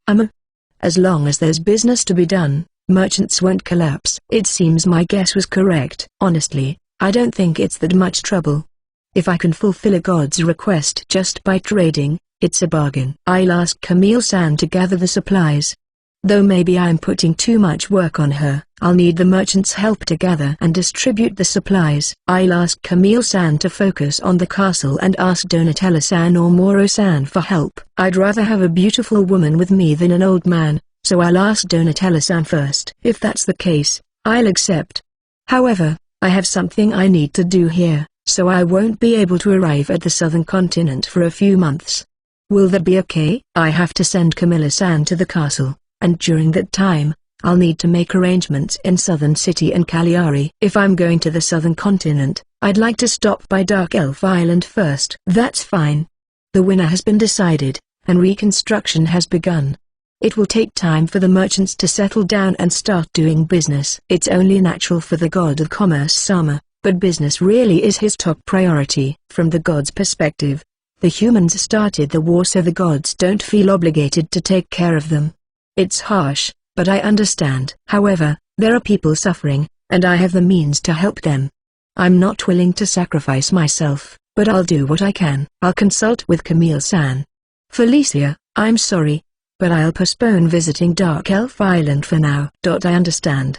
As long as there's business to be done, merchants won't collapse. It seems my guess was correct. Honestly, I don't think it's that much trouble. If I can fulfill a god's request just by trading, it's a bargain. I'll ask Camille-san to gather the supplies. Though maybe I'm putting too much work on her, I'll need the merchant's help to gather and distribute the supplies. I'll ask Camille-san to focus on the castle and ask Donatella-san or Moro-san for help. I'd rather have a beautiful woman with me than an old man, so I'll ask Donatella-san first. If that's the case, I'll accept. However, I have something I need to do here, so I won't be able to arrive at the southern continent for a few months. Will that be okay? I have to send Camilla-san to the castle, and during that time, I'll need to make arrangements in Southern City and Cagliari. If I'm going to the southern continent, I'd like to stop by Dark Elf Island first. That's fine. The winner has been decided, and reconstruction has begun. It will take time for the merchants to settle down and start doing business. It's only natural for the god of commerce Sama, but business really is his top priority. From the god's perspective, the humans started the war so the gods don't feel obligated to take care of them. It's harsh, but I understand. However, there are people suffering, and I have the means to help them. I'm not willing to sacrifice myself, but I'll do what I can. I'll consult with Camille-san. Felicia, I'm sorry, but I'll postpone visiting Dark Elf Island for now. I understand.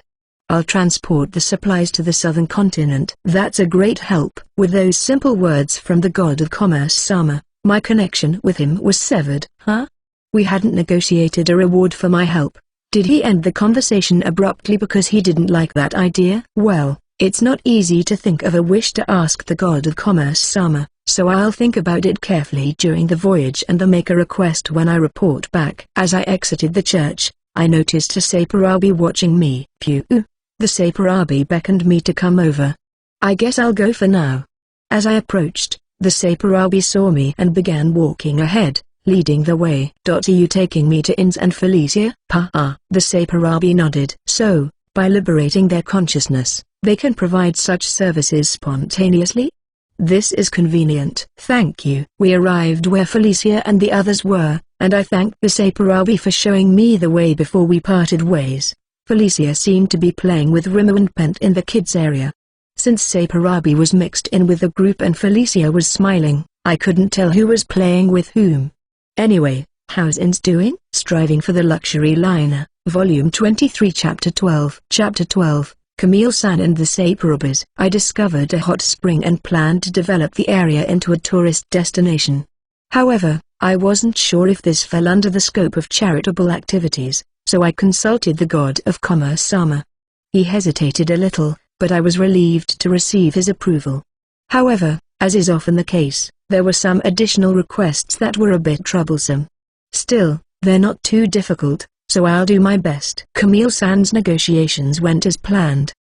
I'll transport the supplies to the southern continent. That's a great help. With those simple words from the god of commerce Sama, my connection with him was severed. Huh? We hadn't negotiated a reward for my help. Did he end the conversation abruptly because he didn't like that idea? Well, it's not easy to think of a wish to ask the god of commerce Sama, so I'll think about it carefully during the voyage and make a request when I report back. As I exited the church, I noticed a Saparabi watching me. Pew! The Saparabi beckoned me to come over. I guess I'll go for now. As I approached, the Saparabi saw me and began walking ahead, leading the way. Are you taking me to Inns and Felicia? The Saparabi nodded. So, by liberating their consciousness, they can provide such services spontaneously? This is convenient. Thank you. We arrived where Felicia and the others were, and I thanked the Saparabi for showing me the way before we parted ways. Felicia seemed to be playing with Rimmer and Pent in the kids area. Since Saparabi was mixed in with the group and Felicia was smiling, I couldn't tell who was playing with whom. Anyway, how's Inns doing? Striving for the Luxury Liner, Volume 23 Chapter 12. Chapter 12, Camille-san and the Saparabis. I discovered a hot spring and planned to develop the area into a tourist destination. However, I wasn't sure if this fell under the scope of charitable activities, so I consulted the god of commerce Sama. He hesitated a little, but I was relieved to receive his approval. However, as is often the case, there were some additional requests that were a bit troublesome. Still, they're not too difficult, so I'll do my best. Camille-san's negotiations went as planned.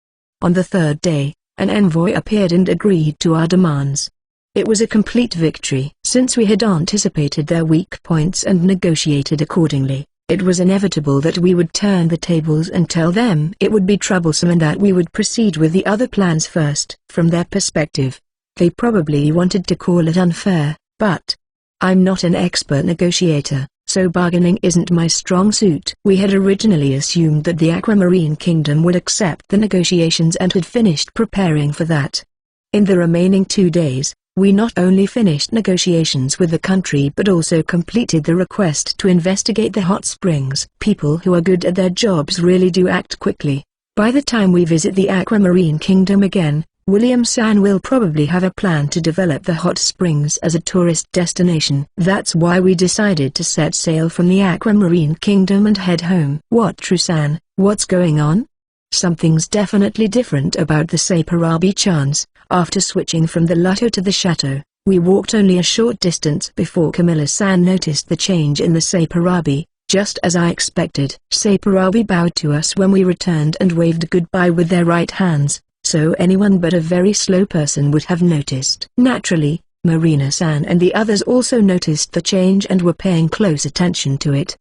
On the third day, an envoy appeared and agreed to our demands. It was a complete victory. Since we had anticipated their weak points and negotiated accordingly, It was inevitable that we would turn the tables and tell them it would be troublesome and that we would proceed with the other plans first. From their perspective, they probably wanted to call it unfair, but I'm not an expert negotiator, so bargaining isn't my strong suit. We had originally assumed that the Aquamarine Kingdom would accept the negotiations and had finished preparing for that. In the remaining 2 days, we not only finished negotiations with the country but also completed the request to investigate the hot springs. People who are good at their jobs really do act quickly. By the time we visit the Aquamarine Kingdom again, William-san will probably have a plan to develop the hot springs as a tourist destination. That's why we decided to set sail from the Aquamarine Kingdom and head home. What, True-san, what's going on? Something's definitely different about the Sapurabi-chans. After switching from the Lutto to the chateau, we walked only a short distance before Camilla-san noticed the change in the Sapurabi, just as I expected. Sapurabi bowed to us when we returned and waved goodbye with their right hands, so anyone but a very slow person would have noticed. Naturally, Marina-san and the others also noticed the change and were paying close attention to it.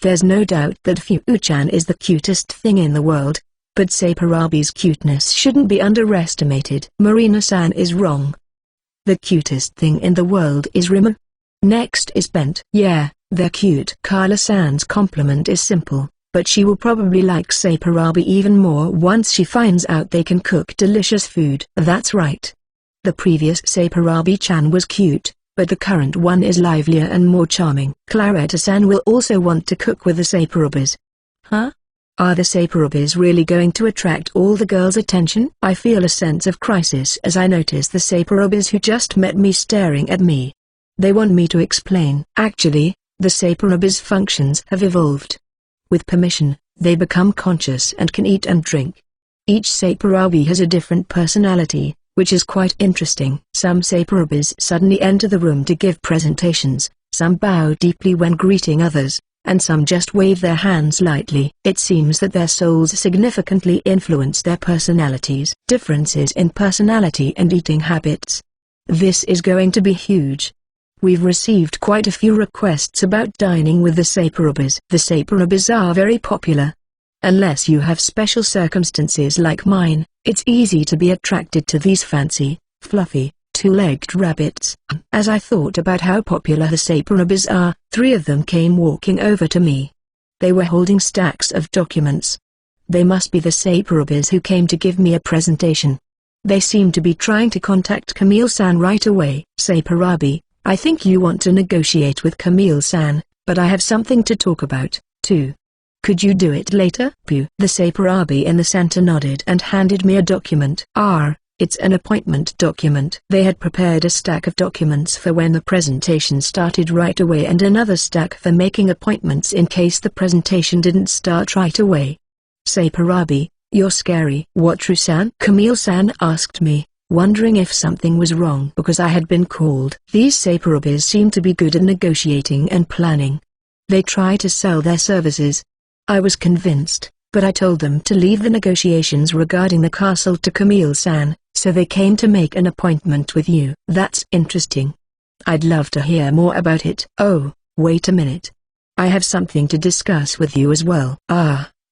There's no doubt that Fu-chan is the cutest thing in the world, but Sapurabi's cuteness shouldn't be underestimated. Marina-san is wrong. The cutest thing in the world is Rimu. Next is Bent. Yeah, they're cute. Carla-san's compliment is simple, but she will probably like Sapurabi even more once she finds out they can cook delicious food. That's right. The previous Sapurabi-chan was cute, but the current one is livelier and more charming. Claretta-san will also want to cook with the Sapurabis. Huh? Are the Sapurabis really going to attract all the girls' attention? I feel a sense of crisis as I notice the Sapurabis who just met me staring at me. They want me to explain. Actually, the Sapurabis' functions have evolved. With permission, they become conscious and can eat and drink. Each Sapurabi has a different personality, which is quite interesting. Some Sapurabis suddenly enter the room to give presentations, some bow deeply when greeting others, and some just wave their hands lightly. It seems that their souls significantly influence their personalities. Differences in personality and eating habits. This is going to be huge. We've received quite a few requests about dining with the Sapurabis. The Sapurabis are very popular. Unless you have special circumstances like mine, it's easy to be attracted to these fancy, fluffy, two-legged rabbits. As I thought about how popular the Sapurabis are, 3 of them came walking over to me. They were holding stacks of documents. They must be the Sapurabis who came to give me a presentation. They seem to be trying to contact Camille-san right away. Sapurabi, I think you want to negotiate with Camille-san, but I have something to talk about, too. Could you do it later? The Sapurabi in the center nodded and handed me a document. It's an appointment document. They had prepared a stack of documents for when the presentation started right away and another stack for making appointments in case the presentation didn't start right away. Sapurabi, you're scary. What, True-san? Camille-san asked me, wondering if something was wrong because I had been called. These Sapurabis seem to be good at negotiating and planning. They try to sell their services. I was convinced, but I told them to leave the negotiations regarding the castle to Camille-san, so they came to make an appointment with you. That's interesting. I'd love to hear more about it. Oh, wait a minute. I have something to discuss with you as well.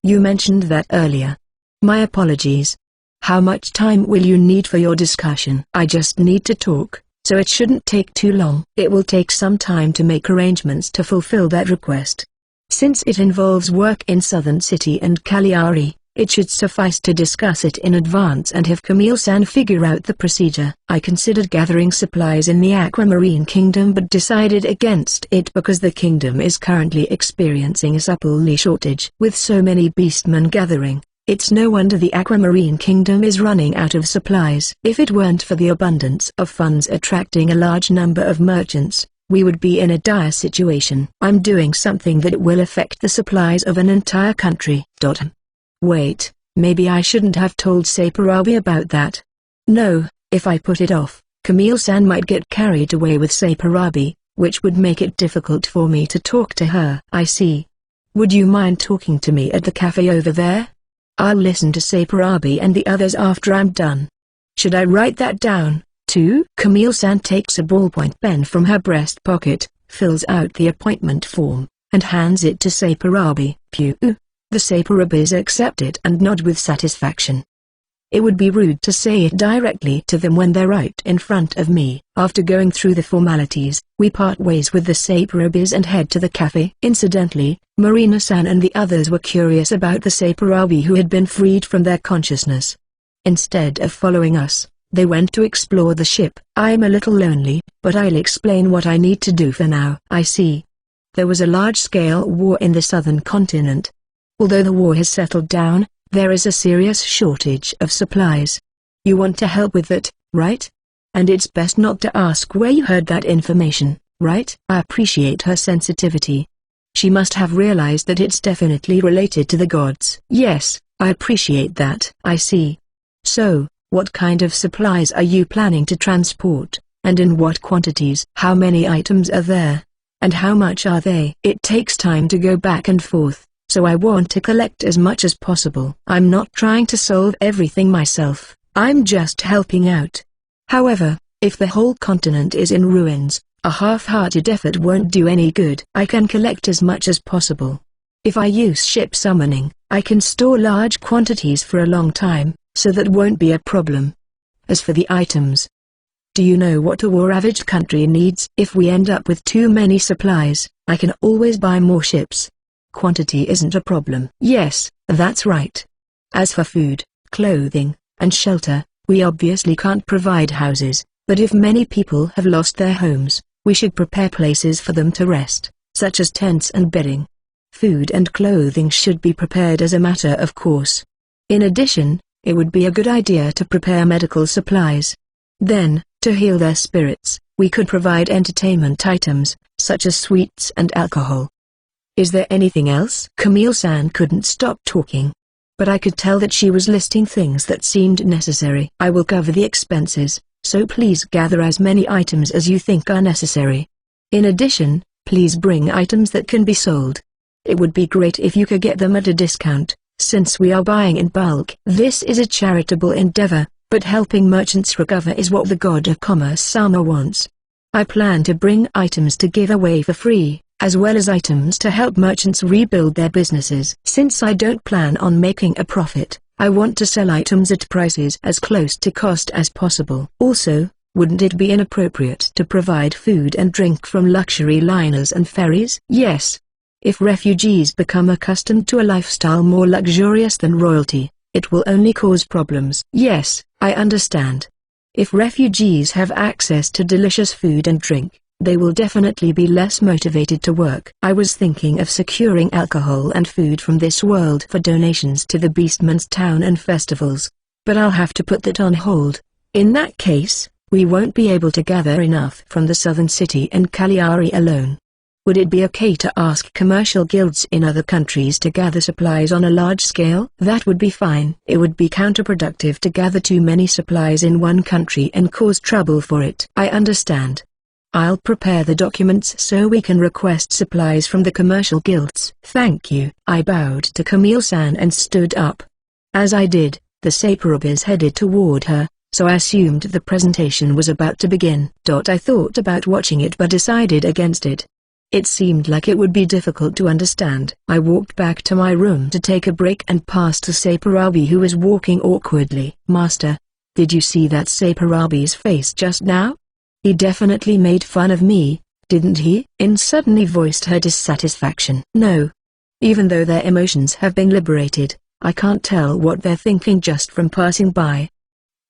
You mentioned that earlier. My apologies. How much time will you need for your discussion? I just need to talk, so it shouldn't take too long. It will take some time to make arrangements to fulfill that request. Since it involves work in Southern City and Cagliari, it should suffice to discuss it in advance and have Camille-san figure out the procedure. I considered gathering supplies in the Aquamarine Kingdom but decided against it because the kingdom is currently experiencing a supply shortage. With so many beastmen gathering, it's no wonder the Aquamarine Kingdom is running out of supplies. If it weren't for the abundance of funds attracting a large number of merchants, we would be in a dire situation. I'm doing something that will affect the supplies of an entire country. Wait, maybe I shouldn't have told Sapurabi about that. No, if I put it off, Camille-san might get carried away with Sapurabi, which would make it difficult for me to talk to her. I see. Would you mind talking to me at the cafe over there? I'll listen to Sapurabi and the others after I'm done. Should I write that down, too? Camille-san takes a ballpoint pen from her breast pocket, fills out the appointment form, and hands it to Saparabi. Pew. The Saparabis accept it and nod with satisfaction. It would be rude to say it directly to them when they're right in front of me. After going through the formalities, we part ways with the Saparabis and head to the cafe. Incidentally, Marina-san and the others were curious about the Saparabi who had been freed from their consciousness. Instead of following us, they went to explore the ship. I'm a little lonely, but I'll explain what I need to do for now. I see. There was a large-scale war in the southern continent. Although the war has settled down, there is a serious shortage of supplies. You want to help with that, right? And it's best not to ask where you heard that information, right? I appreciate her sensitivity. She must have realized that it's definitely related to the gods. Yes, I appreciate that. I see. So, what kind of supplies are you planning to transport, and in what quantities? How many items are there? And how much are they? It takes time to go back and forth, so I want to collect as much as possible. I'm not trying to solve everything myself, I'm just helping out. However, if the whole continent is in ruins, a half-hearted effort won't do any good. I can collect as much as possible. If I use ship summoning, I can store large quantities for a long time, so that won't be a problem. As for the items, do you know what a war-ravaged country needs? If we end up with too many supplies, I can always buy more ships. Quantity isn't a problem. Yes, that's right. As for food, clothing, and shelter, we obviously can't provide houses, but if many people have lost their homes, we should prepare places for them to rest, such as tents and bedding. Food and clothing should be prepared as a matter of course. In addition, it would be a good idea to prepare medical supplies. Then, to heal their spirits, we could provide entertainment items, such as sweets and alcohol. Is there anything else? Camille-san couldn't stop talking. But I could tell that she was listing things that seemed necessary. I will cover the expenses, so please gather as many items as you think are necessary. In addition, please bring items that can be sold. It would be great if you could get them at a discount, since we are buying in bulk. This is a charitable endeavor, but helping merchants recover is what the god of commerce Sama wants. I plan to bring items to give away for free, as well as items to help merchants rebuild their businesses. Since I don't plan on making a profit, I want to sell items at prices as close to cost as possible. Also, wouldn't it be inappropriate to provide food and drink from luxury liners and ferries? Yes. If refugees become accustomed to a lifestyle more luxurious than royalty, it will only cause problems. Yes, I understand. If refugees have access to delicious food and drink, they will definitely be less motivated to work. I was thinking of securing alcohol and food from this world for donations to the Beastman's town and festivals, but I'll have to put that on hold. In that case, we won't be able to gather enough from the southern city and Cagliari alone. Would it be okay to ask commercial guilds in other countries to gather supplies on a large scale? That would be fine. It would be counterproductive to gather too many supplies in one country and cause trouble for it. I understand. I'll prepare the documents so we can request supplies from the commercial guilds. Thank you. I bowed to Camille-san and stood up. As I did, the Saparabis headed toward her, so I assumed the presentation was about to begin. I thought about watching it but decided against it. It seemed like it would be difficult to understand. I walked back to my room to take a break and passed a Saparabi who was walking awkwardly. Master, did you see that Saparabi's face just now? He definitely made fun of me, didn't he? In suddenly voiced her dissatisfaction. No. Even though their emotions have been liberated, I can't tell what they're thinking just from passing by.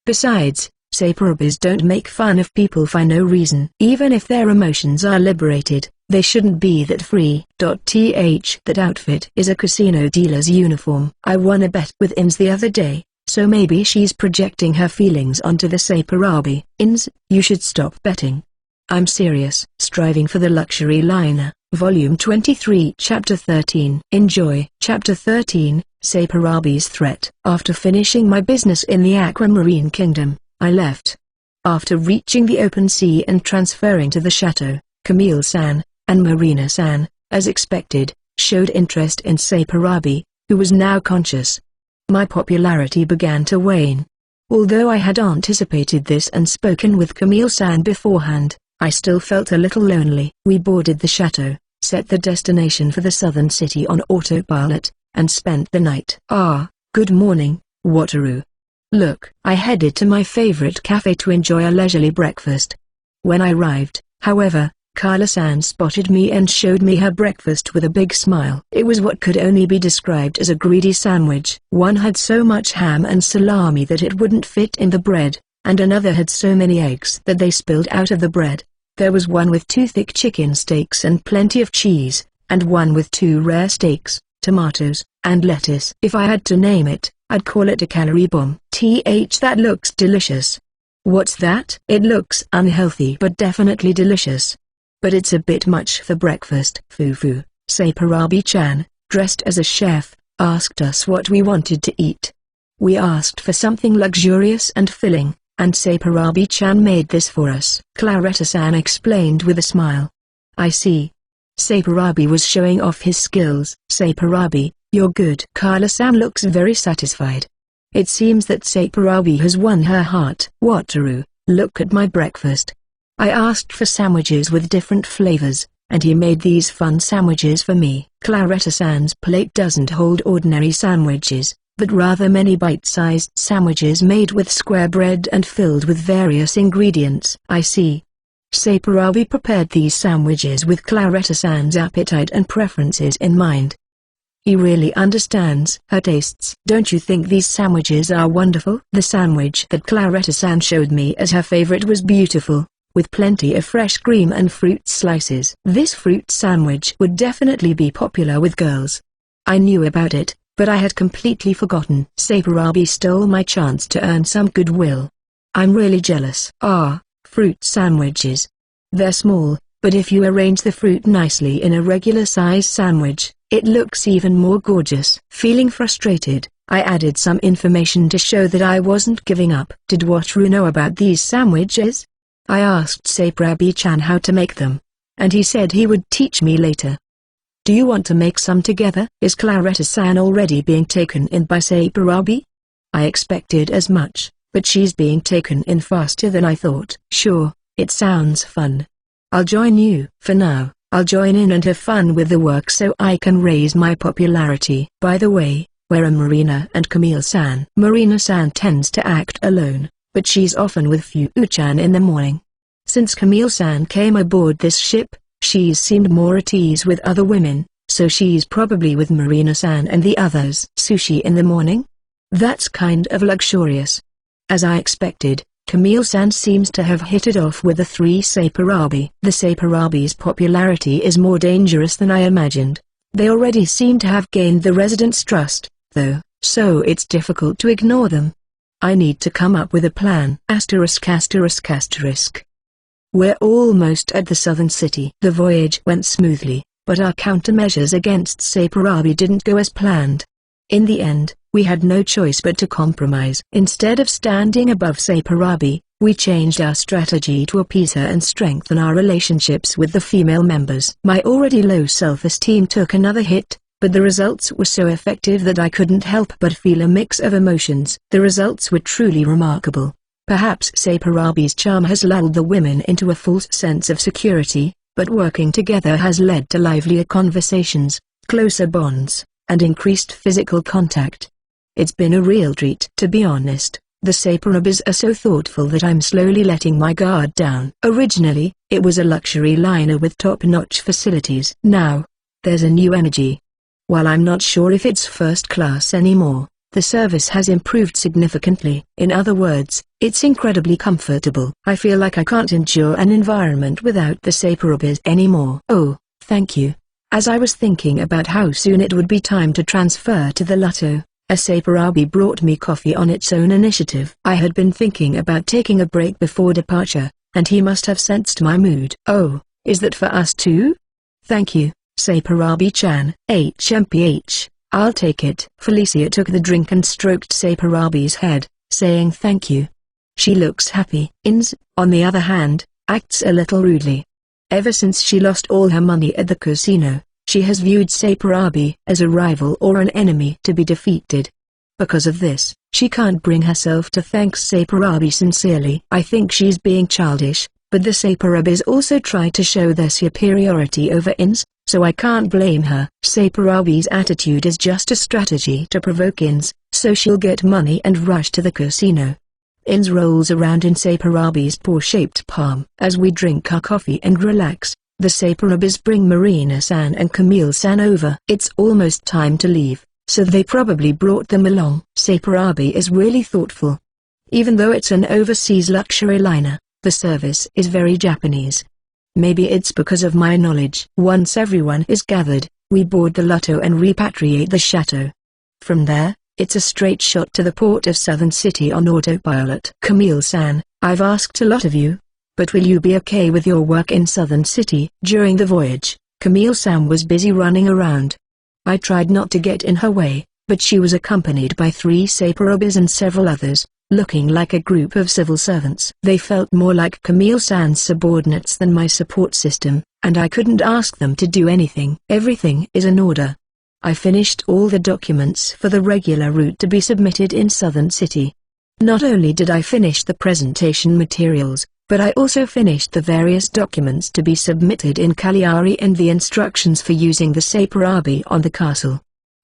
Besides, Saparabis don't make fun of people for no reason. Even if their emotions are liberated, they shouldn't be that free. That outfit is a casino dealer's uniform. I won a bet with Ins the other day, so maybe she's projecting her feelings onto the Saparabi. Ins, you should stop betting. I'm serious. Striving for the Luxury Liner, Volume 23, Chapter 13. Enjoy. Chapter 13, Saparabi's Threat. After finishing my business in the Aquamarine Kingdom, I left. After reaching the open sea and transferring to the chateau, Camille-san and Marina-san, as expected, showed interest in Saparabi, who was now conscious. My popularity began to wane. Although I had anticipated this and spoken with Camille-san beforehand, I still felt a little lonely. We boarded the chateau, set the destination for the southern city on autopilot, and spent the night. Good morning, Wataru. Look, I headed to my favorite cafe to enjoy a leisurely breakfast. When I arrived, however, Carla-san spotted me and showed me her breakfast with a big smile. It was what could only be described as a greedy sandwich. One had so much ham and salami that it wouldn't fit in the bread, and another had so many eggs that they spilled out of the bread. There was one with 2 thick chicken steaks and plenty of cheese, and one with 2 rare steaks, tomatoes, and lettuce. If I had to name it, I'd call it a calorie bomb. That looks delicious. What's that? It looks unhealthy but definitely delicious. But it's a bit much for breakfast. Fufu, Saipurabi-chan, dressed as a chef, asked us what we wanted to eat. We asked for something luxurious and filling, and Saipurabi-chan made this for us. Claretta-san explained with a smile. I see. Saipurabi was showing off his skills. Saipurabi, you're good. Carla-san looks very satisfied. It seems that Saipurabi has won her heart. Wataru, look at my breakfast. I asked for sandwiches with different flavors, and he made these fun sandwiches for me. Claretta-san's plate doesn't hold ordinary sandwiches, but rather many bite-sized sandwiches made with square bread and filled with various ingredients. I see. Saipurabi prepared these sandwiches with Claretta-san's appetite and preferences in mind. He really understands her tastes. Don't you think these sandwiches are wonderful? The sandwich that Claretta-san showed me as her favorite was beautiful, with plenty of fresh cream and fruit slices. This fruit sandwich would definitely be popular with girls. I knew about it, but I had completely forgotten. Saipurabi stole my chance to earn some goodwill. I'm really jealous. Fruit sandwiches. They're small, but if you arrange the fruit nicely in a regular size sandwich, it looks even more gorgeous. Feeling frustrated, I added some information to show that I wasn't giving up. Did Wataru know about these sandwiches? I asked Saipurabi-chan how to make them, and he said he would teach me later. Do you want to make some together? Is Claretta-san already being taken in by Saipurabi? I expected as much, but she's being taken in faster than I thought. Sure, it sounds fun. I'll join you. For now, I'll join in and have fun with the work so I can raise my popularity. By the way, where are Marina and Camille-san? Marina-san tends to act alone, but she's often with Fu-chan in the morning. Since Camille-san came aboard this ship, she's seemed more at ease with other women, so she's probably with Marina-san and the others. Sushi in the morning? That's kind of luxurious. As I expected, Camille-san seems to have hit it off with the 3 Saipurabi. The Saipurabi's popularity is more dangerous than I imagined. They already seem to have gained the residents' trust, though, so it's difficult to ignore them. I need to come up with a plan. ******. We're almost at the southern city. The voyage went smoothly, but our countermeasures against Saipurabi didn't go as planned. In the end, we had no choice but to compromise. Instead of standing above Saipurabi, we changed our strategy to appease her and strengthen our relationships with the female members. My already low self-esteem took another hit, but the results were so effective that I couldn't help but feel a mix of emotions. The results were truly remarkable. Perhaps Saipurabi's charm has lulled the women into a false sense of security, but working together has led to livelier conversations, closer bonds, and increased physical contact. It's been a real treat. To be honest, the Saipurabis are so thoughtful that I'm slowly letting my guard down. Originally, it was a luxury liner with top-notch facilities. Now, there's a new energy. While I'm not sure if it's first class anymore, the service has improved significantly. In other words, it's incredibly comfortable. I feel like I can't endure an environment without the Saipurabis anymore. Oh, thank you. As I was thinking about how soon it would be time to transfer to the Lotto, a Saipurabi brought me coffee on its own initiative. I had been thinking about taking a break before departure, and he must have sensed my mood. Oh, is that for us too? Thank you, Saipurabi-chan. HMPH, I'll take it. Felicia took the drink and stroked Saipurabi's head, saying thank you. She looks happy. Ins, on the other hand, acts a little rudely. Ever since she lost all her money at the casino, she has viewed Saipurabi as a rival or an enemy to be defeated. Because of this, she can't bring herself to thank Saipurabi sincerely. I think she's being childish, but the Saipurabis also try to show their superiority over Ins, so I can't blame her. Saparabi's attitude is just a strategy to provoke Ins, so she'll get money and rush to the casino. Ins rolls around in Saparabi's paw-shaped palm. As we drink our coffee and relax, the Saparabis bring Marina-san and Camille-san over. It's almost time to leave, so they probably brought them along. Saparabi is really thoughtful. Even though it's an overseas luxury liner, the service is very Japanese. Maybe it's because of my knowledge. Once everyone is gathered, we board the Lotto and repatriate the chateau. From there, it's a straight shot to the port of Southern City on autopilot. Camille-san, I've asked a lot of you, but will you be okay with your work in Southern City? During the voyage, Camille-san was busy running around. I tried not to get in her way, but she was accompanied by 3 Saparabis and several others, looking like a group of civil servants. They felt more like Camille-san's subordinates than my support system, and I couldn't ask them to do anything. Everything is in order. I finished all the documents for the regular route to be submitted in Southern City. Not only did I finish the presentation materials, but I also finished the various documents to be submitted in Cagliari and the instructions for using the Saparabi on the castle.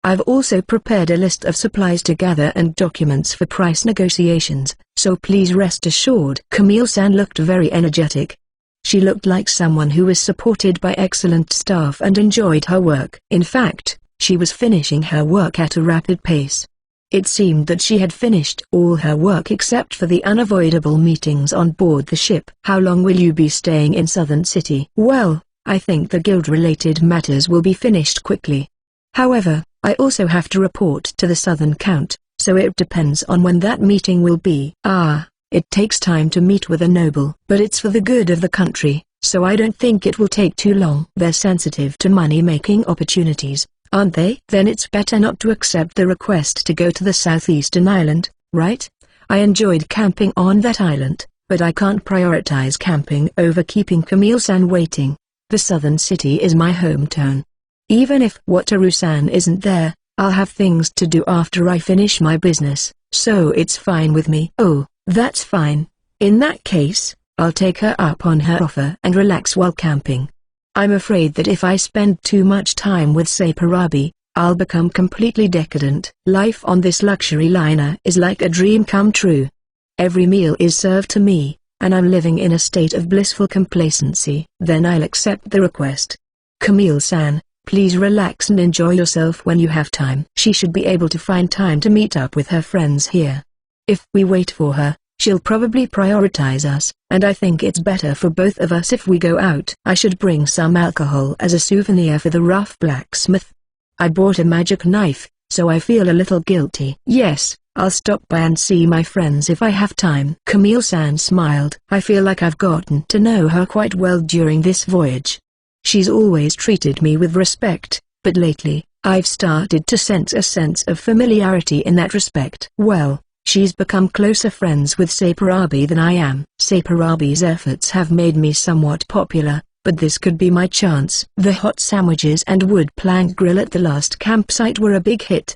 I've also prepared a list of supplies to gather and documents for price negotiations, so please rest assured. Camille-san looked very energetic. She looked like someone who was supported by excellent staff and enjoyed her work. In fact, she was finishing her work at a rapid pace. It seemed that she had finished all her work except for the unavoidable meetings on board the ship. How long will you be staying in Southern City? Well, I think the guild-related matters will be finished quickly. However, I also have to report to the Southern Count, so it depends on when that meeting will be. It takes time to meet with a noble, but it's for the good of the country, so I don't think it will take too long. They're sensitive to money-making opportunities, aren't they? Then it's better not to accept the request to go to the southeastern island, right? I enjoyed camping on that island, but I can't prioritize camping over keeping Camille-san waiting. The Southern City is my hometown. Even if Wataru-san isn't there, I'll have things to do after I finish my business, so it's fine with me. Oh, that's fine. In that case, I'll take her up on her offer and relax while camping. I'm afraid that if I spend too much time with Saparabi, I'll become completely decadent. Life on this luxury liner is like a dream come true. Every meal is served to me, and I'm living in a state of blissful complacency. Then I'll accept the request. Camille-san, please relax and enjoy yourself when you have time. She should be able to find time to meet up with her friends here. If we wait for her, she'll probably prioritize us, and I think it's better for both of us if we go out. I should bring some alcohol as a souvenir for the rough blacksmith. I bought a magic knife, so I feel a little guilty. Yes, I'll stop by and see my friends if I have time. Camille-san smiled. I feel like I've gotten to know her quite well during this voyage. She's always treated me with respect, but lately, I've started to sense a sense of familiarity in that respect. Well, she's become closer friends with Saparabi than I am. Saparabi's efforts have made me somewhat popular, but this could be my chance. The hot sandwiches and wood plank grill at the last campsite were a big hit.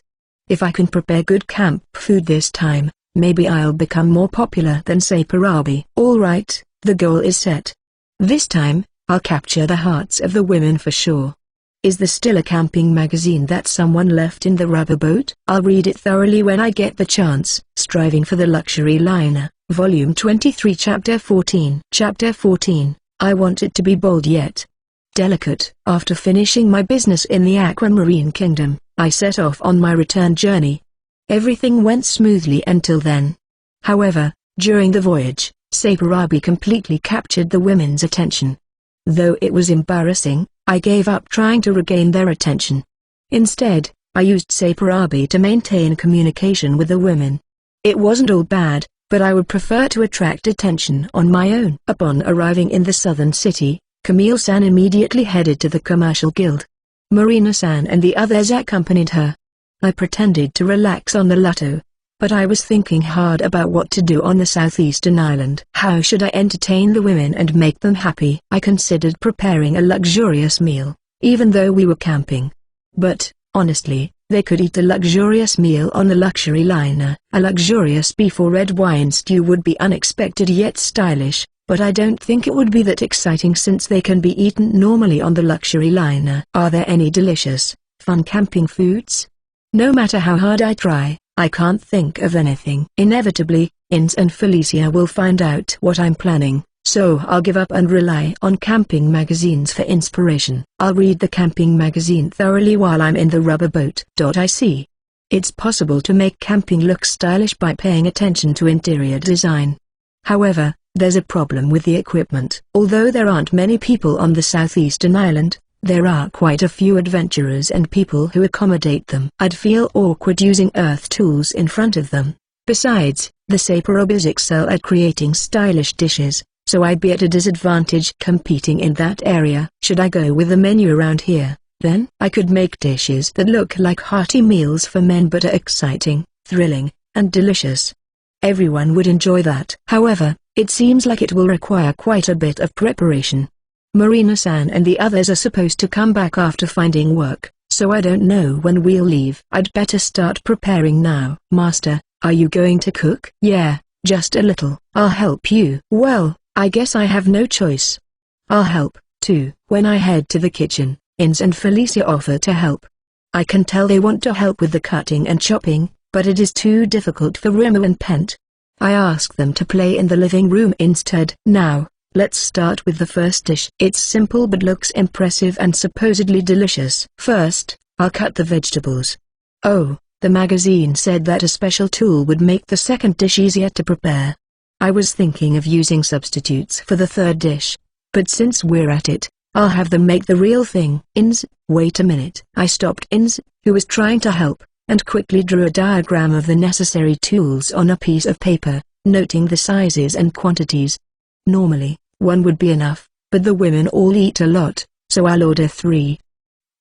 If I can prepare good camp food this time, maybe I'll become more popular than Saparabi. All right, the goal is set. This time, I'll capture the hearts of the women for sure. Is there still a camping magazine that someone left in the rubber boat? I'll read it thoroughly when I get the chance. Striving for the Luxury Liner, Volume 23 Chapter 14. Chapter 14, I want it to be bold yet delicate. After finishing my business in the Aquamarine Kingdom, I set off on my return journey. Everything went smoothly until then. However, during the voyage, Saparabi completely captured the women's attention. Though it was embarrassing, I gave up trying to regain their attention. Instead, I used Saparabi to maintain communication with the women. It wasn't all bad, but I would prefer to attract attention on my own. Upon arriving in the Southern City, Camille-san immediately headed to the Commercial Guild. Marina-san and the others accompanied her. I pretended to relax on the Lotto, but I was thinking hard about what to do on the southeastern island. How should I entertain the women and make them happy? I considered preparing a luxurious meal, even though we were camping. But, honestly, they could eat a luxurious meal on the luxury liner. A luxurious beef or red wine stew would be unexpected yet stylish, but I don't think it would be that exciting since they can be eaten normally on the luxury liner. Are there any delicious, fun camping foods? No matter how hard I try, I can't think of anything. Inevitably, Ins and Felicia will find out what I'm planning, so I'll give up and rely on camping magazines for inspiration. I'll read the camping magazine thoroughly while I'm in the rubber boat. I see. It's possible to make camping look stylish by paying attention to interior design. However, there's a problem with the equipment. Although there aren't many people on the southeastern island, there are quite a few adventurers and people who accommodate them. I'd feel awkward using earth tools in front of them. Besides, the Saporobas excel at creating stylish dishes, so I'd be at a disadvantage competing in that area. Should I go with the menu around here? Then I could make dishes that look like hearty meals for men but are exciting, thrilling, and delicious. Everyone would enjoy that. However, it seems like it will require quite a bit of preparation. Marina-san and the others are supposed to come back after finding work, so I don't know when we'll leave. I'd better start preparing now. Master, are you going to cook? Yeah, just a little. I'll help you. Well, I guess I have no choice. I'll help, too. When I head to the kitchen, Ins and Felicia offer to help. I can tell they want to help with the cutting and chopping, but it is too difficult for Remo and Pent. I ask them to play in the living room instead. Now, let's start with the first dish. It's simple but looks impressive and supposedly delicious. First, I'll cut the vegetables. Oh, the magazine said that a special tool would make the second dish easier to prepare. I was thinking of using substitutes for the third dish, but since we're at it, I'll have them make the real thing. Ins, wait a minute. I stopped Ins, who was trying to help, and quickly drew a diagram of the necessary tools on a piece of paper, noting the sizes and quantities. Normally, one would be enough, but the women all eat a lot, so I'll order 3.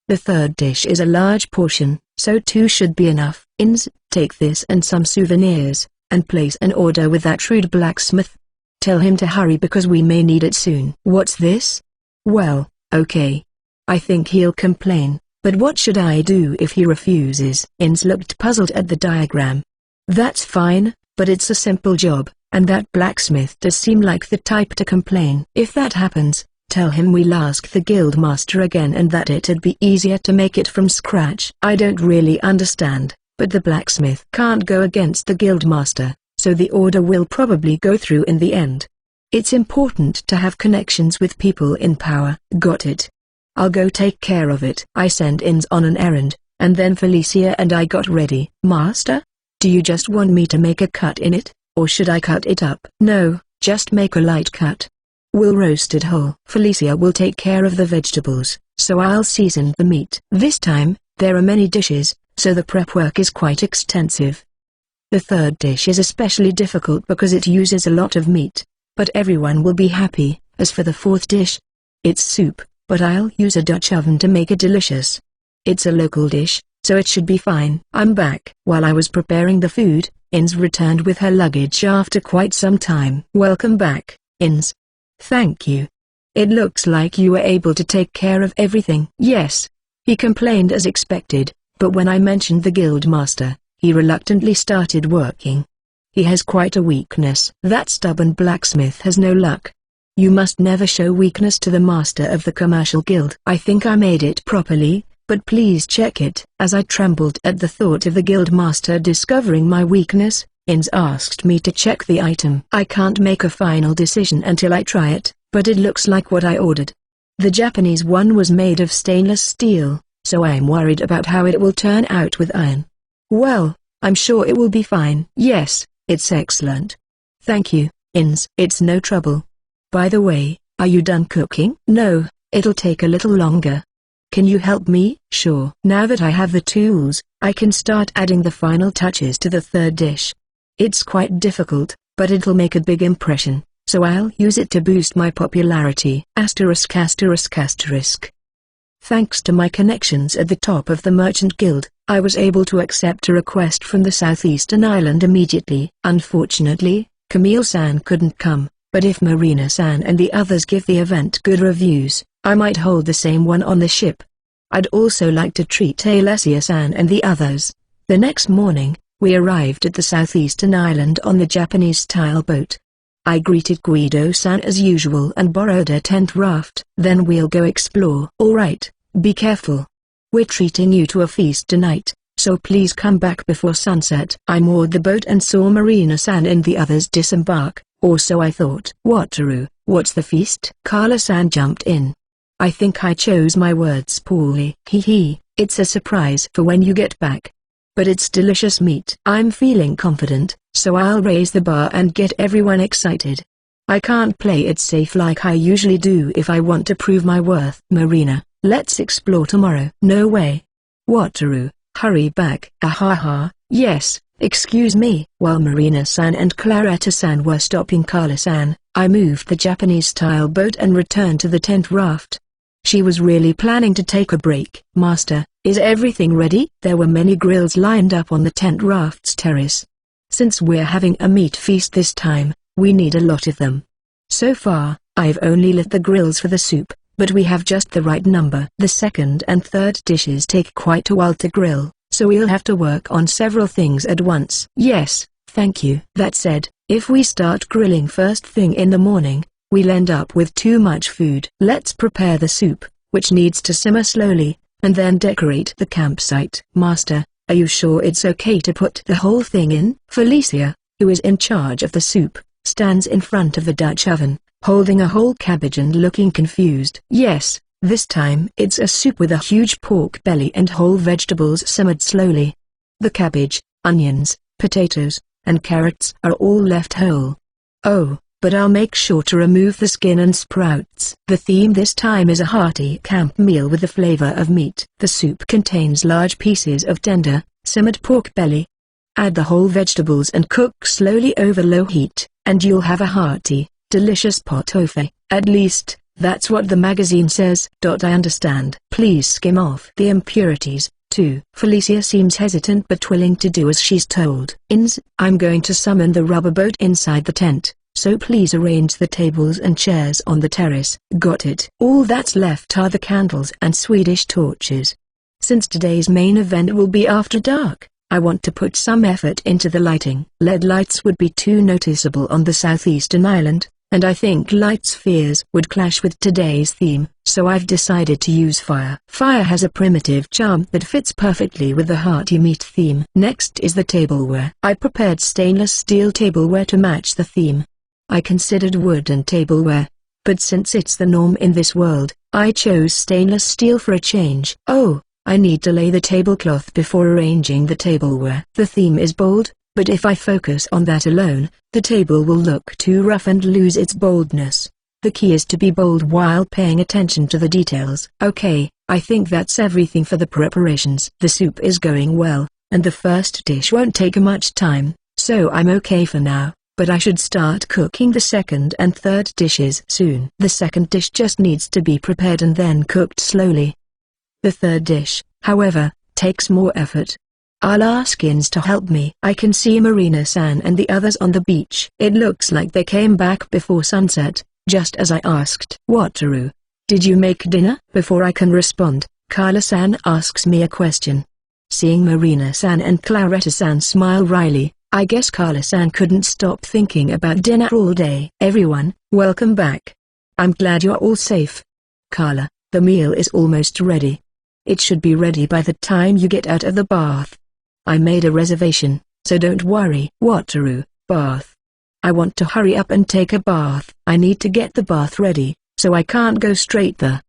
The third dish is a large portion, so 2 should be enough. Ins, take this and some souvenirs, and place an order with that shrewd blacksmith. Tell him to hurry because we may need it soon. What's this? Well, okay. I think he'll complain, but what should I do if he refuses? Ins looked puzzled at the diagram. That's fine, but it's a simple job, and that blacksmith does seem like the type to complain. If that happens, tell him we'll ask the guild master again and that it'd be easier to make it from scratch. I don't really understand, but the blacksmith can't go against the guild master, so the order will probably go through in the end. It's important to have connections with people in power. Got it. I'll go take care of it. I sent Ins on an errand, and then Felicia and I got ready. Master? Do you just want me to make a cut in it, or should I cut it up? No, just make a light cut. We'll roast it whole. Felicia will take care of the vegetables, so I'll season the meat. This time, there are many dishes, so the prep work is quite extensive. The third dish is especially difficult because it uses a lot of meat, but everyone will be happy. As for the fourth dish, it's soup, but I'll use a Dutch oven to make it delicious. It's a local dish, so it should be fine. I'm back. While I was preparing the food, Ins returned with her luggage after quite some time. Welcome back, Ins. Thank you. It looks like you were able to take care of everything. Yes. He complained as expected, but when I mentioned the guild master, he reluctantly started working. He has quite a weakness. That stubborn blacksmith has no luck. You must never show weakness to the master of the commercial guild. I think I made it properly, but please check it. As I trembled at the thought of the guild master discovering my weakness, Ins asked me to check the item. I can't make a final decision until I try it, but it looks like what I ordered. The Japanese one was made of stainless steel, so I'm worried about how it will turn out with iron. Well, I'm sure it will be fine. Yes, it's excellent. Thank you, Ins. It's no trouble. By the way, are you done cooking? No, it'll take a little longer. Can you help me? Sure. Now that I have the tools, I can start adding the final touches to the third dish. It's quite difficult, but it'll make a big impression, so I'll use it to boost my popularity. Asterisk asterisk asterisk. Thanks to my connections at the top of the Merchant Guild, I was able to accept a request from the Southeastern Island immediately. Unfortunately, Camille-san couldn't come, but if Marina-san and the others give the event good reviews, I might hold the same one on the ship. I'd also like to treat Alessia-san and the others. The next morning, we arrived at the Southeastern Island on the Japanese-style boat. I greeted Guido-san as usual and borrowed a tent raft. Then we'll go explore. Alright, be careful. We're treating you to a feast tonight, so please come back before sunset. I moored the boat and saw Marina-san and the others disembark, or so I thought. Wataru, what's the feast? Kala-san jumped in. I think I chose my words poorly. Hee, it's a surprise for when you get back. But it's delicious meat. I'm feeling confident, so I'll raise the bar and get everyone excited. I can't play it safe like I usually do if I want to prove my worth. Marina, let's explore tomorrow. No way. Wataru, hurry back. Ahaha, yes, excuse me. While Marina-san and Claretta-san were stopping Kala-san, I moved the Japanese-style boat and returned to the tent raft. She was really planning to take a break. Master, is everything ready? There were many grills lined up on the tent raft's terrace. Since we're having a meat feast this time, we need a lot of them. So far, I've only lit the grills for the soup, but we have just the right number. The second and third dishes take quite a while to grill, so we'll have to work on several things at once. Yes, thank you. That said, if we start grilling first thing in the morning, we'll end up with too much food. Let's prepare the soup, which needs to simmer slowly, and then decorate the campsite. Master, are you sure it's okay to put the whole thing in? Felicia, who is in charge of the soup, stands in front of the Dutch oven, holding a whole cabbage and looking confused. Yes, this time it's a soup with a huge pork belly and whole vegetables simmered slowly. The cabbage, onions, potatoes, and carrots are all left whole. Oh, but I'll make sure to remove the skin and sprouts. The theme this time is a hearty camp meal with the flavor of meat. The soup contains large pieces of tender, simmered pork belly. Add the whole vegetables and cook slowly over low heat, and you'll have a hearty, delicious pot au feu. At least, that's what the magazine says. I understand. Please skim off the impurities, too. Felicia seems hesitant but willing to do as she's told. I'm going to summon the rubber boat inside the tent, so please arrange the tables and chairs on the terrace. Got it. All that's left are the candles and Swedish torches. Since today's main event will be after dark, I want to put some effort into the lighting. LED lights would be too noticeable on the southeastern island, and I think light spheres would clash with today's theme, so I've decided to use fire. Fire has a primitive charm that fits perfectly with the hearty meat theme. Next is the tableware. I prepared stainless steel tableware to match the theme. I considered wooden tableware, but since it's the norm in this world, I chose stainless steel for a change. Oh, I need to lay the tablecloth before arranging the tableware. The theme is bold, but if I focus on that alone, the table will look too rough and lose its boldness. The key is to be bold while paying attention to the details. Okay, I think that's everything for the preparations. The soup is going well, and the first dish won't take much time, so I'm okay for now. But I should start cooking the second and third dishes soon. The second dish just needs to be prepared and then cooked slowly. The third dish, however, takes more effort. I'll ask Ins to help me. I can see Marina-san and the others on the beach. It looks like they came back before sunset, just as I asked. Wataru, did you make dinner? Before I can respond, Kala-san asks me a question. Seeing Marina-san and Claretta-san smile wryly, I guess Kala-san couldn't stop thinking about dinner all day. Everyone, welcome back. I'm glad you're all safe. Kala, the meal is almost ready. It should be ready by the time you get out of the bath. I made a reservation, so don't worry. Wataru, bath. I want to hurry up and take a bath. I need to get the bath ready, so I can't go straight there.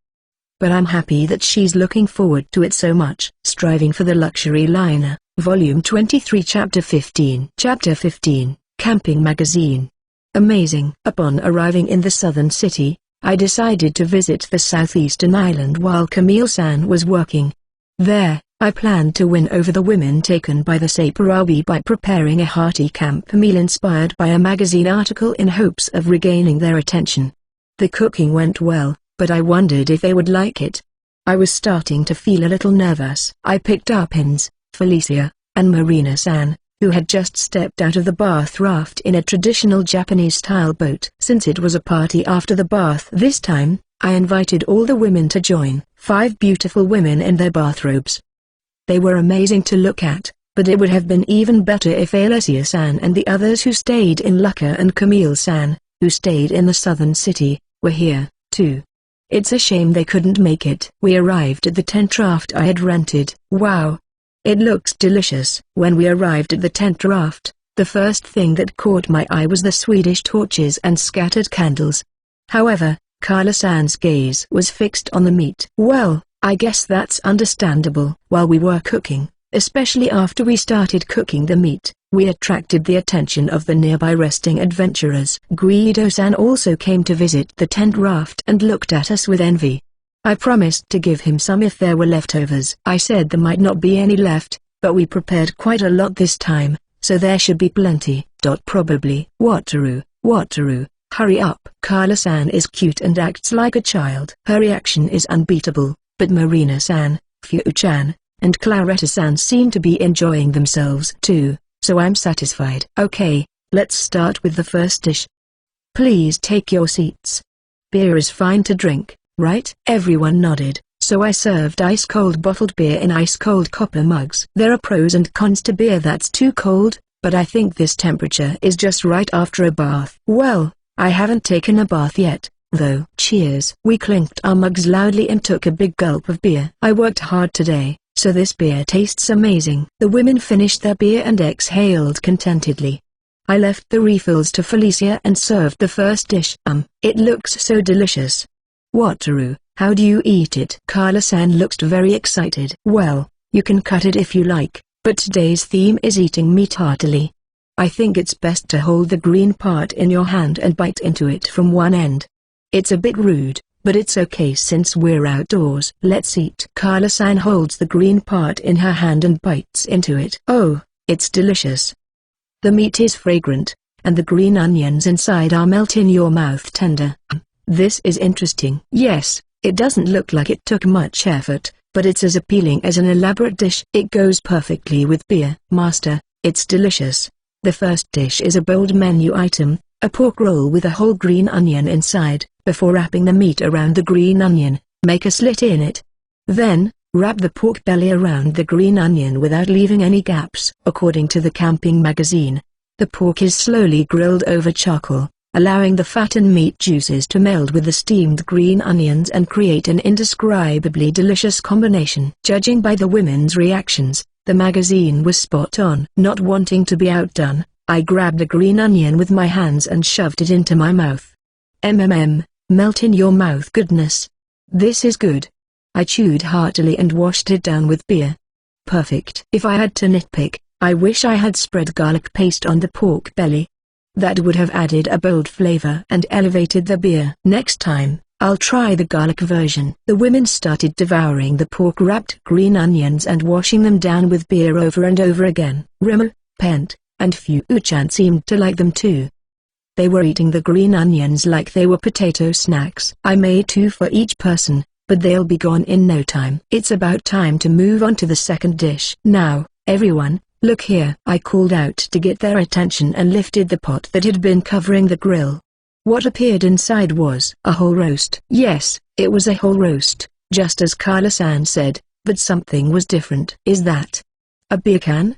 But I'm happy that she's looking forward to it so much. Striving for the luxury liner. Volume 23 Chapter 15 Chapter 15, Camping Magazine. Amazing. Upon arriving in the southern city, I decided to visit the southeastern island while Camille-san was working. There, I planned to win over the women taken by the Saparabi by preparing a hearty camp meal inspired by a magazine article in hopes of regaining their attention. The cooking went well, but I wondered if they would like it. I was starting to feel a little nervous. I picked up Ins, Felicia, and Marina-san, who had just stepped out of the bath raft in a traditional Japanese-style boat. Since it was a party after the bath this time, I invited all the women to join. 5 beautiful women in their bathrobes. They were amazing to look at, but it would have been even better if Alessia-san and the others who stayed in Lucca and Camille-san, who stayed in the southern city, were here, too. It's a shame they couldn't make it. We arrived at the tent raft I had rented. Wow! It looks delicious. When we arrived at the tent raft, the first thing that caught my eye was the Swedish torches and scattered candles. However, Carla-san's gaze was fixed on the meat. Well, I guess that's understandable. While we were cooking, especially after we started cooking the meat, we attracted the attention of the nearby resting adventurers. Guido-san also came to visit the tent raft and looked at us with envy. I promised to give him some if there were leftovers. I said there might not be any left, but we prepared quite a lot this time, so there should be plenty. Probably. Wataru, hurry up. Carla-san is cute and acts like a child. Her reaction is unbeatable, but Marina-san, Fu-chan, and Claretta-san seem to be enjoying themselves too, so I'm satisfied. Okay, let's start with the first dish. Please take your seats. Beer is fine to drink, right? Everyone nodded, so I served ice-cold bottled beer in ice-cold copper mugs. There are pros and cons to beer that's too cold, but I think this temperature is just right after a bath. Well, I haven't taken a bath yet, though. Cheers. We clinked our mugs loudly and took a big gulp of beer. I worked hard today, so this beer tastes amazing. The women finished their beer and exhaled contentedly. I left the refills to Felicia and served the first dish. It looks so delicious. Wataru, how do you eat it? Carla-san looked very excited. Well, you can cut it if you like, but today's theme is eating meat heartily. I think it's best to hold the green part in your hand and bite into it from one end. It's a bit rude, but it's okay since we're outdoors. Let's eat. Carla-san holds the green part in her hand and bites into it. Oh, it's delicious. The meat is fragrant, and the green onions inside are melt in your mouth tender. This is interesting. Yes, it doesn't look like it took much effort, but it's as appealing as an elaborate dish. It goes perfectly with beer. Master, it's delicious. The first dish is a bold menu item, a pork roll with a whole green onion inside. Before wrapping the meat around the green onion, make a slit in it. Then, wrap the pork belly around the green onion without leaving any gaps. According to the camping magazine, the pork is slowly grilled over charcoal, allowing the fat and meat juices to meld with the steamed green onions and create an indescribably delicious combination. Judging by the women's reactions, the magazine was spot on. Not wanting to be outdone, I grabbed a green onion with my hands and shoved it into my mouth. Melt in your mouth goodness. This is good. I chewed heartily and washed it down with beer. Perfect. If I had to nitpick, I wish I had spread garlic paste on the pork belly. That would have added a bold flavor and elevated the beer. Next time, I'll try the garlic version. The women started devouring the pork-wrapped green onions and washing them down with beer over and over again. Rimmer, Pent, and Fu-chan seemed to like them too. They were eating the green onions like they were potato snacks. I made 2 for each person, but they'll be gone in no time. It's about time to move on to the second dish. Now, everyone, look here. I called out to get their attention and lifted the pot that had been covering the grill. What appeared inside was a whole roast. Yes, it was a whole roast, just as Carla-san said, but something was different. Is that a beer can?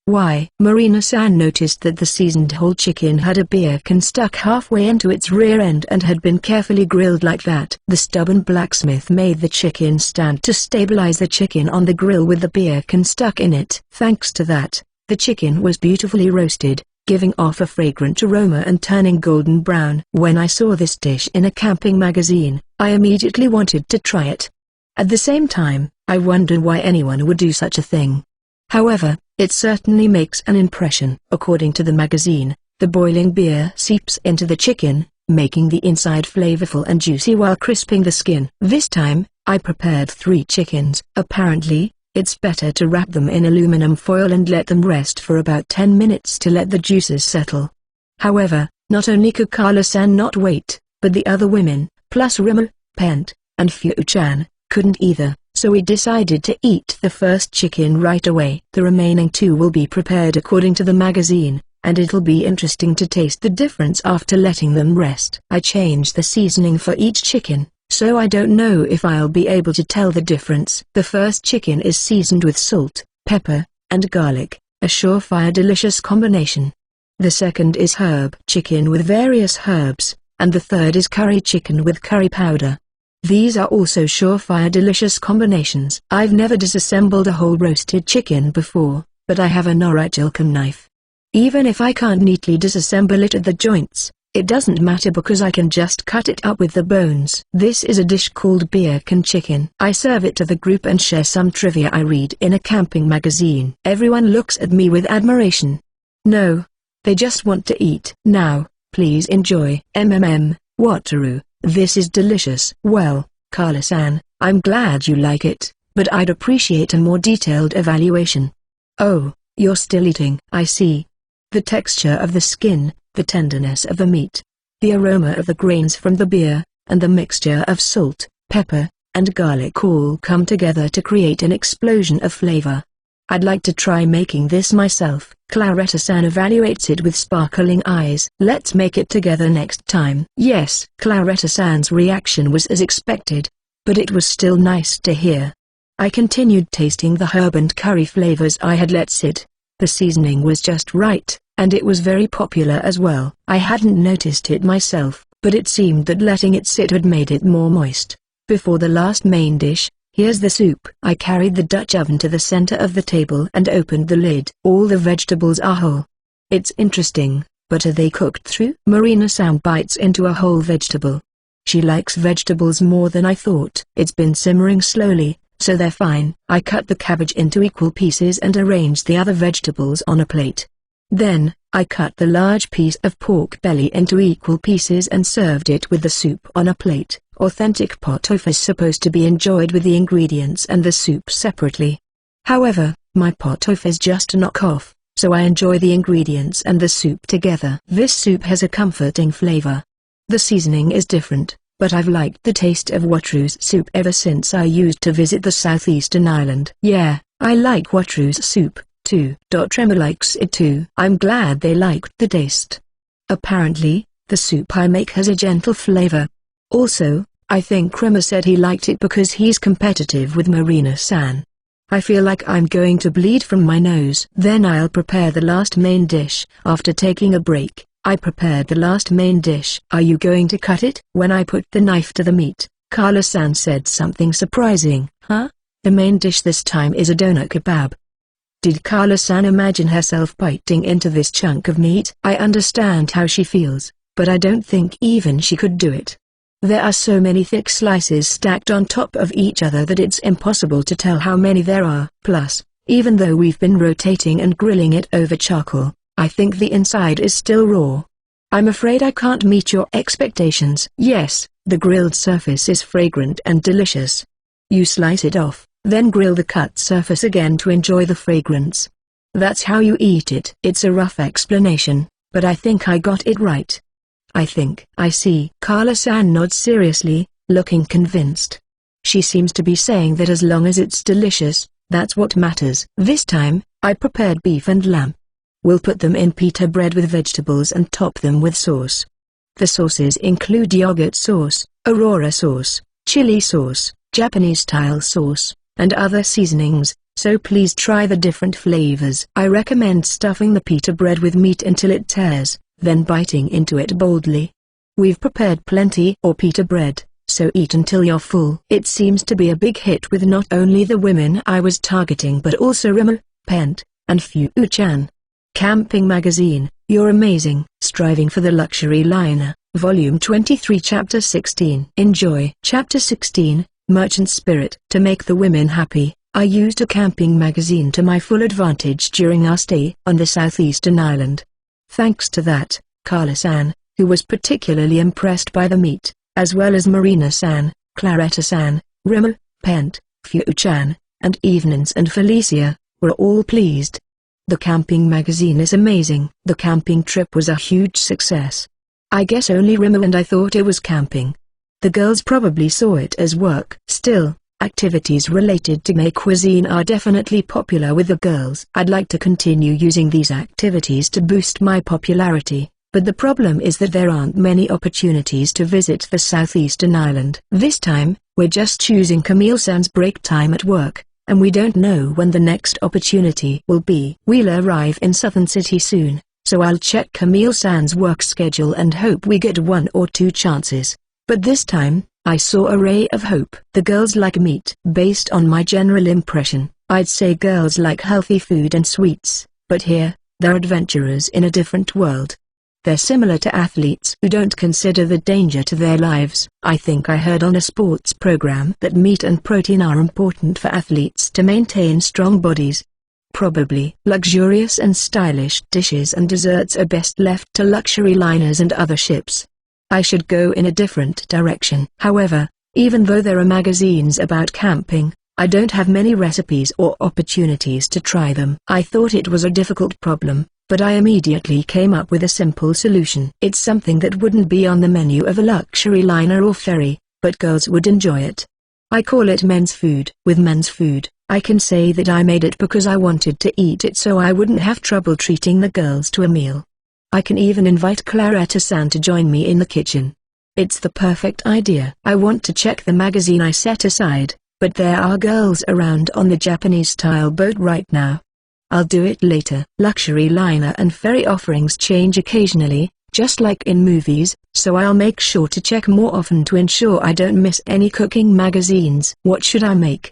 Why? Marina-san noticed that the seasoned whole chicken had a beer can stuck halfway into its rear end and had been carefully grilled like that. The stubborn blacksmith made the chicken stand to stabilize the chicken on the grill with the beer can stuck in it. Thanks to that, the chicken was beautifully roasted, giving off a fragrant aroma and turning golden brown. When I saw this dish in a camping magazine, I immediately wanted to try it. At the same time, I wondered why anyone would do such a thing. However, it certainly makes an impression. According to the magazine, the boiling beer seeps into the chicken, making the inside flavorful and juicy while crisping the skin. This time, I prepared 3 chickens. Apparently, it's better to wrap them in aluminum foil and let them rest for about 10 minutes to let the juices settle. However, not only could Carla-san not wait, but the other women, plus Rimmer, Pent, and Fu-chan, couldn't either, so we decided to eat the first chicken right away. The remaining 2 will be prepared according to the magazine, and it'll be interesting to taste the difference after letting them rest. I changed the seasoning for each chicken, so I don't know if I'll be able to tell the difference. The first chicken is seasoned with salt, pepper, and garlic, a surefire delicious combination. The second is herb chicken with various herbs, and the third is curry chicken with curry powder. These are also surefire delicious combinations. I've never disassembled a whole roasted chicken before, but I have a Norichalcum knife. Even if I can't neatly disassemble it at the joints, it doesn't matter because I can just cut it up with the bones. This is a dish called beer can chicken. I serve it to the group and share some trivia I read in a camping magazine. Everyone looks at me with admiration. No, they just want to eat. Now, please enjoy. Wataru, this is delicious. Well, Carla-san, I'm glad you like it, but I'd appreciate a more detailed evaluation. Oh, you're still eating. I see. The texture of the skin, the tenderness of the meat, the aroma of the grains from the beer, and the mixture of salt, pepper, and garlic all come together to create an explosion of flavor. I'd like to try making this myself. Claretta-san evaluates it with sparkling eyes. Let's make it together next time. Yes. Claretta-san's reaction was as expected, but it was still nice to hear. I continued tasting the herb and curry flavors I had let sit. The seasoning was just right, and it was very popular as well. I hadn't noticed it myself, but it seemed that letting it sit had made it more moist. Before the last main dish, here's the soup. I carried the Dutch oven to the center of the table and opened the lid. All the vegetables are whole. It's interesting, but are they cooked through? Marina-san bites into a whole vegetable. She likes vegetables more than I thought. It's been simmering slowly, so they're fine. I cut the cabbage into equal pieces and arranged the other vegetables on a plate. Then, I cut the large piece of pork belly into equal pieces and served it with the soup on a plate. Authentic pot tofu is supposed to be enjoyed with the ingredients and the soup separately. However, my pot tofu is just a knockoff, so I enjoy the ingredients and the soup together. This soup has a comforting flavor. The seasoning is different, but I've liked the taste of Wataru's soup ever since I used to visit the southeastern island. Yeah, I like Wataru's soup, too. Tremor likes it too. I'm glad they liked the taste. Apparently, the soup I make has a gentle flavor. Also, I think Tremor said he liked it because he's competitive with Marina-san. I feel like I'm going to bleed from my nose. Then I'll prepare the last main dish. After taking a break, I prepared the last main dish. Are you going to cut it? When I put the knife to the meat, Carla-san said something surprising. Huh? The main dish this time is a doner kebab. Did Carla-san imagine herself biting into this chunk of meat? I understand how she feels, but I don't think even she could do it. There are so many thick slices stacked on top of each other that it's impossible to tell how many there are. Plus, even though we've been rotating and grilling it over charcoal, I think the inside is still raw. I'm afraid I can't meet your expectations. Yes, the grilled surface is fragrant and delicious. You slice it off, then grill the cut surface again to enjoy the fragrance. That's how you eat it. It's a rough explanation, but I think I got it right. I see. Carla-san nods seriously, looking convinced. She seems to be saying that as long as it's delicious, that's what matters. This time, I prepared beef and lamb. We'll put them in pita bread with vegetables and top them with sauce. The sauces include yogurt sauce, aurora sauce, chili sauce, Japanese-style sauce, and other seasonings, so please try the different flavors. I recommend stuffing the pita bread with meat until it tears, then biting into it boldly. We've prepared plenty of pita bread, so eat until you're full. It seems to be a big hit with not only the women I was targeting but also Rimu, Pent, and Fu-chan. Camping Magazine, you're amazing. Striving for the Luxury Liner, Volume 23 Chapter 16. Enjoy. Chapter 16, Merchant Spirit. To make the women happy, I used a camping magazine to my full advantage during our stay on the southeastern island. Thanks to that, Carla-san, who was particularly impressed by the meat, as well as Marina-san, Claretta-san, Rimu, Pent, Fu-chan, and Evenins and Felicia, were all pleased. The camping magazine is amazing. The camping trip was a huge success. I guess only Rimu and I thought it was camping. The girls probably saw it as work. Still, activities related to May cuisine are definitely popular with the girls. I'd like to continue using these activities to boost my popularity, but the problem is that there aren't many opportunities to visit the southeastern island. This time, we're just choosing Camille-san's break time at work, and we don't know when the next opportunity will be. We'll arrive in Southern City soon, so I'll check Camille-san's work schedule and hope we get 1 or 2 chances. But this time, I saw a ray of hope. The girls like meat. Based on my general impression, I'd say girls like healthy food and sweets, but here, they're adventurers in a different world. They're similar to athletes who don't consider the danger to their lives. I think I heard on a sports program that meat and protein are important for athletes to maintain strong bodies. Probably luxurious and stylish dishes and desserts are best left to luxury liners and other ships. I should go in a different direction. However, even though there are magazines about camping, I don't have many recipes or opportunities to try them. I thought it was a difficult problem, but I immediately came up with a simple solution. It's something that wouldn't be on the menu of a luxury liner or ferry, but girls would enjoy it. I call it men's food. With men's food, I can say that I made it because I wanted to eat it so I wouldn't have trouble treating the girls to a meal. I can even invite Claretta-san to join me in the kitchen. It's the perfect idea. I want to check the magazine I set aside, but there are girls around on the Japanese-style boat right now. I'll do it later. Luxury liner and ferry offerings change occasionally, just like in movies, so I'll make sure to check more often to ensure I don't miss any cooking magazines. What should I make?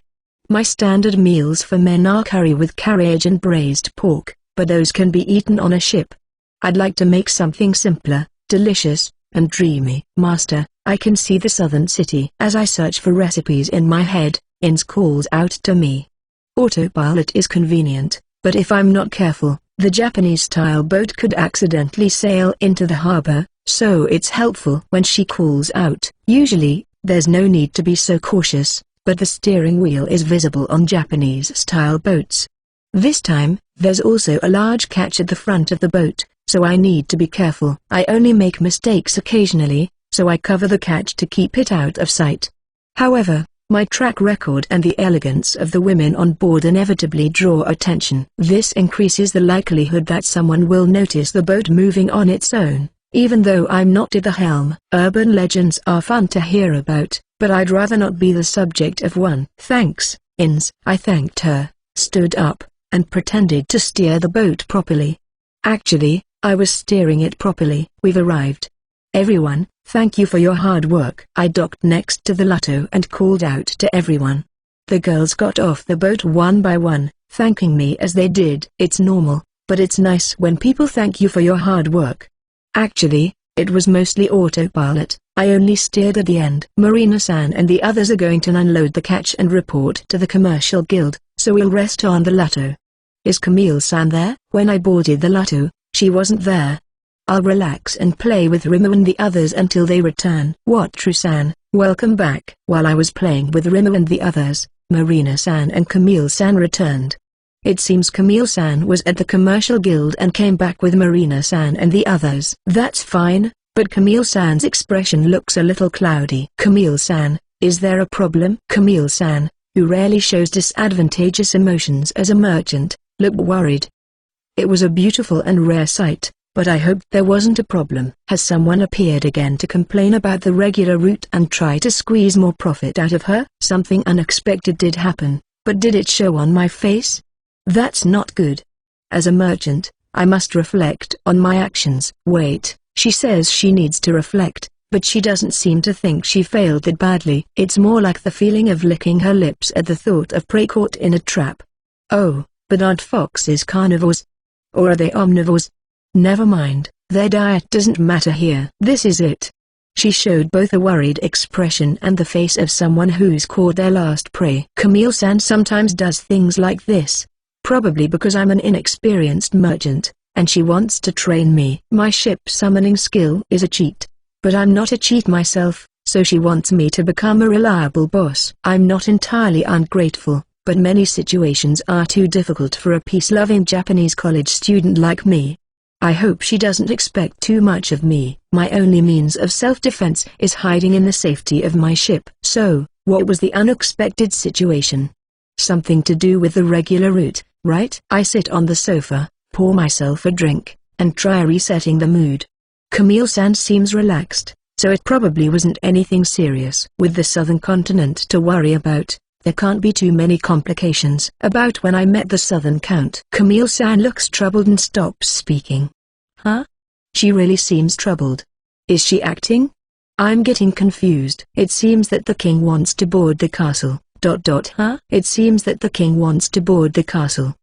My standard meals for men are curry with carriage and braised pork, but those can be eaten on a ship. I'd like to make something simpler, delicious, and dreamy. Master, I can see the southern city. As I search for recipes in my head, Ins calls out to me. Autopilot is convenient, but if I'm not careful, the Japanese-style boat could accidentally sail into the harbor, so it's helpful when she calls out. Usually, there's no need to be so cautious, but the steering wheel is visible on Japanese-style boats. This time, there's also a large catch at the front of the boat, so I need to be careful. I only make mistakes occasionally, so I cover the catch to keep it out of sight. However, my track record and the elegance of the women on board inevitably draw attention. This increases the likelihood that someone will notice the boat moving on its own, even though I'm not at the helm. Urban legends are fun to hear about, but I'd rather not be the subject of one. Thanks, Ins. I thanked her, stood up, and pretended to steer the boat properly. Actually, I was steering it properly. We've arrived. Everyone, thank you for your hard work. I docked next to the Lotto and called out to everyone. The girls got off the boat one by one, thanking me as they did. It's normal, but it's nice when people thank you for your hard work. Actually, it was mostly autopilot. I only steered at the end. Marina-san and the others are going to unload the catch and report to the commercial guild, so we'll rest on the Lotto. Is Camille-san there? When I boarded the Lotto, she wasn't there. I'll relax and play with Rimu and the others until they return. What, True-san, welcome back. While I was playing with Rimu and the others, Marina-san and Camille-san returned. It seems Camille-san was at the commercial guild and came back with Marina-san and the others. That's fine, but Camille-san's expression looks a little cloudy. Camille-san, is there a problem? Camille-san, who rarely shows disadvantageous emotions as a merchant, looked worried. It was a beautiful and rare sight, but I hoped there wasn't a problem. Has someone appeared again to complain about the regular route and try to squeeze more profit out of her? Something unexpected did happen, but did it show on my face? That's not good. As a merchant, I must reflect on my actions. Wait, she says she needs to reflect, but she doesn't seem to think she failed that badly. It's more like the feeling of licking her lips at the thought of prey caught in a trap. Oh, but aren't foxes carnivores? Or are they omnivores? Never mind, their diet doesn't matter here. This is it. She showed both a worried expression and the face of someone who's caught their last prey. Camille-san sometimes does things like this. Probably because I'm an inexperienced merchant, and she wants to train me. My ship summoning skill is a cheat. But I'm not a cheat myself, so she wants me to become a reliable boss. I'm not entirely ungrateful, but many situations are too difficult for a peace-loving Japanese college student like me. I hope she doesn't expect too much of me. My only means of self-defense is hiding in the safety of my ship. So, what was the unexpected situation? Something to do with the regular route, right? I sit on the sofa, pour myself a drink, and try resetting the mood. Camille-san seems relaxed, so it probably wasn't anything serious. With the southern continent to worry about, there can't be too many complications. About when I met the southern count. Camille-san looks troubled and stops speaking. Huh? She really seems troubled. Is she acting? I'm getting confused. It seems that the king wants to board the castle. Huh? It seems that the king wants to board the castle.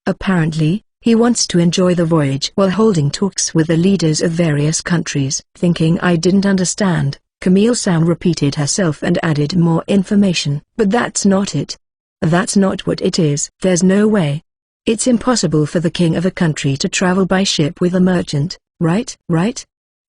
Apparently, he wants to enjoy the voyage while holding talks with the leaders of various countries. Thinking I didn't understand, Camille-san repeated herself and added more information. But that's not it. That's not what it is. There's no way. It's impossible for the king of a country to travel by ship with a merchant, right?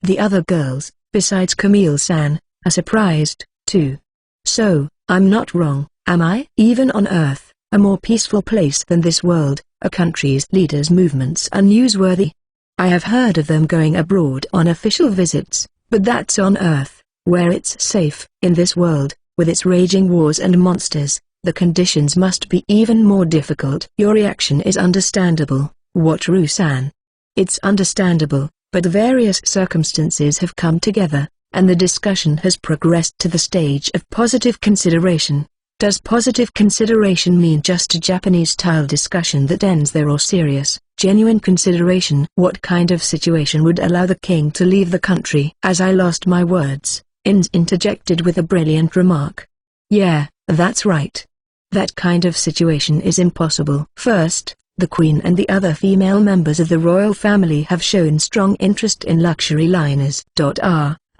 The other girls, besides Camille-san, are surprised, too. So, I'm not wrong, am I? Even on Earth, a more peaceful place than this world, a country's leaders' movements are newsworthy. I have heard of them going abroad on official visits, but that's on Earth, where it's safe. In this world, with its raging wars and monsters, the conditions must be even more difficult. Your reaction is understandable, Wataru-san. It's understandable, but various circumstances have come together, and the discussion has progressed to the stage of positive consideration. Does positive consideration mean just a Japanese-style discussion that ends there, or serious, genuine consideration? What kind of situation would allow the king to leave the country? As I lost my words, Ins interjected with a brilliant remark. Yeah, that's right. That kind of situation is impossible. First, the queen and the other female members of the royal family have shown strong interest in luxury liners.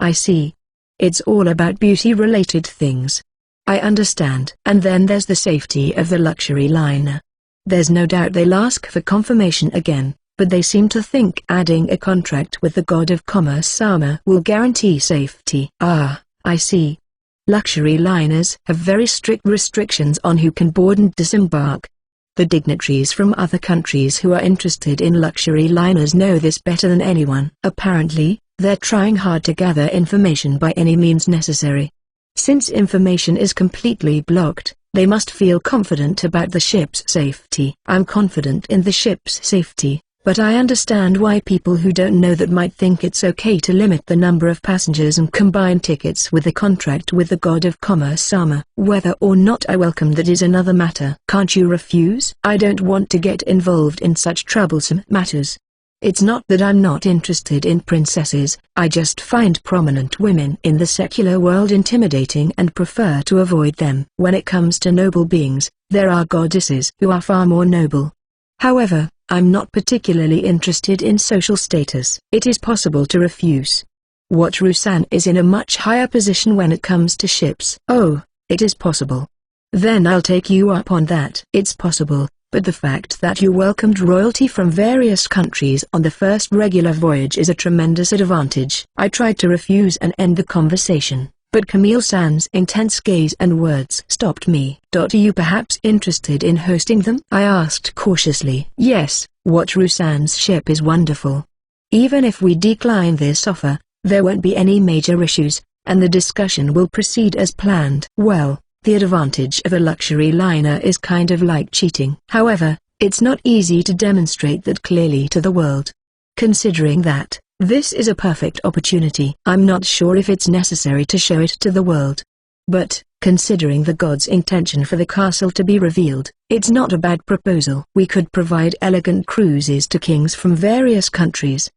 I see. It's all about beauty-related things. I understand. And then there's the safety of the luxury liner. There's no doubt they'll ask for confirmation again, but they seem to think adding a contract with the god of commerce Sama will guarantee safety. Ah, I see. Luxury liners have very strict restrictions on who can board and disembark. The dignitaries from other countries who are interested in luxury liners know this better than anyone. Apparently, they're trying hard to gather information by any means necessary. Since information is completely blocked, they must feel confident about the ship's safety. I'm confident in the ship's safety, but I understand why people who don't know that might think it's okay to limit the number of passengers and combine tickets with a contract with the god of commerce Sama. Whether or not I welcome that is another matter. Can't you refuse? I don't want to get involved in such troublesome matters. It's not that I'm not interested in princesses, I just find prominent women in the secular world intimidating and prefer to avoid them. When it comes to noble beings, there are goddesses who are far more noble. However, I'm not particularly interested in social status. It is possible to refuse. Wataru-san is in a much higher position when it comes to ships. Oh, it is possible. Then I'll take you up on that. It's possible. But the fact that you welcomed royalty from various countries on the first regular voyage is a tremendous advantage. I tried to refuse and end the conversation, but Camille-san's intense gaze and words stopped me. Are you perhaps interested in hosting them? I asked cautiously. Yes, Wataru-san's ship is wonderful. Even if we decline this offer, there won't be any major issues, and the discussion will proceed as planned. Well, the advantage of a luxury liner is kind of like cheating. However, it's not easy to demonstrate that clearly to the world. Considering that, this is a perfect opportunity. I'm not sure if it's necessary to show it to the world. But, considering the god's intention for the castle to be revealed, it's not a bad proposal. We could provide elegant cruises to kings from various countries.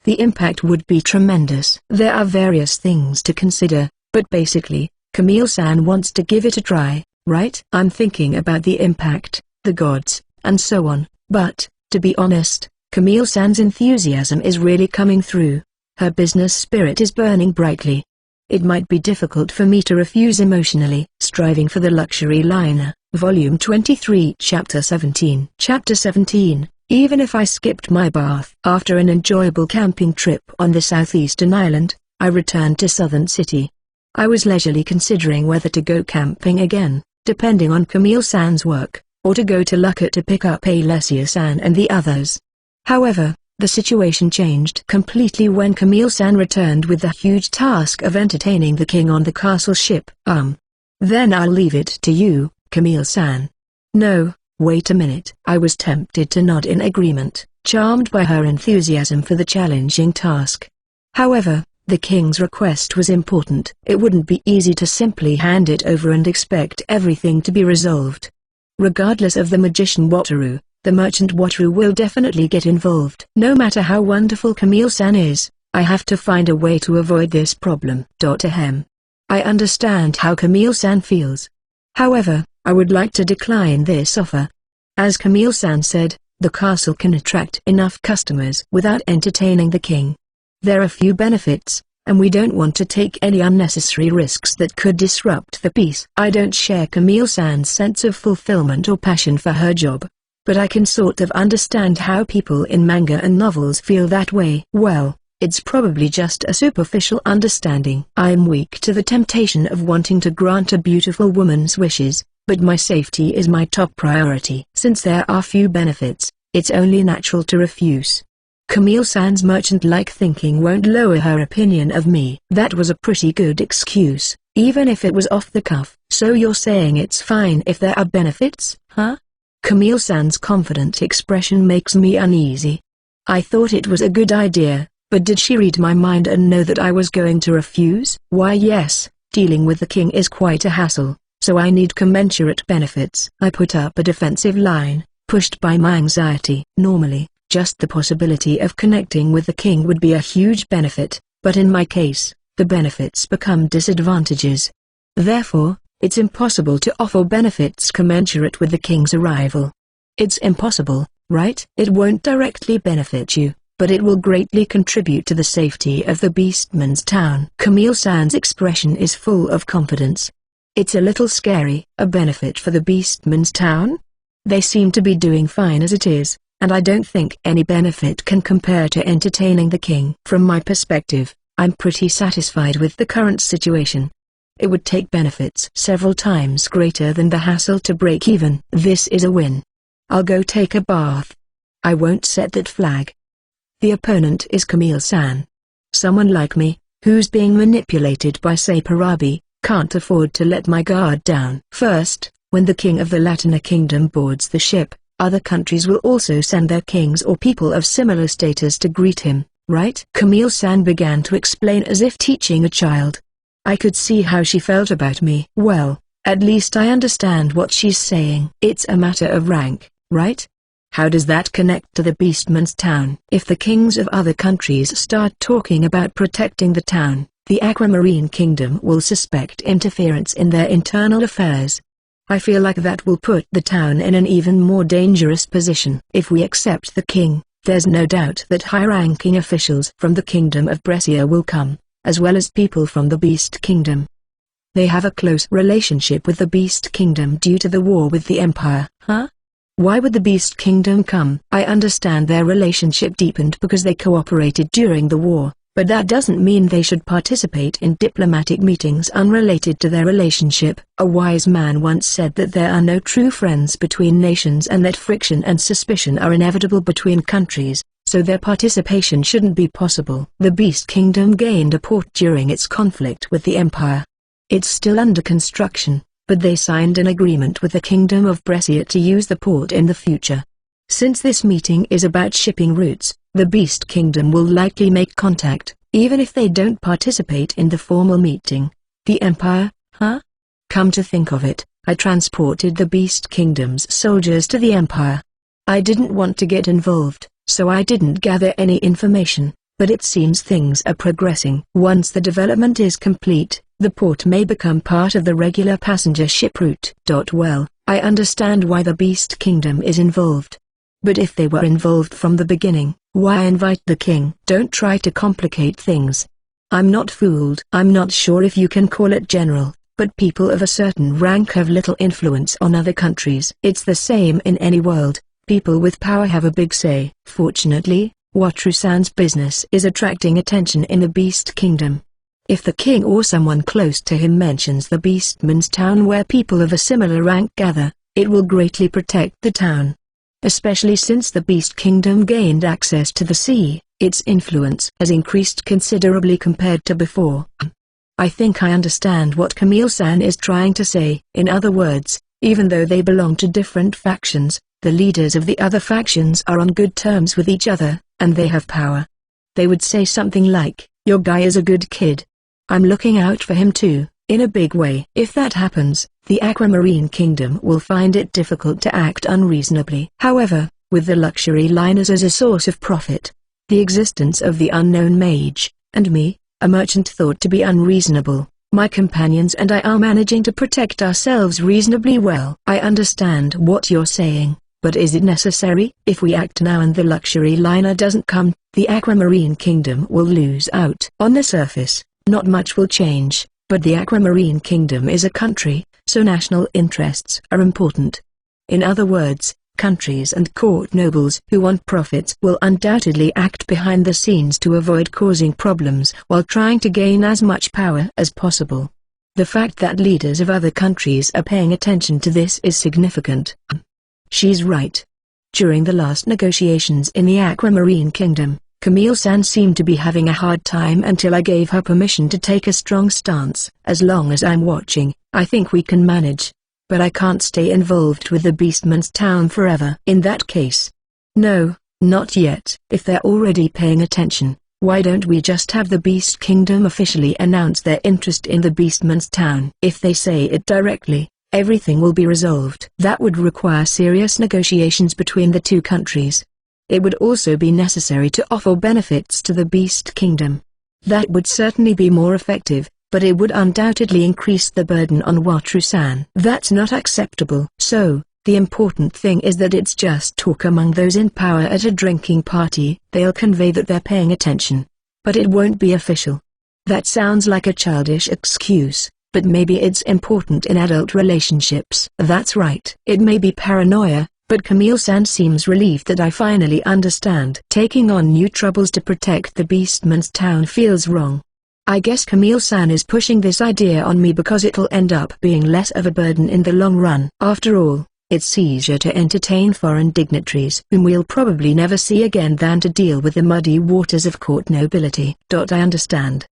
The impact would be tremendous. There are various things to consider, but basically, Camille-san wants to give it a try, right? I'm thinking about the impact, the gods, and so on, but, to be honest, Camille-san's enthusiasm is really coming through. Her business spirit is burning brightly. It might be difficult for me to refuse emotionally. Striving for the Luxury Liner, Volume 23, Chapter 17. Chapter 17. Even if I skipped my bath. After an enjoyable camping trip on the southeastern island, I returned to Southern City. I was leisurely considering whether to go camping again, depending on Camille-san's work, or to go to Lucca to pick up Alessia-san and the others. However, the situation changed completely when Camille-san returned with the huge task of entertaining the king on the castle ship. Then I'll leave it to you, Camille-san. No, wait a minute. I was tempted to nod in agreement, charmed by her enthusiasm for the challenging task. However, the king's request was important. It wouldn't be easy to simply hand it over and expect everything to be resolved. Regardless of the magician Wataru, the merchant Wataru will definitely get involved. No matter how wonderful Camille-san is, I have to find a way to avoid this problem. Ahem. I understand how Camille-san feels. However, I would like to decline this offer. As Camille-san said, the castle can attract enough customers without entertaining the king. There are few benefits, and we don't want to take any unnecessary risks that could disrupt the peace. I don't share Camille-san's sense of fulfillment or passion for her job, but I can sort of understand how people in manga and novels feel that way. Well, it's probably just a superficial understanding. I'm weak to the temptation of wanting to grant a beautiful woman's wishes, but my safety is my top priority. Since there are few benefits, it's only natural to refuse. Camille-san's merchant-like thinking won't lower her opinion of me. That was a pretty good excuse, even if it was off the cuff. So you're saying it's fine if there are benefits, huh? Camille-san's confident expression makes me uneasy. I thought it was a good idea, but did she read my mind and know that I was going to refuse? Why yes, dealing with the king is quite a hassle, so I need commensurate benefits. I put up a defensive line, pushed by my anxiety. Normally, just the possibility of connecting with the king would be a huge benefit, but in my case, the benefits become disadvantages. Therefore, it's impossible to offer benefits commensurate with the king's arrival. It's impossible, right? It won't directly benefit you, but it will greatly contribute to the safety of the Beastman's town. Camille-san's expression is full of confidence. It's a little scary. A benefit for the Beastman's town? They seem to be doing fine as it is, and I don't think any benefit can compare to entertaining the king. From my perspective, I'm pretty satisfied with the current situation. It would take benefits several times greater than the hassle to break even. This is a win. I'll go take a bath. I won't set that flag. The opponent is Camille-san. Someone like me, who's being manipulated by Saparabi, can't afford to let my guard down. First, when the king of the Latina kingdom boards the ship, other countries will also send their kings or people of similar status to greet him, right? Camille-san began to explain as if teaching a child. I could see how she felt about me. Well, at least I understand what she's saying. It's a matter of rank, right? How does that connect to the Beastman's town? If the kings of other countries start talking about protecting the town, the Aquamarine Kingdom will suspect interference in their internal affairs. I feel like that will put the town in an even more dangerous position. If we accept the king, there's no doubt that high-ranking officials from the Kingdom of Brescia will come, as well as people from the Beast Kingdom. They have a close relationship with the Beast Kingdom due to the war with the Empire, huh? Why would the Beast Kingdom come? I understand their relationship deepened because they cooperated during the war, but that doesn't mean they should participate in diplomatic meetings unrelated to their relationship. A wise man once said that there are no true friends between nations and that friction and suspicion are inevitable between countries, so their participation shouldn't be possible. The Beast Kingdom gained a port during its conflict with the Empire. It's still under construction, but they signed an agreement with the Kingdom of Brescia to use the port in the future. Since this meeting is about shipping routes, the Beast Kingdom will likely make contact, even if they don't participate in the formal meeting. The Empire, huh? Come to think of it, I transported the Beast Kingdom's soldiers to the Empire. I didn't want to get involved, so I didn't gather any information, but it seems things are progressing. Once the development is complete, the port may become part of the regular passenger ship route. Well, I understand why the Beast Kingdom is involved. But if they were involved from the beginning, why invite the king? Don't try to complicate things. I'm not fooled. I'm not sure if you can call it general, but people of a certain rank have little influence on other countries. It's the same in any world. People with power have a big say. Fortunately, Wataru-san's business is attracting attention in the Beast Kingdom. If the king or someone close to him mentions the Beastman's town where people of a similar rank gather, it will greatly protect the town. Especially since the Beast Kingdom gained access to the sea, its influence has increased considerably compared to before. I think I understand what Camille-san is trying to say. In other words, even though they belong to different factions, the leaders of the other factions are on good terms with each other, and they have power. They would say something like, "Your guy is a good kid. I'm looking out for him too," In a big way. If that happens, the Aquamarine Kingdom will find it difficult to act unreasonably. However, with the luxury liners as a source of profit, the existence of the unknown mage, and me, a merchant thought to be unreasonable, my companions and I are managing to protect ourselves reasonably well. I understand what you're saying, but is it necessary? If we act now and the luxury liner doesn't come, the Aquamarine Kingdom will lose out. On the surface, not much will change, but the Aquamarine Kingdom is a country, so national interests are important. In other words, countries and court nobles who want profits will undoubtedly act behind the scenes to avoid causing problems while trying to gain as much power as possible. The fact that leaders of other countries are paying attention to this is significant. She's right. During the last negotiations in the Aquamarine Kingdom, Camille-san seemed to be having a hard time until I gave her permission to take a strong stance. As long as I'm watching, I think we can manage. But I can't stay involved with the Beastman's town forever. In that case. No, not yet. If they're already paying attention, why don't we just have the Beast Kingdom officially announce their interest in the Beastman's town? If they say it directly, everything will be resolved. That would require serious negotiations between the two countries. It would also be necessary to offer benefits to the Beast Kingdom. That would certainly be more effective, but it would undoubtedly increase the burden on Wataru-san. That's not acceptable. So, the important thing is that it's just talk among those in power at a drinking party. They'll convey that they're paying attention. But it won't be official. That sounds like a childish excuse, but maybe it's important in adult relationships. That's right. It may be paranoia, but Camille-san seems relieved that I finally understand. Taking on new troubles to protect the Beastman's town feels wrong. I guess Camille-san is pushing this idea on me because it'll end up being less of a burden in the long run. After all, it's easier to entertain foreign dignitaries whom we'll probably never see again than to deal with the muddy waters of court nobility. I understand.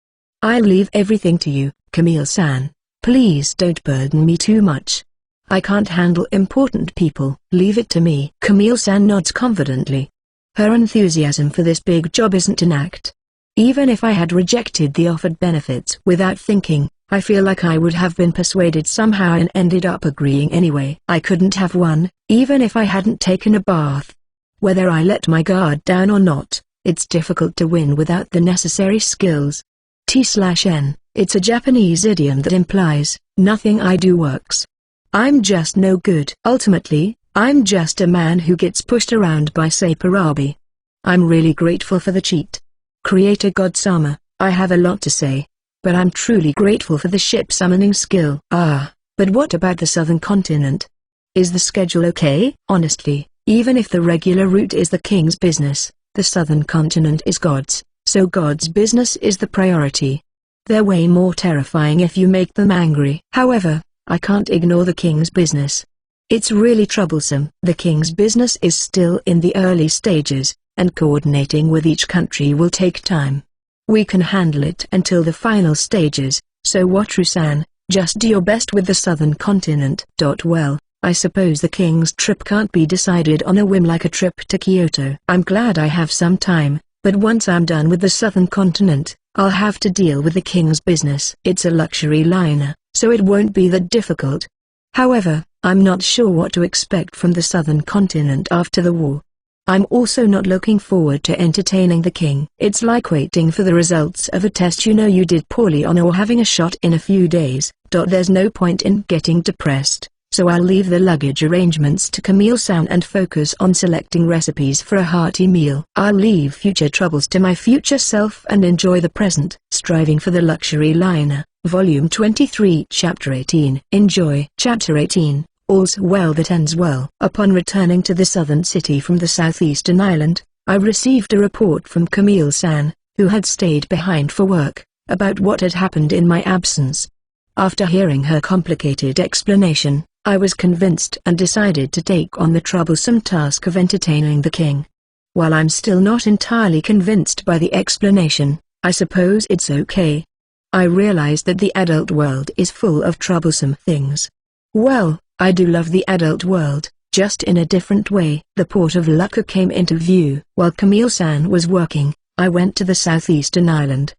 I'll leave everything to you, Camille-san. Please don't burden me too much. I can't handle important people. Leave it to me. Camille-san nods confidently. Her enthusiasm for this big job isn't an act. Even if I had rejected the offered benefits without thinking, I feel like I would have been persuaded somehow and ended up agreeing anyway. I couldn't have won, even if I hadn't taken a bath. Whether I let my guard down or not, it's difficult to win without the necessary skills. T/N, it's a Japanese idiom that implies, nothing I do works. I'm just no good. Ultimately, I'm just a man who gets pushed around by Saparabi. I'm really grateful for the cheat. Creator God Sama, I have a lot to say. But I'm truly grateful for the ship summoning skill. But what about the southern continent? Is the schedule okay? Honestly, even if the regular route is the king's business, the southern continent is God's, so God's business is the priority. They're way more terrifying if you make them angry. However, I can't ignore the king's business. It's really troublesome. The king's business is still in the early stages, and coordinating with each country will take time. We can handle it until the final stages, so Wataru-san, just do your best with the southern continent. Well, I suppose the king's trip can't be decided on a whim like a trip to Kyoto. I'm glad I have some time, but once I'm done with the southern continent, I'll have to deal with the king's business. It's a luxury liner, so it won't be that difficult. However, I'm not sure what to expect from the southern continent after the war. I'm also not looking forward to entertaining the king. It's like waiting for the results of a test you know you did poorly on or having a shot in a few days. There's no point in getting depressed, so I'll leave the luggage arrangements to Camille-san and focus on selecting recipes for a hearty meal. I'll leave future troubles to my future self and enjoy the present. Striving for the Luxury Liner, Volume 23, Chapter 18. Enjoy. Chapter 18. All's well that ends well. Upon returning to the southern city from the southeastern island, I received a report from Camille-san, who had stayed behind for work, about what had happened in my absence. After hearing her complicated explanation, I was convinced and decided to take on the troublesome task of entertaining the king. While I'm still not entirely convinced by the explanation, I suppose it's okay. I realize that the adult world is full of troublesome things. Well, I do love the adult world, just in a different way. The port of Lucca came into view. While Camille-san was working, I went to the southeastern island.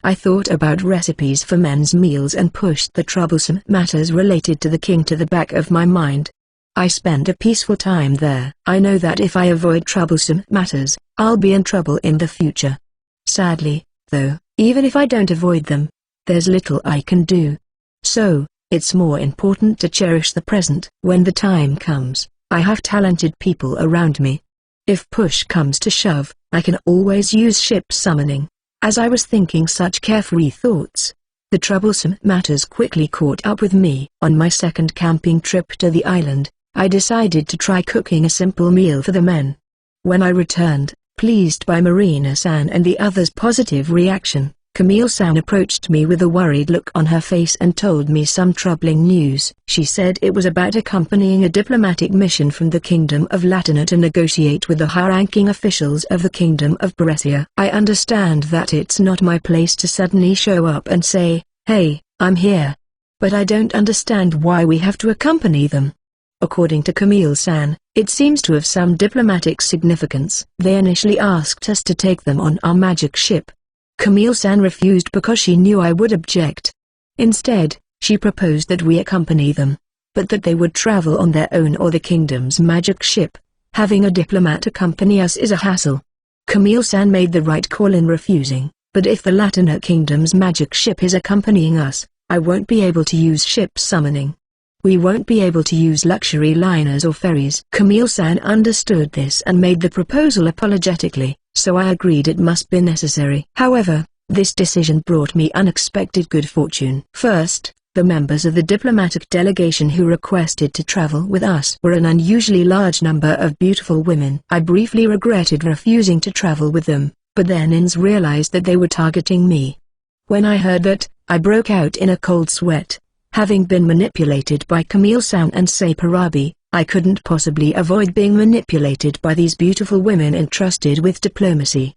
I thought about recipes for men's meals and pushed the troublesome matters related to the king to the back of my mind. I spend a peaceful time there. I know that if I avoid troublesome matters, I'll be in trouble in the future. Sadly, though, even if I don't avoid them, there's little I can do. So, it's more important to cherish the present. When the time comes, I have talented people around me. If push comes to shove, I can always use ship summoning. As I was thinking such carefree thoughts, the troublesome matters quickly caught up with me. On my second camping trip to the island, I decided to try cooking a simple meal for the men. When I returned, pleased by Marina-san and the others' positive reaction, Camille-san approached me with a worried look on her face and told me some troubling news. She said it was about accompanying a diplomatic mission from the Kingdom of Latina to negotiate with the high-ranking officials of the Kingdom of Brescia. I understand that it's not my place to suddenly show up and say, "Hey, I'm here." But I don't understand why we have to accompany them. According to Camille-san, it seems to have some diplomatic significance. They initially asked us to take them on our magic ship. Camille-san refused because she knew I would object. Instead, she proposed that we accompany them, but that they would travel on their own or the kingdom's magic ship. Having a diplomat accompany us is a hassle. Camille-san made the right call in refusing, but if the Latina kingdom's magic ship is accompanying us, I won't be able to use ship summoning. We won't be able to use luxury liners or ferries. Camille-san understood this and made the proposal apologetically, so I agreed it must be necessary. However, this decision brought me unexpected good fortune. First, the members of the diplomatic delegation who requested to travel with us were an unusually large number of beautiful women. I briefly regretted refusing to travel with them, but then realized that they were targeting me. When I heard that, I broke out in a cold sweat. Having been manipulated by Camille-san and Saparabi, I couldn't possibly avoid being manipulated by these beautiful women entrusted with diplomacy.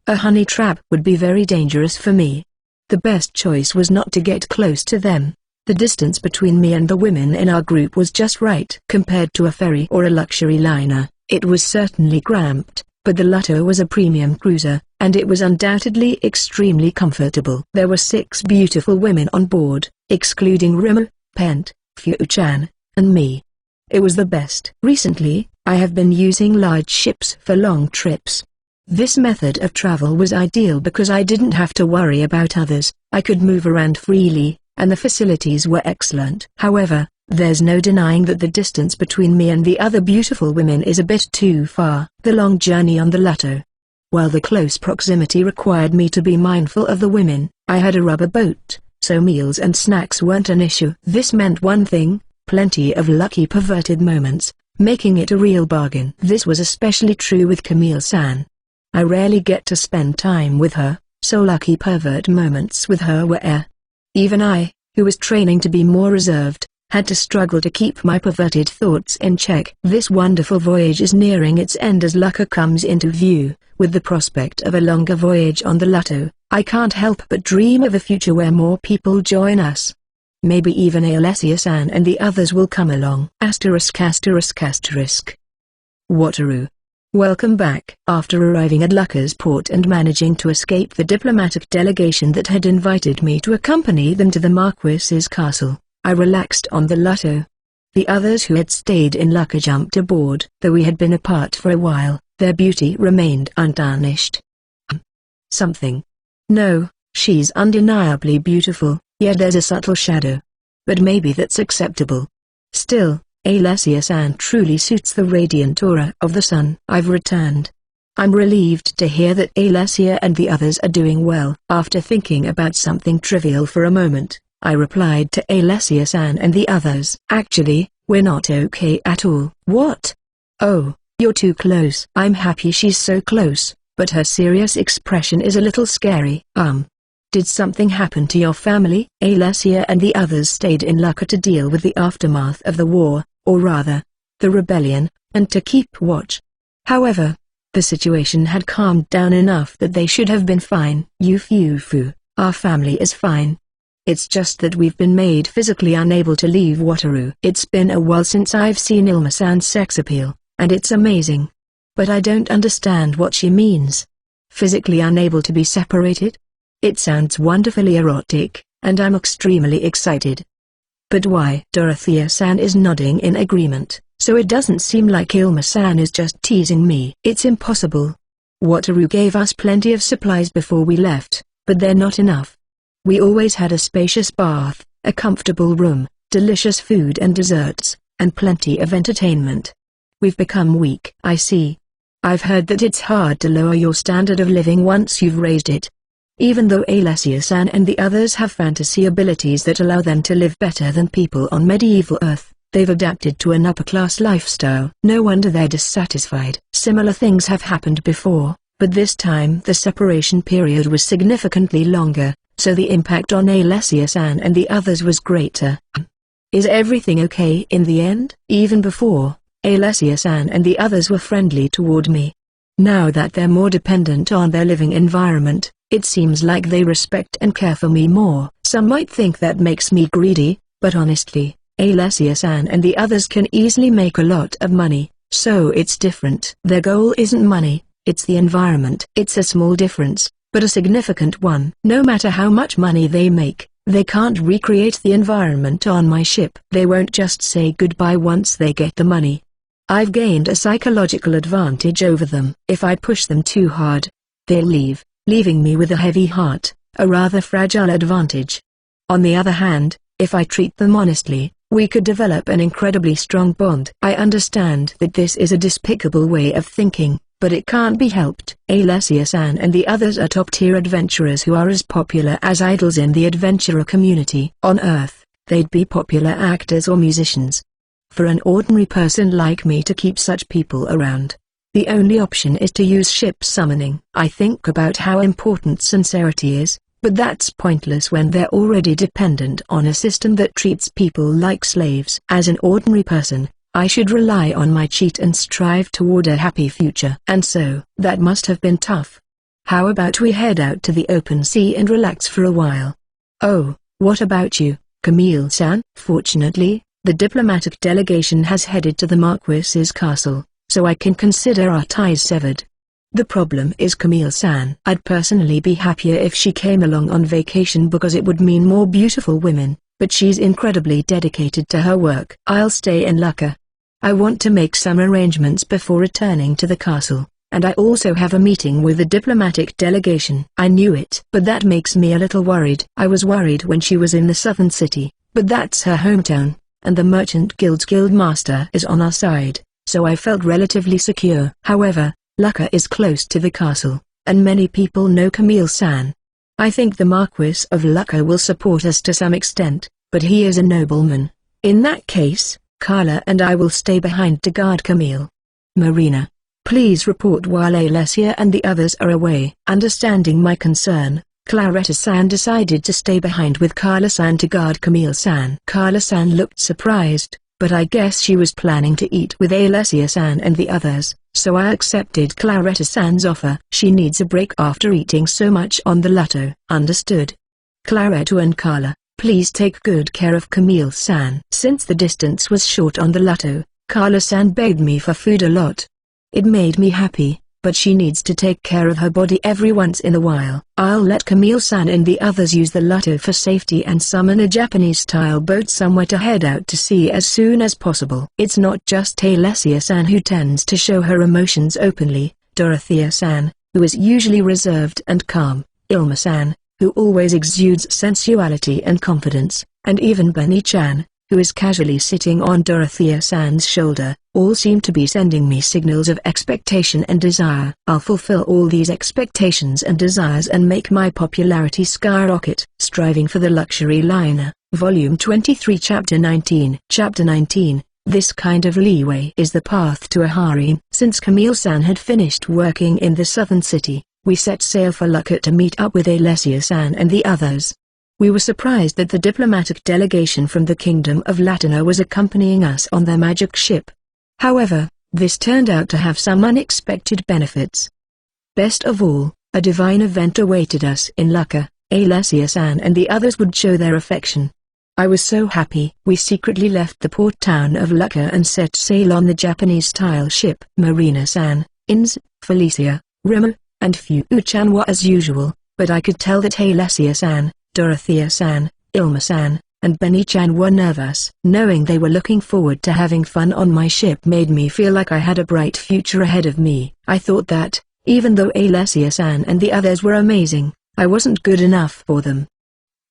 A honey trap would be very dangerous for me. The best choice was not to get close to them. The distance between me and the women in our group was just right. Compared to a ferry or a luxury liner, it was certainly cramped, but the Lutto was a premium cruiser, and it was undoubtedly extremely comfortable. There were 6 beautiful women on board, excluding Rimu, Pent, Fu-chan, and me. It was the best. Recently, I have been using large ships for long trips. This method of travel was ideal because I didn't have to worry about others, I could move around freely, and the facilities were excellent. However, there's no denying that the distance between me and the other beautiful women is a bit too far. The long journey on the Lutto. While the close proximity required me to be mindful of the women, I had a rubber boat, so meals and snacks weren't an issue. This meant one thing: plenty of lucky perverted moments, making it a real bargain. This was especially true with Camille-san. I rarely get to spend time with her, so lucky pervert moments with her were rare. Even I, who was training to be more reserved, had to struggle to keep my perverted thoughts in check. This wonderful voyage is nearing its end as Lucca comes into view. With the prospect of a longer voyage on the Lutto, I can't help but dream of a future where more people join us. Maybe even Alessia-san and the others will come along. Wataru. Welcome back. After arriving at Lucca's port and managing to escape the diplomatic delegation that had invited me to accompany them to the Marquis's castle, I relaxed on the Lutto. The others who had stayed in Lucca jumped aboard. Though we had been apart for a while, their beauty remained untarnished. Something. No, she's undeniably beautiful, yet there's a subtle shadow. But maybe that's acceptable. Still, Alessia-san truly suits the radiant aura of the sun. I've returned. I'm relieved to hear that Alessia and the others are doing well. After thinking about something trivial for a moment, I replied to Alessia-san and the others. Actually, we're not okay at all. What? Oh, you're too close. I'm happy she's so close, but her serious expression is a little scary. Did something happen to your family? Alessia and the others stayed in Lucca to deal with the aftermath of the war, or rather, the rebellion, and to keep watch. However, the situation had calmed down enough that they should have been fine. Yufufu, our family is fine. It's just that we've been made physically unable to leave Wataru. It's been a while since I've seen Ilma-san's sex appeal, and it's amazing. But I don't understand what she means. Physically unable to be separated? It sounds wonderfully erotic, and I'm extremely excited. But why? Dorothea-san is nodding in agreement, so it doesn't seem like Ilma-san is just teasing me. It's impossible. Wataru gave us plenty of supplies before we left, but they're not enough. We always had a spacious bath, a comfortable room, delicious food and desserts, and plenty of entertainment. We've become weak. I see. I've heard that it's hard to lower your standard of living once you've raised it. Even though Alessia-san and the others have fantasy abilities that allow them to live better than people on medieval Earth, they've adapted to an upper-class lifestyle. No wonder they're dissatisfied. Similar things have happened before, but this time the separation period was significantly longer, so the impact on Alessia-san and the others was greater. Is everything okay in the end? Even before, Alessia-san and the others were friendly toward me. Now that they're more dependent on their living environment, it seems like they respect and care for me more. Some might think that makes me greedy, but honestly, Alessia-san and the others can easily make a lot of money, so it's different. Their goal isn't money, it's the environment. It's a small difference, but a significant one. No matter how much money they make, they can't recreate the environment on my ship. They won't just say goodbye once they get the money. I've gained a psychological advantage over them. If I push them too hard, they'll leave, leaving me with a heavy heart, a rather fragile advantage. On the other hand, if I treat them honestly, we could develop an incredibly strong bond. I understand that this is a despicable way of thinking, but it can't be helped. Alessia-san and the others are top-tier adventurers who are as popular as idols in the adventurer community. On Earth, they'd be popular actors or musicians. For an ordinary person like me to keep such people around, the only option is to use ship summoning. I think about how important sincerity is, but that's pointless when they're already dependent on a system that treats people like slaves. As an ordinary person, I should rely on my cheat and strive toward a happy future. And so, that must have been tough. How about we head out to the open sea and relax for a while? Oh, what about you, Camille-san? Fortunately, the diplomatic delegation has headed to the Marquis's castle, so I can consider our ties severed. The problem is Camille-san. I'd personally be happier if she came along on vacation because it would mean more beautiful women, but she's incredibly dedicated to her work. I'll stay in Lucca. I want to make some arrangements before returning to the castle, and I also have a meeting with the diplomatic delegation. I knew it, but that makes me a little worried. I was worried when she was in the southern city, but that's her hometown, and the Merchant Guild's guildmaster is on our side, so I felt relatively secure. However, Lucca is close to the castle, and many people know Camille-san. I think the Marquis of Lucca will support us to some extent, but he is a nobleman. In that case, Carla and I will stay behind to guard Camille. Marina, please report while Alessia and the others are away. Understanding my concern, Claretta-san decided to stay behind with Carla-san to guard Camille-san. Carla-san looked surprised, but I guess she was planning to eat with Alessia-san and the others, so I accepted Claretta-san's offer. She needs a break after eating so much on the Lotto. Understood. Claretta and Carla, please take good care of Camille-san. Since the distance was short on the Lotto, Carla-san begged me for food a lot. It made me happy, but she needs to take care of her body every once in a while. I'll let Camille-san and the others use the Lotto for safety and summon a Japanese-style boat somewhere to head out to sea as soon as possible. It's not just Alessia-san who tends to show her emotions openly. Dorothea-san, who is usually reserved and calm, Ilma-san, who always exudes sensuality and confidence, and even Bunny-chan, who is casually sitting on Dorothea-san's shoulder, all seem to be sending me signals of expectation and desire. I'll fulfill all these expectations and desires and make my popularity skyrocket. Striving for the Luxury Liner, Volume 23 Chapter 19. Chapter 19. This kind of leeway is the path to a harem. Since Camille-san had finished working in the southern city, we set sail for Lucca to meet up with Alessia-san and the others. We were surprised that the diplomatic delegation from the Kingdom of Latina was accompanying us on their magic ship. However, this turned out to have some unexpected benefits. Best of all, a divine event awaited us in Lucca. Alessia-san and the others would show their affection. I was so happy. We secretly left the port town of Lucca and set sail on the Japanese-style ship. Marina-san, Inz, Felicia, Rima, and Fu-chan were as usual, but I could tell that Alessia-san, Dorothea-san, Ilma-san, and Benny-chan were nervous. Knowing they were looking forward to having fun on my ship made me feel like I had a bright future ahead of me. I thought that, even though Alessia-san and the others were amazing, I wasn't good enough for them.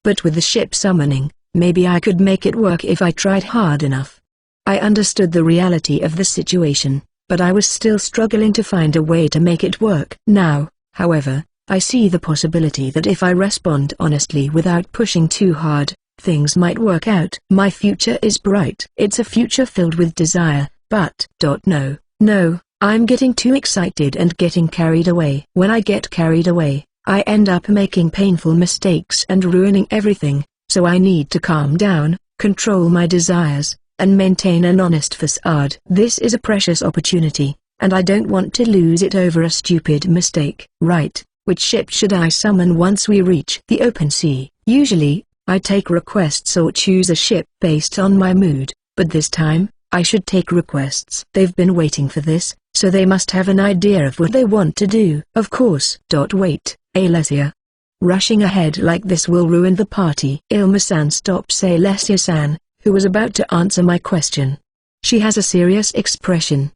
But with the ship summoning, maybe I could make it work if I tried hard enough. I understood the reality of the situation, but I was still struggling to find a way to make it work. Now, however, I see the possibility that if I respond honestly without pushing too hard, things might work out. My future is bright. It's a future filled with desire, but no, I'm getting too excited and getting carried away. When I get carried away, I end up making painful mistakes and ruining everything, so I need to calm down, control my desires, and maintain an honest facade. This is a precious opportunity, and I don't want to lose it over a stupid mistake. Right, which ship should I summon once we reach the open sea? Usually, I take requests or choose a ship based on my mood, but this time, I should take requests. They've been waiting for this, so they must have an idea of what they want to do. Of course. Wait, Alessia. Rushing ahead like this will ruin the party. Ilma-san stops Alessia-san, who was about to answer my question. She has a serious expression.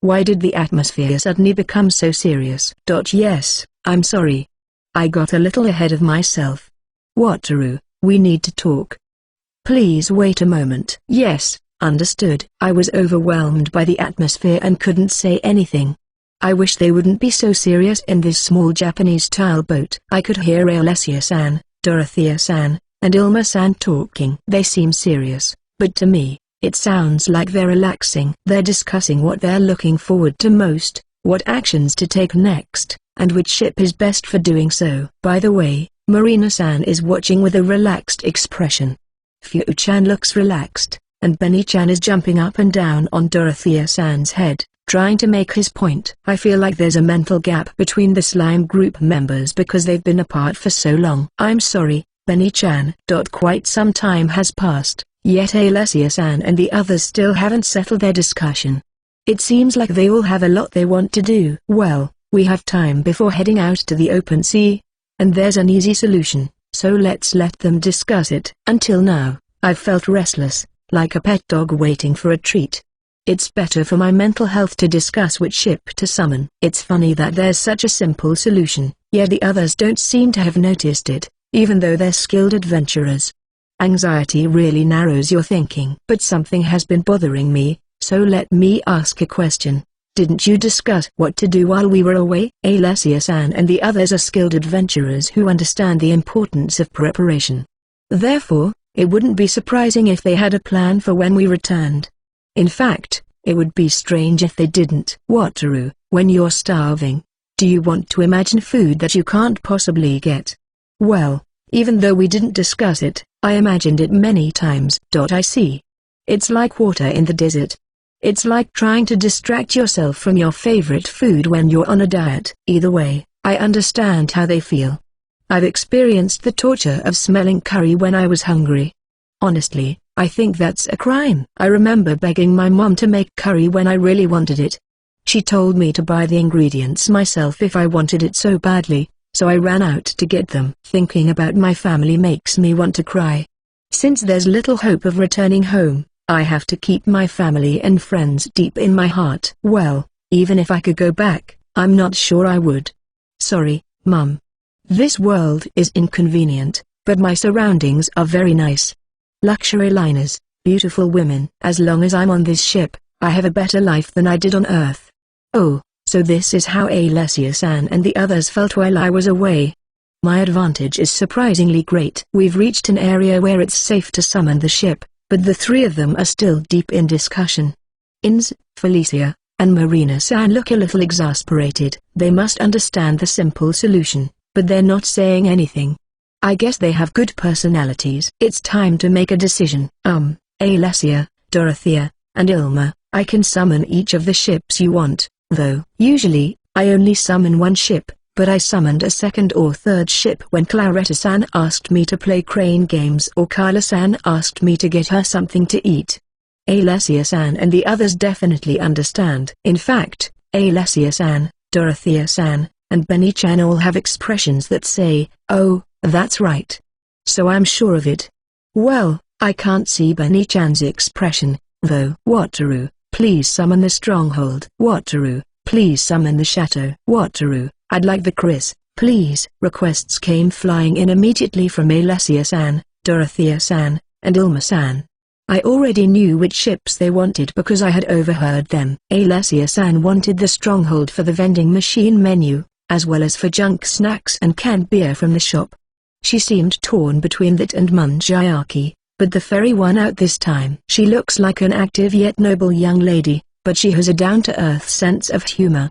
Why did the atmosphere suddenly become so serious? Yes, I'm sorry. I got a little ahead of myself. Wataru, we need to talk. Please wait a moment. Yes, understood. I was overwhelmed by the atmosphere and couldn't say anything. I wish they wouldn't be so serious in this small Japanese tile boat. I could hear Alessia-san, Dorothea-san, and Ilma-san talking. They seem serious, but to me, it sounds like they're relaxing. They're discussing what they're looking forward to most, what actions to take next, and which ship is best for doing so. By the way, Marina-san is watching with a relaxed expression. Fu-chan looks relaxed, and Benny-chan is jumping up and down on Dorothea-san's head, trying to make his point. I feel like there's a mental gap between the slime group members because they've been apart for so long. I'm sorry, Benny-chan. Quite some time has passed, yet Alessia-san and the others still haven't settled their discussion. It seems like they all have a lot they want to do. Well, we have time before heading out to the open sea, and there's an easy solution, so let's let them discuss it. Until now, I've felt restless, like a pet dog waiting for a treat. It's better for my mental health to discuss which ship to summon. It's funny that there's such a simple solution, yet the others don't seem to have noticed it, even though they're skilled adventurers. Anxiety really narrows your thinking. But something has been bothering me, so let me ask a question. Didn't you discuss what to do while we were away? Alessia-san and the others are skilled adventurers who understand the importance of preparation. Therefore, it wouldn't be surprising if they had a plan for when we returned. In fact, it would be strange if they didn't. Wataru, when you're starving, do you want to imagine food that you can't possibly get? Well, even though we didn't discuss it, I imagined it many times. I see. It's like water in the desert. It's like trying to distract yourself from your favorite food when you're on a diet. Either way, I understand how they feel. I've experienced the torture of smelling curry when I was hungry. Honestly, I think that's a crime. I remember begging my mom to make curry when I really wanted it. She told me to buy the ingredients myself if I wanted it so badly, so I ran out to get them. Thinking about my family makes me want to cry. Since there's little hope of returning home, I have to keep my family and friends deep in my heart. Well, even if I could go back, I'm not sure I would. Sorry, Mum. This world is inconvenient, but my surroundings are very nice. Luxury liners, beautiful women. As long as I'm on this ship, I have a better life than I did on Earth. Oh, so this is how Alessia-san and the others felt while I was away. My advantage is surprisingly great. We've reached an area where it's safe to summon the ship, but the three of them are still deep in discussion. Felicia, and Marina-san look a little exasperated. They must understand the simple solution, but they're not saying anything. I guess they have good personalities. It's time to make a decision. Alessia, Dorothea, and Ilma, I can summon each of the ships you want, though. Usually, I only summon one ship, but I summoned a second or third ship when Claretta-san asked me to play crane games or Carla-san asked me to get her something to eat. Alessia-san and the others definitely understand. In fact, Alessia-san, Dorothea-san, and Benny-chan all have expressions that say, "Oh, that's right. So I'm sure of it." Well, I can't see Benny-chan's expression, though. Wataru, please summon the stronghold. Wataru, please summon the shadow. Wataru, I'd like the Chris, please. Requests came flying in immediately from Alessia-san, Dorothea-san, and Ilma-san. I already knew which ships they wanted because I had overheard them. Alessia-san wanted the stronghold for the vending machine menu, as well as for junk snacks and canned beer from the shop. She seemed torn between that and Munjiaki, but the ferry won out this time. She looks like an active yet noble young lady, but she has a down-to-earth sense of humor.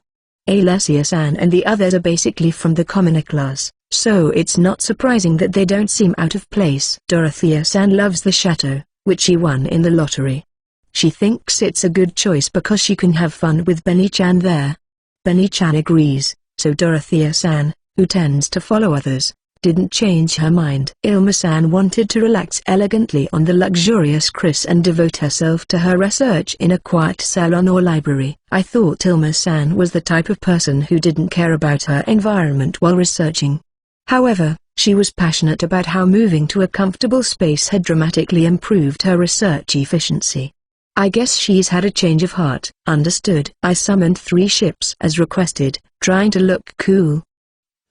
Alessia-san and the others are basically from the commoner class, so it's not surprising that they don't seem out of place. Dorothea-san loves the chateau, which she won in the lottery. She thinks it's a good choice because she can have fun with Benny-chan there. Benny-chan agrees, so Dorothea-san, who tends to follow others, didn't change her mind. Ilma-san wanted to relax elegantly on the luxurious Chris and devote herself to her research in a quiet salon or library. I thought Ilma-san was the type of person who didn't care about her environment while researching. However, she was passionate about how moving to a comfortable space had dramatically improved her research efficiency. I guess she's had a change of heart. Understood. I summoned 3 ships as requested, trying to look cool.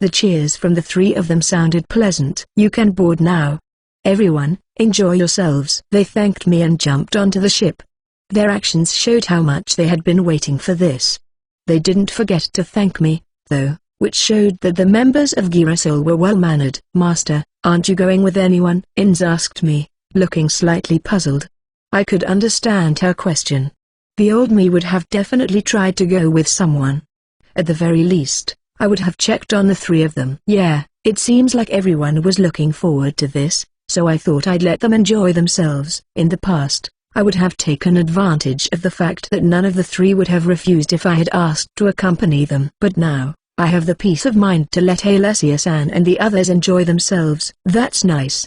The cheers from the 3 of them sounded pleasant. "You can board now. Everyone, enjoy yourselves." They thanked me and jumped onto the ship. Their actions showed how much they had been waiting for this. They didn't forget to thank me, though, which showed that the members of Girasol were well-mannered. "Master, aren't you going with anyone?" Inz asked me, looking slightly puzzled. I could understand her question. The old me would have definitely tried to go with someone. At the very least, I would have checked on the 3 of them. Yeah, it seems like everyone was looking forward to this, so I thought I'd let them enjoy themselves. In the past, I would have taken advantage of the fact that none of the 3 would have refused if I had asked to accompany them. But now, I have the peace of mind to let Alessia-san and the others enjoy themselves. That's nice.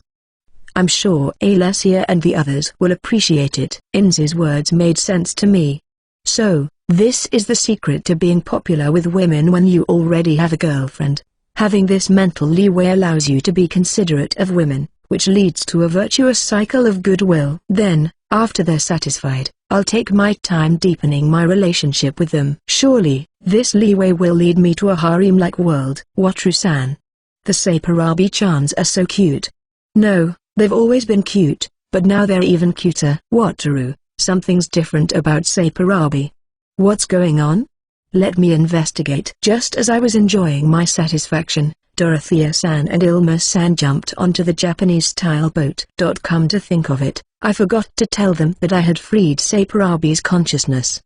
I'm sure Alessia and the others will appreciate it. Inz's words made sense to me. So, this is the secret to being popular with women when you already have a girlfriend. Having this mental leeway allows you to be considerate of women, which leads to a virtuous cycle of goodwill. Then, after they're satisfied, I'll take my time deepening my relationship with them. Surely, this leeway will lead me to a harem-like world. Wataru-san. The Saparabi-chans are so cute. No, they've always been cute, but now they're even cuter. Wataru, something's different about Saparabi. What's going on? Let me investigate. Just as I was enjoying my satisfaction, Dorothea-san and Ilma-san jumped onto the Japanese-style boat. Come to think of it, I forgot to tell them that I had freed Saparabi's consciousness.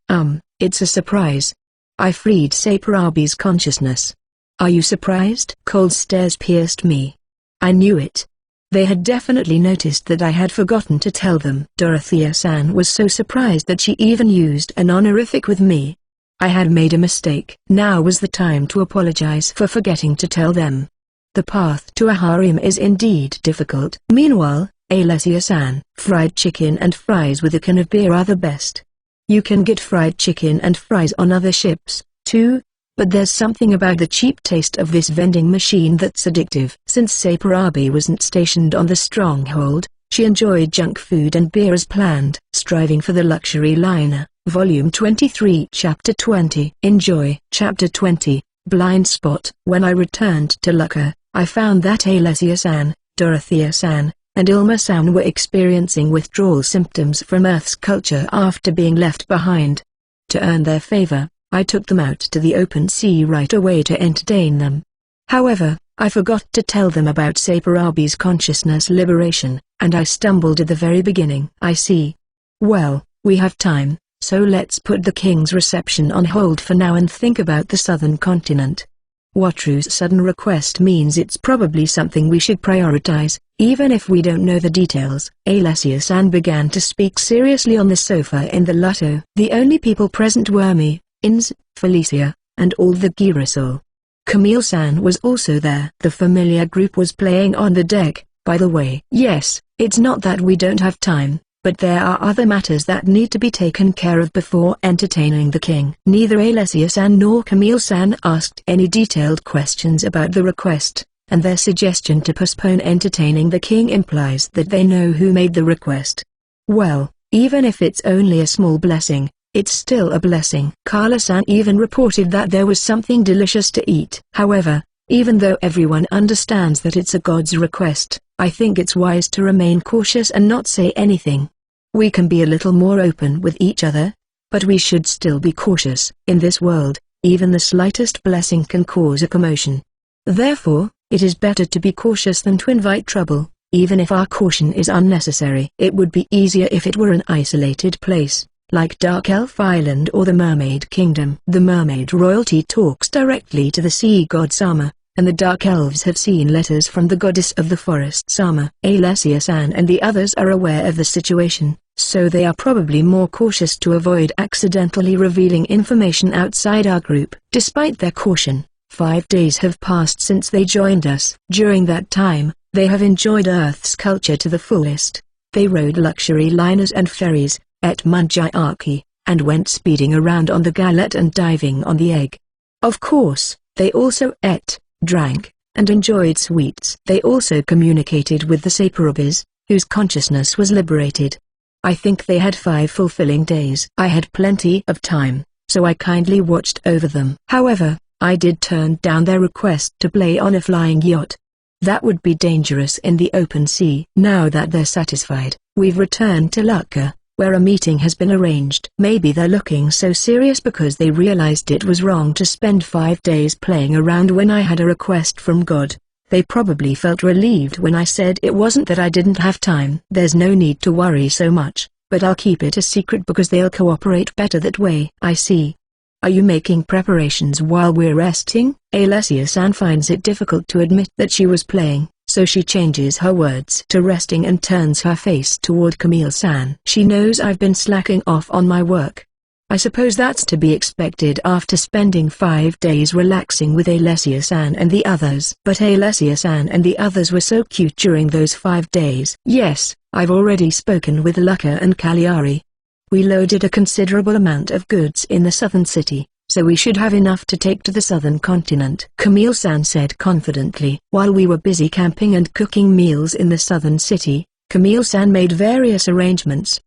It's a surprise. I freed Saparabi's consciousness. Are you surprised? Cold stares pierced me. I knew it. They had definitely noticed that I had forgotten to tell them. Dorothea-san was so surprised that she even used an honorific with me. I had made a mistake. Now was the time to apologize for forgetting to tell them. The path to a harem is indeed difficult. Meanwhile, Alessia-san, fried chicken and fries with a can of beer are the best. You can get fried chicken and fries on other ships, too, but there's something about the cheap taste of this vending machine that's addictive. Since Saparabi wasn't stationed on the stronghold, she enjoyed junk food and beer as planned. Striving for the luxury liner, Volume 23, Chapter 20. Enjoy. Chapter 20, Blind Spot. When I returned to Lucca, I found that Alessia-san, Dorothea-san, and Ilma-san were experiencing withdrawal symptoms from Earth's culture after being left behind. To earn their favor, I took them out to the open sea right away to entertain them. However, I forgot to tell them about Saparabi's consciousness liberation, and I stumbled at the very beginning. I see. Well, we have time, so let's put the king's reception on hold for now and think about the southern continent. Wataru's sudden request means it's probably something we should prioritize, even if we don't know the details. Alessia-san began to speak seriously on the sofa in the Lotto. The only people present were me, Inz, Felicia, and all the Girasol. Camille-san was also there. The familiar group was playing on the deck, by the way. Yes, it's not that we don't have time, but there are other matters that need to be taken care of before entertaining the king. Neither Alessia-san nor Camille-san asked any detailed questions about the request, and their suggestion to postpone entertaining the king implies that they know who made the request. Well, even if it's only a small blessing, it's still a blessing. Carla-san even reported that there was something delicious to eat. However, even though everyone understands that it's a god's request, I think it's wise to remain cautious and not say anything. We can be a little more open with each other, but we should still be cautious. In this world, even the slightest blessing can cause a commotion. Therefore, it is better to be cautious than to invite trouble, even if our caution is unnecessary. It would be easier if it were an isolated place, like Dark Elf Island or the Mermaid Kingdom. The mermaid royalty talks directly to the sea god Sama, and the Dark Elves have seen letters from the goddess of the forest Sama. Alessia-san and the others are aware of the situation, so they are probably more cautious to avoid accidentally revealing information outside our group. Despite their caution, 5 days have passed since they joined us. During that time, they have enjoyed Earth's culture to the fullest. They rode luxury liners and ferries, ate manjayaki, and went speeding around on the galette and diving on the egg. Of course, they also ate, drank, and enjoyed sweets. They also communicated with the Saporobis, whose consciousness was liberated. I think they had 5 fulfilling days. I had plenty of time, so I kindly watched over them. However, I did turn down their request to play on a flying yacht. That would be dangerous in the open sea. Now that they're satisfied, we've returned to Lucca, where a meeting has been arranged. Maybe they're looking so serious because they realized it was wrong to spend 5 days playing around when I had a request from God. They probably felt relieved when I said it wasn't that I didn't have time. There's no need to worry so much, but I'll keep it a secret because they'll cooperate better that way. I see. Are you making preparations while we're resting? Alessia-san finds it difficult to admit that she was playing, so she changes her words to resting and turns her face toward Camille-san. She knows I've been slacking off on my work. I suppose that's to be expected after spending 5 days relaxing with Alessia-san and the others. But Alessia-san and the others were so cute during those 5 days. Yes, I've already spoken with Lucca and Cagliari. We loaded a considerable amount of goods in the southern city, so we should have enough to take to the southern continent. Camille-san said confidently. While we were busy camping and cooking meals in the southern city, Camille-san made various arrangements.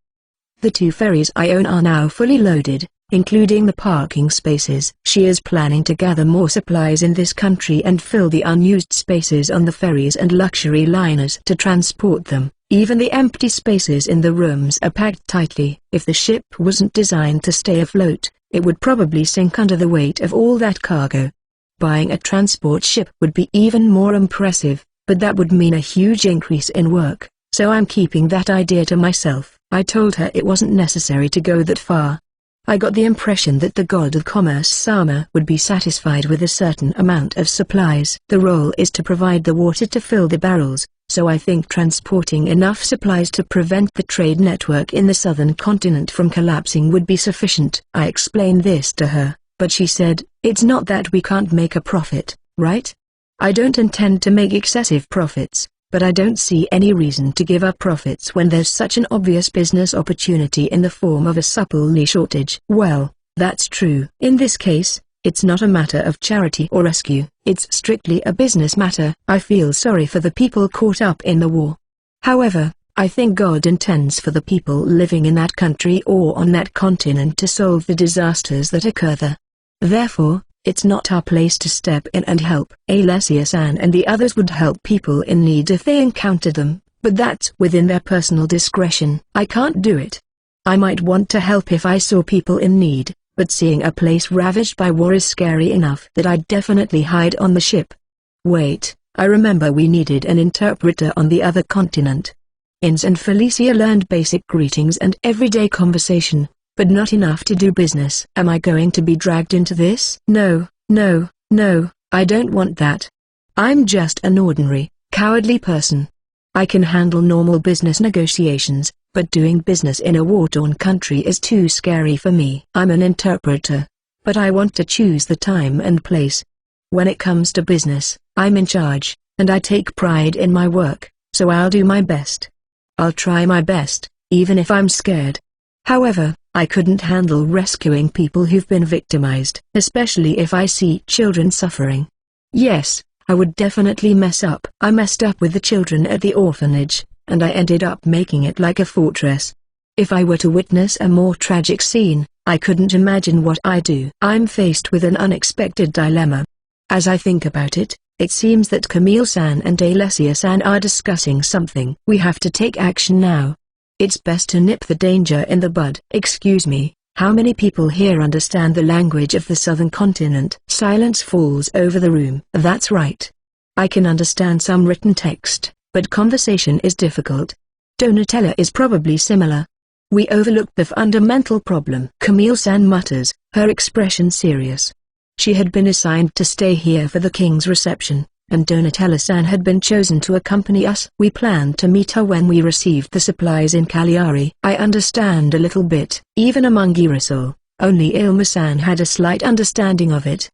The 2 ferries I own are now fully loaded, including the parking spaces. She is planning to gather more supplies in this country and fill the unused spaces on the ferries and luxury liners to transport them. Even the empty spaces in the rooms are packed tightly. If the ship wasn't designed to stay afloat, it would probably sink under the weight of all that cargo. Buying a transport ship would be even more impressive, but that would mean a huge increase in work, so I'm keeping that idea to myself. I told her it wasn't necessary to go that far. I got the impression that the god of commerce Sama would be satisfied with a certain amount of supplies. The role is to provide the water to fill the barrels, so I think transporting enough supplies to prevent the trade network in the southern continent from collapsing would be sufficient. I explained this to her, but she said, "It's not that we can't make a profit, right? I don't intend to make excessive profits, but I don't see any reason to give up profits when there's such an obvious business opportunity in the form of a supply shortage." Well, that's true. In this case, it's not a matter of charity or rescue, it's strictly a business matter. I feel sorry for the people caught up in the war. However, I think God intends for the people living in that country or on that continent to solve the disasters that occur there. Therefore, it's not our place to step in and help. Alessia-san and the others would help people in need if they encountered them, but that's within their personal discretion. I can't do it. I might want to help if I saw people in need, but seeing a place ravaged by war is scary enough that I'd definitely hide on the ship. Wait, I remember we needed an interpreter on the other continent. Ins and Felicia learned basic greetings and everyday conversation, but not enough to do business. Am I going to be dragged into this? No, I don't want that. I'm just an ordinary, cowardly person. I can handle normal business negotiations, but doing business in a war-torn country is too scary for me. I'm an interpreter, but I want to choose the time and place. When it comes to business, I'm in charge, and I take pride in my work, so I'll do my best. I'll try my best, even if I'm scared. However, I couldn't handle rescuing people who've been victimized, especially if I see children suffering. Yes, I would definitely mess up. I messed up with the children at the orphanage, and I ended up making it like a fortress. If I were to witness a more tragic scene, I couldn't imagine what I'd do. I'm faced with an unexpected dilemma. As I think about it, it seems that Camille-san and Alessia-san are discussing something. We have to take action now. It's best to nip the danger in the bud. Excuse me, how many people here understand the language of the southern continent? Silence falls over the room. That's right. I can understand some written text, but conversation is difficult. Donatella is probably similar. We overlooked the fundamental problem. Camille-san mutters, her expression serious. She had been assigned to stay here for the king's reception, and Donatella-san had been chosen to accompany us. We planned to meet her when we received the supplies in Cagliari. I understand a little bit. Even among Girasol, only Ilma-san had a slight understanding of it.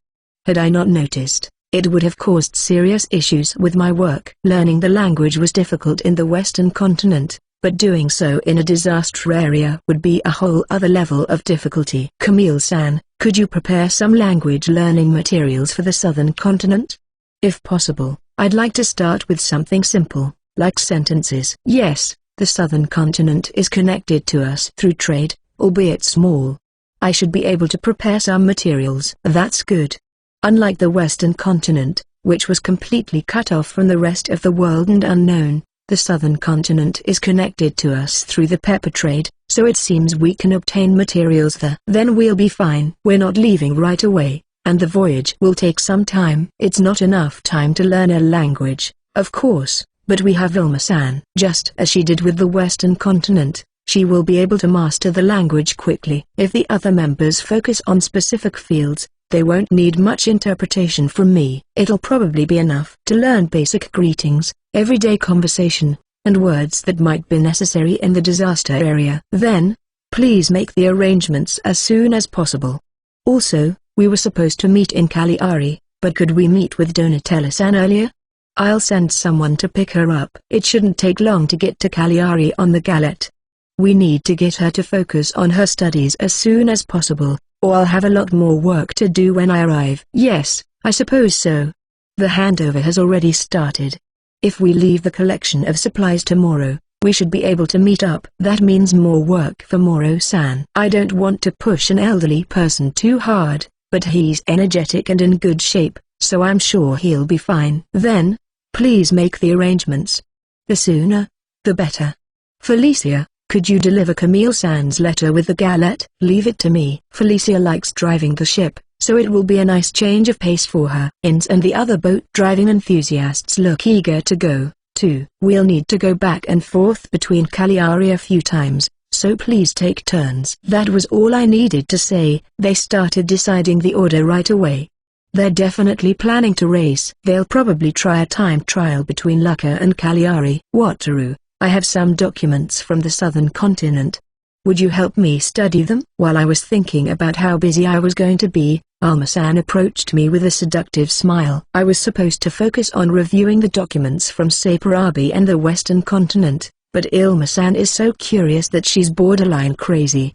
Had I not noticed, it would have caused serious issues with my work. Learning the language was difficult in the Western continent, but doing so in a disaster area would be a whole other level of difficulty. Camille-san, could you prepare some language learning materials for the southern continent? If possible, I'd like to start with something simple, like sentences. Yes, the southern continent is connected to us through trade, albeit small. I should be able to prepare some materials. That's good. Unlike the western continent, which was completely cut off from the rest of the world and unknown, the southern continent is connected to us through the pepper trade, so it seems we can obtain materials there. Then we'll be fine. We're not leaving right away, and the voyage will take some time. It's not enough time to learn a language, of course, but we have Ilma-san. Just as she did with the western continent, she will be able to master the language quickly. If the other members focus on specific fields, they won't need much interpretation from me. It'll probably be enough to learn basic greetings, everyday conversation, and words that might be necessary in the disaster area. Then, please make the arrangements as soon as possible. Also, we were supposed to meet in Cagliari, but could we meet with Donatella-san earlier? I'll send someone to pick her up. It shouldn't take long to get to Cagliari on the Galette. We need to get her to focus on her studies as soon as possible, or I'll have a lot more work to do when I arrive. Yes, I suppose so. The handover has already started. If we leave the collection of supplies tomorrow, we should be able to meet up. That means more work for Moro-san. I don't want to push an elderly person too hard, but he's energetic and in good shape, so I'm sure he'll be fine. Then, please make the arrangements. The sooner, the better. Felicia, could you deliver Camille-san's letter with the Galette? Leave it to me. Felicia likes driving the ship, so it will be a nice change of pace for her. Inns and the other boat-driving enthusiasts look eager to go, too. We'll need to go back and forth between Cagliari a few times, so please take turns. That was all I needed to say. They started deciding the order right away. They're definitely planning to race. They'll probably try a time trial between Lucca and Cagliari. Wataru, I have some documents from the southern continent. Would you help me study them? While I was thinking about how busy I was going to be, Alma-san approached me with a seductive smile. I was supposed to focus on reviewing the documents from Saparabi and the western continent, but Ilma-san is so curious that she's borderline crazy.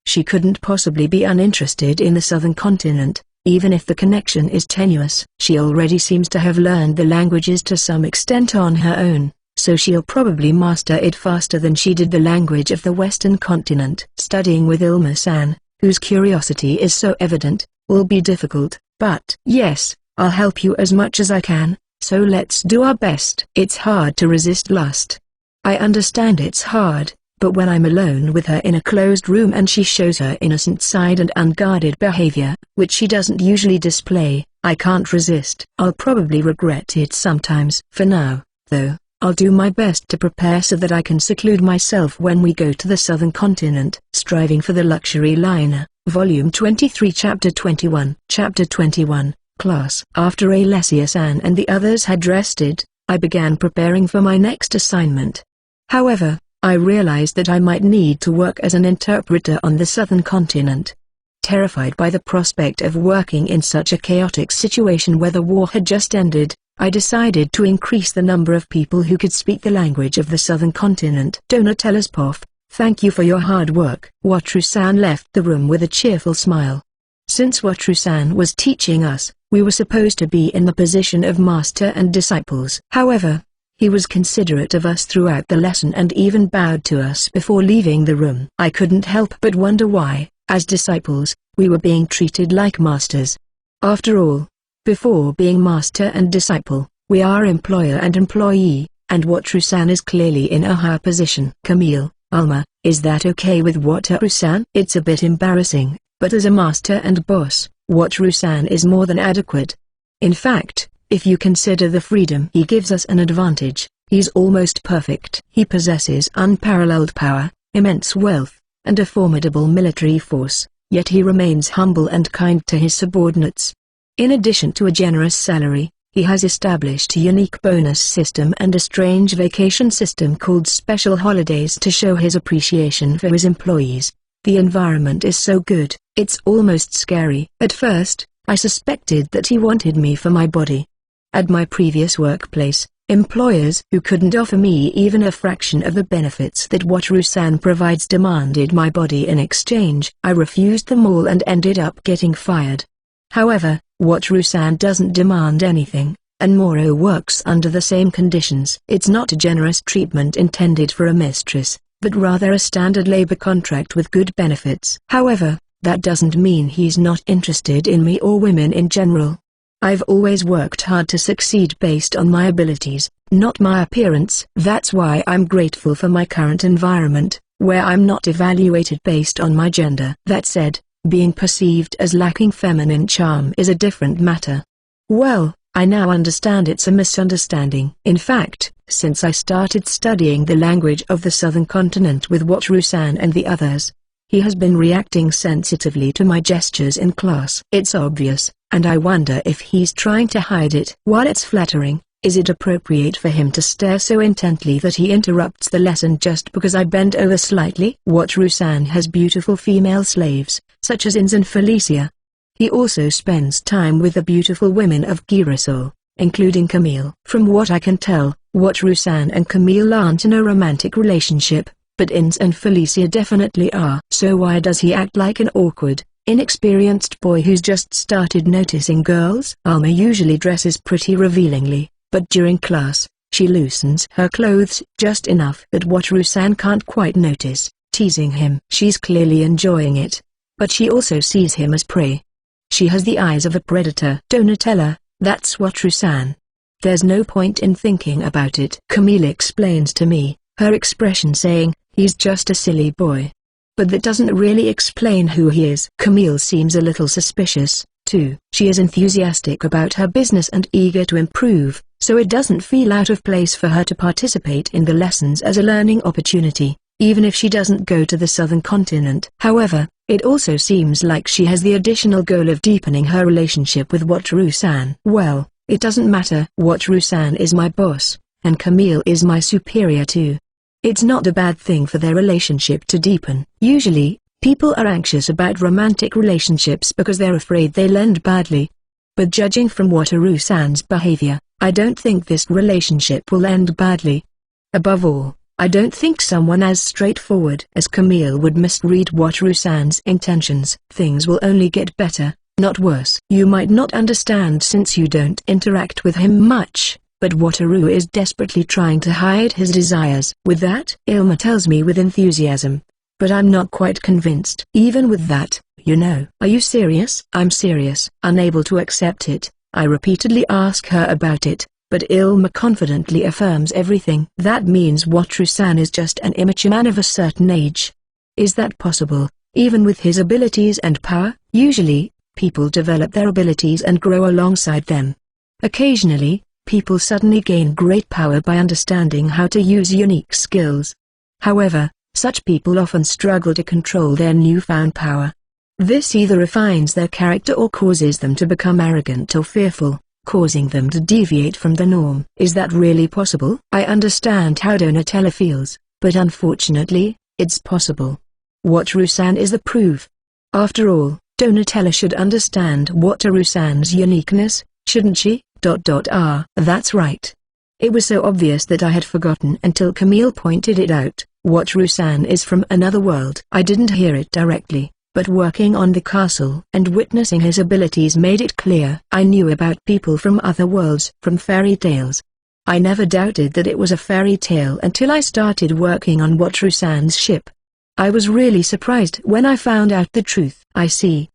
She couldn't possibly be uninterested in the southern continent, even if the connection is tenuous. She already seems to have learned the languages to some extent on her own, so she'll probably master it faster than she did the language of the western continent. Studying with Ilma-san, whose curiosity is so evident, will be difficult, but yes, I'll help you as much as I can, so let's do our best. It's hard to resist lust. I understand it's hard, but when I'm alone with her in a closed room and she shows her innocent side and unguarded behavior, which she doesn't usually display, I can't resist. I'll probably regret it sometimes. For now, though, I'll do my best to prepare so that I can seclude myself when we go to the southern continent. Striving for the Luxury Liner, Volume 23 Chapter 21. Chapter 21, Class. After Alessia-san and the others had rested, I began preparing for my next assignment. However, I realized that I might need to work as an interpreter on the southern continent. Terrified by the prospect of working in such a chaotic situation where the war had just ended, I decided to increase the number of people who could speak the language of the southern continent. Donatella's POF, Thank you for your hard work. Wataru-san left the room with a cheerful smile. Since Wataru-san was teaching us, we were supposed to be in the position of master and disciples. However, he was considerate of us throughout the lesson and even bowed to us before leaving the room. I couldn't help but wonder why, as disciples, we were being treated like masters. After all, before being master and disciple, we are employer and employee, and Wataru-san is clearly in a higher position. Camille, Alma, is that okay with Wataru-san? It's a bit embarrassing, but as a master and boss, Wataru-san is more than adequate. In fact, if you consider the freedom he gives us an advantage, he's almost perfect. He possesses unparalleled power, immense wealth, and a formidable military force, yet he remains humble and kind to his subordinates. In addition to a generous salary, he has established a unique bonus system and a strange vacation system called special holidays to show his appreciation for his employees. The environment is so good, it's almost scary. At first, I suspected that he wanted me for my body. At my previous workplace, employers who couldn't offer me even a fraction of the benefits that Wataru-san provides demanded my body in exchange. I refused them all and ended up getting fired. However, Wataru-san doesn't demand anything, and Moro works under the same conditions. It's not a generous treatment intended for a mistress, but rather a standard labor contract with good benefits. However, that doesn't mean he's not interested in me or women in general. I've always worked hard to succeed based on my abilities, not my appearance. That's why I'm grateful for my current environment, where I'm not evaluated based on my gender. That said, being perceived as lacking feminine charm is a different matter. Well, I now understand it's a misunderstanding. In fact, since I started studying the language of the southern continent with Wataru-san and the others, he has been reacting sensitively to my gestures in class. It's obvious, and I wonder if he's trying to hide it. While it's flattering, is it appropriate for him to stare so intently that he interrupts the lesson just because I bend over slightly? Wataru-san has beautiful female slaves, such as Ins and Felicia. He also spends time with the beautiful women of Girasol, including Camille. From what I can tell, Wataru-san and Camille aren't in a romantic relationship, but Ins and Felicia definitely are. So why does he act like an awkward, inexperienced boy who's just started noticing girls? Alma usually dresses pretty revealingly, but during class, she loosens her clothes just enough that Wataru-san can't quite notice, teasing him. She's clearly enjoying it, but she also sees him as prey. She has the eyes of a predator. Donatella, that's Wataru-san. There's no point in thinking about it. Camille explains to me, her expression saying, he's just a silly boy. But that doesn't really explain who he is. Camille seems a little suspicious, too. She is enthusiastic about her business and eager to improve, so it doesn't feel out of place for her to participate in the lessons as a learning opportunity, even if she doesn't go to the southern continent. However, it also seems like she has the additional goal of deepening her relationship with Wataru-san. Well, it doesn't matter. Wataru-san is my boss, and Camille is my superior too. It's not a bad thing for their relationship to deepen. Usually, people are anxious about romantic relationships because they're afraid they'll end badly. But judging from Wataru-san's behavior, I don't think this relationship will end badly. Above all, I don't think someone as straightforward as Camille would misread Wataru-san's intentions. Things will only get better, not worse. You might not understand since you don't interact with him much, but Wataru is desperately trying to hide his desires. With that, Ilma tells me with enthusiasm, but I'm not quite convinced. Even with that, you know. Are you serious? I'm serious. Unable to accept it, I repeatedly ask her about it, but Ilma confidently affirms everything. That means Wataru-san is just an immature man of a certain age. Is that possible, even with his abilities and power? Usually, people develop their abilities and grow alongside them. Occasionally, people suddenly gain great power by understanding how to use unique skills. However, such people often struggle to control their newfound power. This either refines their character or causes them to become arrogant or fearful, causing them to deviate from the norm. Is that really possible? I understand how Donatella feels, but unfortunately, it's possible. Wataru-san is the proof. After all, Donatella should understand Wataru-san's uniqueness, shouldn't she? That's right. It was so obvious that I had forgotten until Camille pointed it out. Wataru-san is from another world. I didn't hear it directly, but working on the castle and witnessing his abilities made it clear. I knew about people from other worlds from fairy tales. I never doubted that it was a fairy tale until I started working on Wataru-san's ship. I was really surprised when I found out the truth. I see.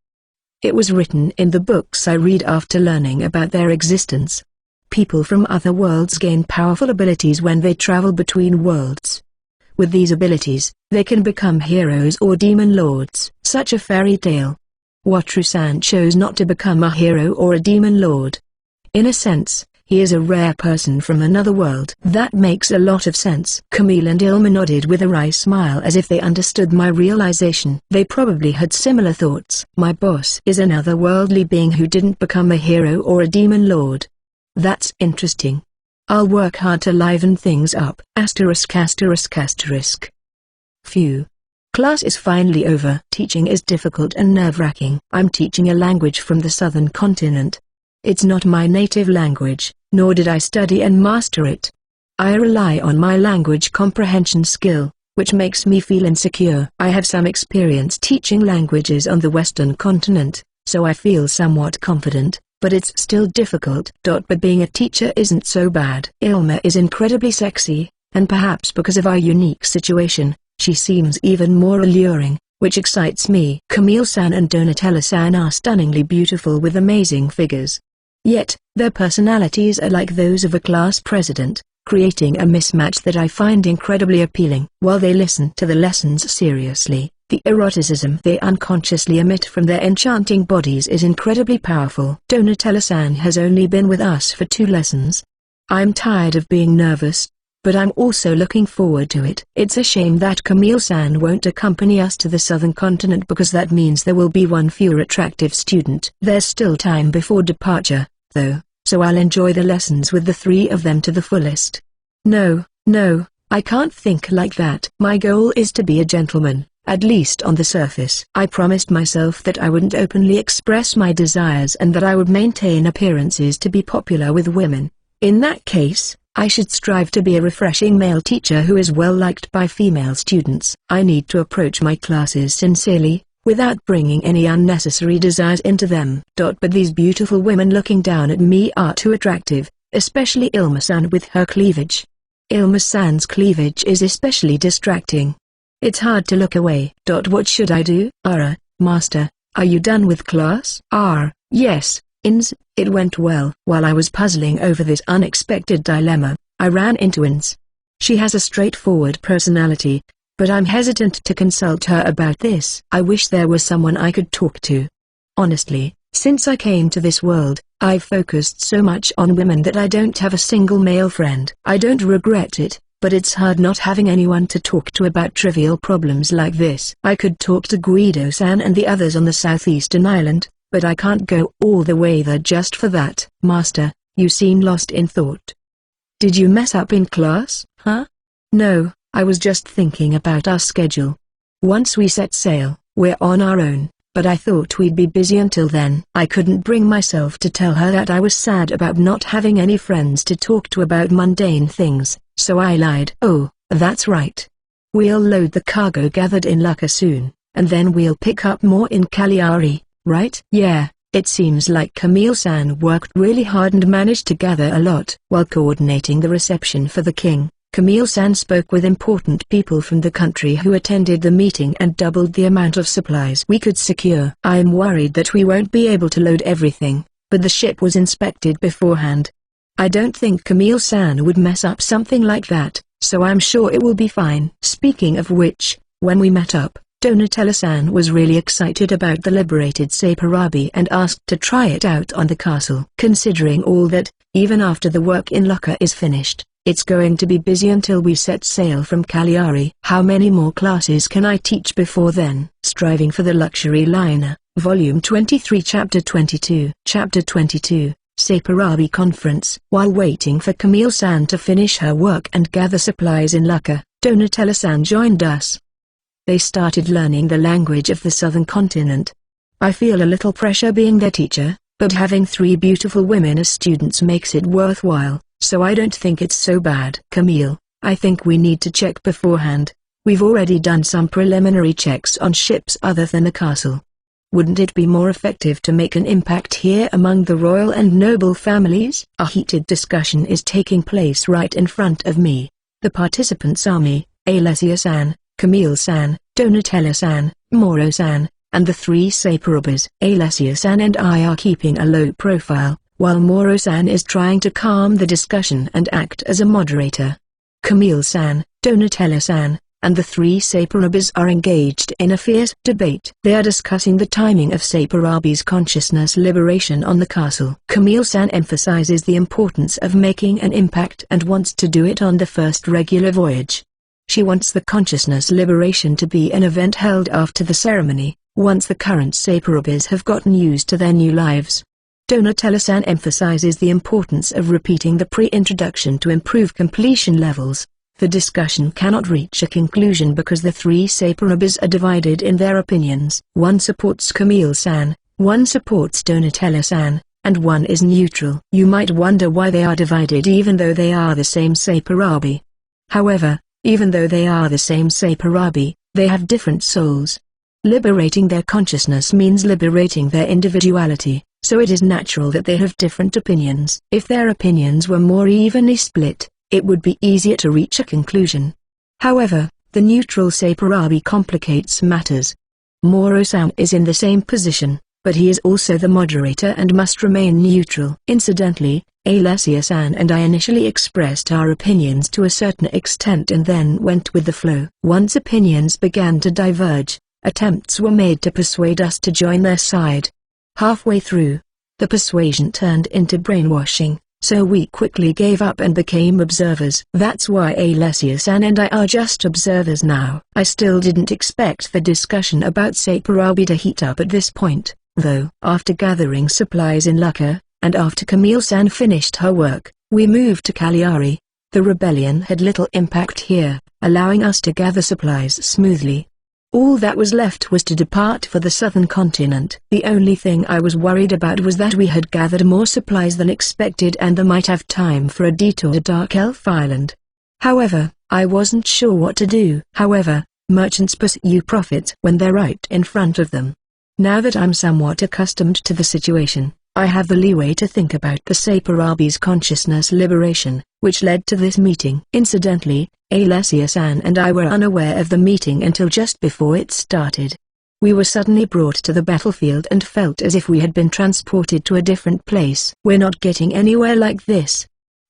It was written in the books I read after learning about their existence. People from other worlds gain powerful abilities when they travel between worlds. With these abilities, they can become heroes or demon lords. Such a fairy tale. Wataru-san chose not to become a hero or a demon lord. In a sense, he is a rare person from another world. That makes a lot of sense. Camille and Ilma nodded with a wry smile as if they understood my realization. They probably had similar thoughts. My boss is an otherworldly being who didn't become a hero or a demon lord. That's interesting. I'll work hard to liven things up. Phew. Class is finally over. Teaching is difficult and nerve-wracking. I'm teaching a language from the southern continent. It's not my native language, nor did I study and master it. I rely on my language comprehension skill, which makes me feel insecure. I have some experience teaching languages on the western continent, so I feel somewhat confident, but it's still difficult. But being a teacher isn't so bad. Ilma is incredibly sexy, and perhaps because of our unique situation, she seems even more alluring, which excites me. Camille-san and Donatella-san are stunningly beautiful with amazing figures. Yet, their personalities are like those of a class president, creating a mismatch that I find incredibly appealing. While they listen to the lessons seriously, the eroticism they unconsciously emit from their enchanting bodies is incredibly powerful. Donatella-san has only been with us for 2 lessons. I'm tired of being nervous, but I'm also looking forward to it. It's a shame that Camille-san won't accompany us to the southern continent because that means there will be one fewer attractive student. There's still time before departure, though, so I'll enjoy the lessons with the 3 of them to the fullest. No, I can't think like that. My goal is to be a gentleman, at least on the surface. I promised myself that I wouldn't openly express my desires and that I would maintain appearances to be popular with women. In that case, I should strive to be a refreshing male teacher who is well liked by female students. I need to approach my classes sincerely, without bringing any unnecessary desires into them. But these beautiful women looking down at me are too attractive, especially Ilma-san with her cleavage. Ilma-san's cleavage is especially distracting. It's hard to look away. What should I do? Master, are you done with class? Yes, Ins. It went well. While I was puzzling over this unexpected dilemma, I ran into Ins. She has a straightforward personality, but I'm hesitant to consult her about this. I wish there was someone I could talk to. Honestly, since I came to this world, I've focused so much on women that I don't have a single male friend. I don't regret it, but it's hard not having anyone to talk to about trivial problems like this. I could talk to Guido-san and the others on the southeastern island, but I can't go all the way there just for that. Master, you seem lost in thought. Did you mess up in class? No, I was just thinking about our schedule. Once we set sail, we're on our own, but I thought we'd be busy until then. I couldn't bring myself to tell her that I was sad about not having any friends to talk to about mundane things, so I lied. Oh, that's right. We'll load the cargo gathered in Lucca soon, and then we'll pick up more in Cagliari. Right? Yeah, it seems like Camille-san worked really hard and managed to gather a lot. While coordinating the reception for the king, Camille-san spoke with important people from the country who attended the meeting and doubled the amount of supplies we could secure. I'm worried that we won't be able to load everything, but the ship was inspected beforehand. I don't think Camille-san would mess up something like that, so I'm sure it will be fine. Speaking of which, when we met up, Donatella-san was really excited about the liberated Saparabi and asked to try it out on the castle. Considering all that, even after the work in Lucca is finished, it's going to be busy until we set sail from Cagliari. How many more classes can I teach before then? Striving for the Luxury Liner, Volume 23 Chapter 22. Chapter 22, Saparabi Conference. While waiting for Camille-san to finish her work and gather supplies in Lucca, Donatella-san joined us. They started learning the language of the southern continent. I feel a little pressure being their teacher, but having 3 beautiful women as students makes it worthwhile, so I don't think it's so bad. Camille, I think we need to check beforehand. We've already done some preliminary checks on ships other than the castle. Wouldn't it be more effective to make an impact here among the royal and noble families? A heated discussion is taking place right in front of me. The participants are me, Alessia-san, Camille-san, Donatella-san, Moro-san, and the three Saporobas. Alessia-san and I are keeping a low profile, while Moro-san is trying to calm the discussion and act as a moderator. Camille-san, Donatella-san, and the three Saporobas are engaged in a fierce debate. They are discussing the timing of Saporobi's consciousness liberation on the castle. Camille-san emphasizes the importance of making an impact and wants to do it on the first regular voyage. She wants the consciousness liberation to be an event held after the ceremony, once the current Saporobas have gotten used to their new lives. Donatella-san emphasizes the importance of repeating the pre-introduction to improve completion levels. The discussion cannot reach a conclusion because the three Saporobas are divided in their opinions. One supports Camille-san, one supports Donatella-san, and one is neutral. You might wonder why they are divided even though they are the same Saporobi. However, even though they are the same Saporobi, they have different souls. Liberating their consciousness means liberating their individuality, so it is natural that they have different opinions. If their opinions were more evenly split, it would be easier to reach a conclusion. However, the neutral Saporobi complicates matters. Moro-san is in the same position, but he is also the moderator and must remain neutral. Incidentally, Alessia-san and I initially expressed our opinions to a certain extent and then went with the flow. Once opinions began to diverge, attempts were made to persuade us to join their side. Halfway through, the persuasion turned into brainwashing, so we quickly gave up and became observers. That's why Alessia-san and I are just observers now. I still didn't expect the discussion about Saporobi to heat up at this point, though. After gathering supplies in Lucca, and after Camille-san finished her work, we moved to Cagliari. The rebellion had little impact here, allowing us to gather supplies smoothly. All that was left was to depart for the southern continent. The only thing I was worried about was that we had gathered more supplies than expected and they might have time for a detour to Dark Elf Island. However, I wasn't sure what to do. However, merchants pursue profits when they're right in front of them. Now that I'm somewhat accustomed to the situation, I have the leeway to think about the Saporobi's consciousness liberation, which led to this meeting. Incidentally, Alessia-san and I were unaware of the meeting until just before it started. We were suddenly brought to the battlefield and felt as if we had been transported to a different place. We're not getting anywhere like this.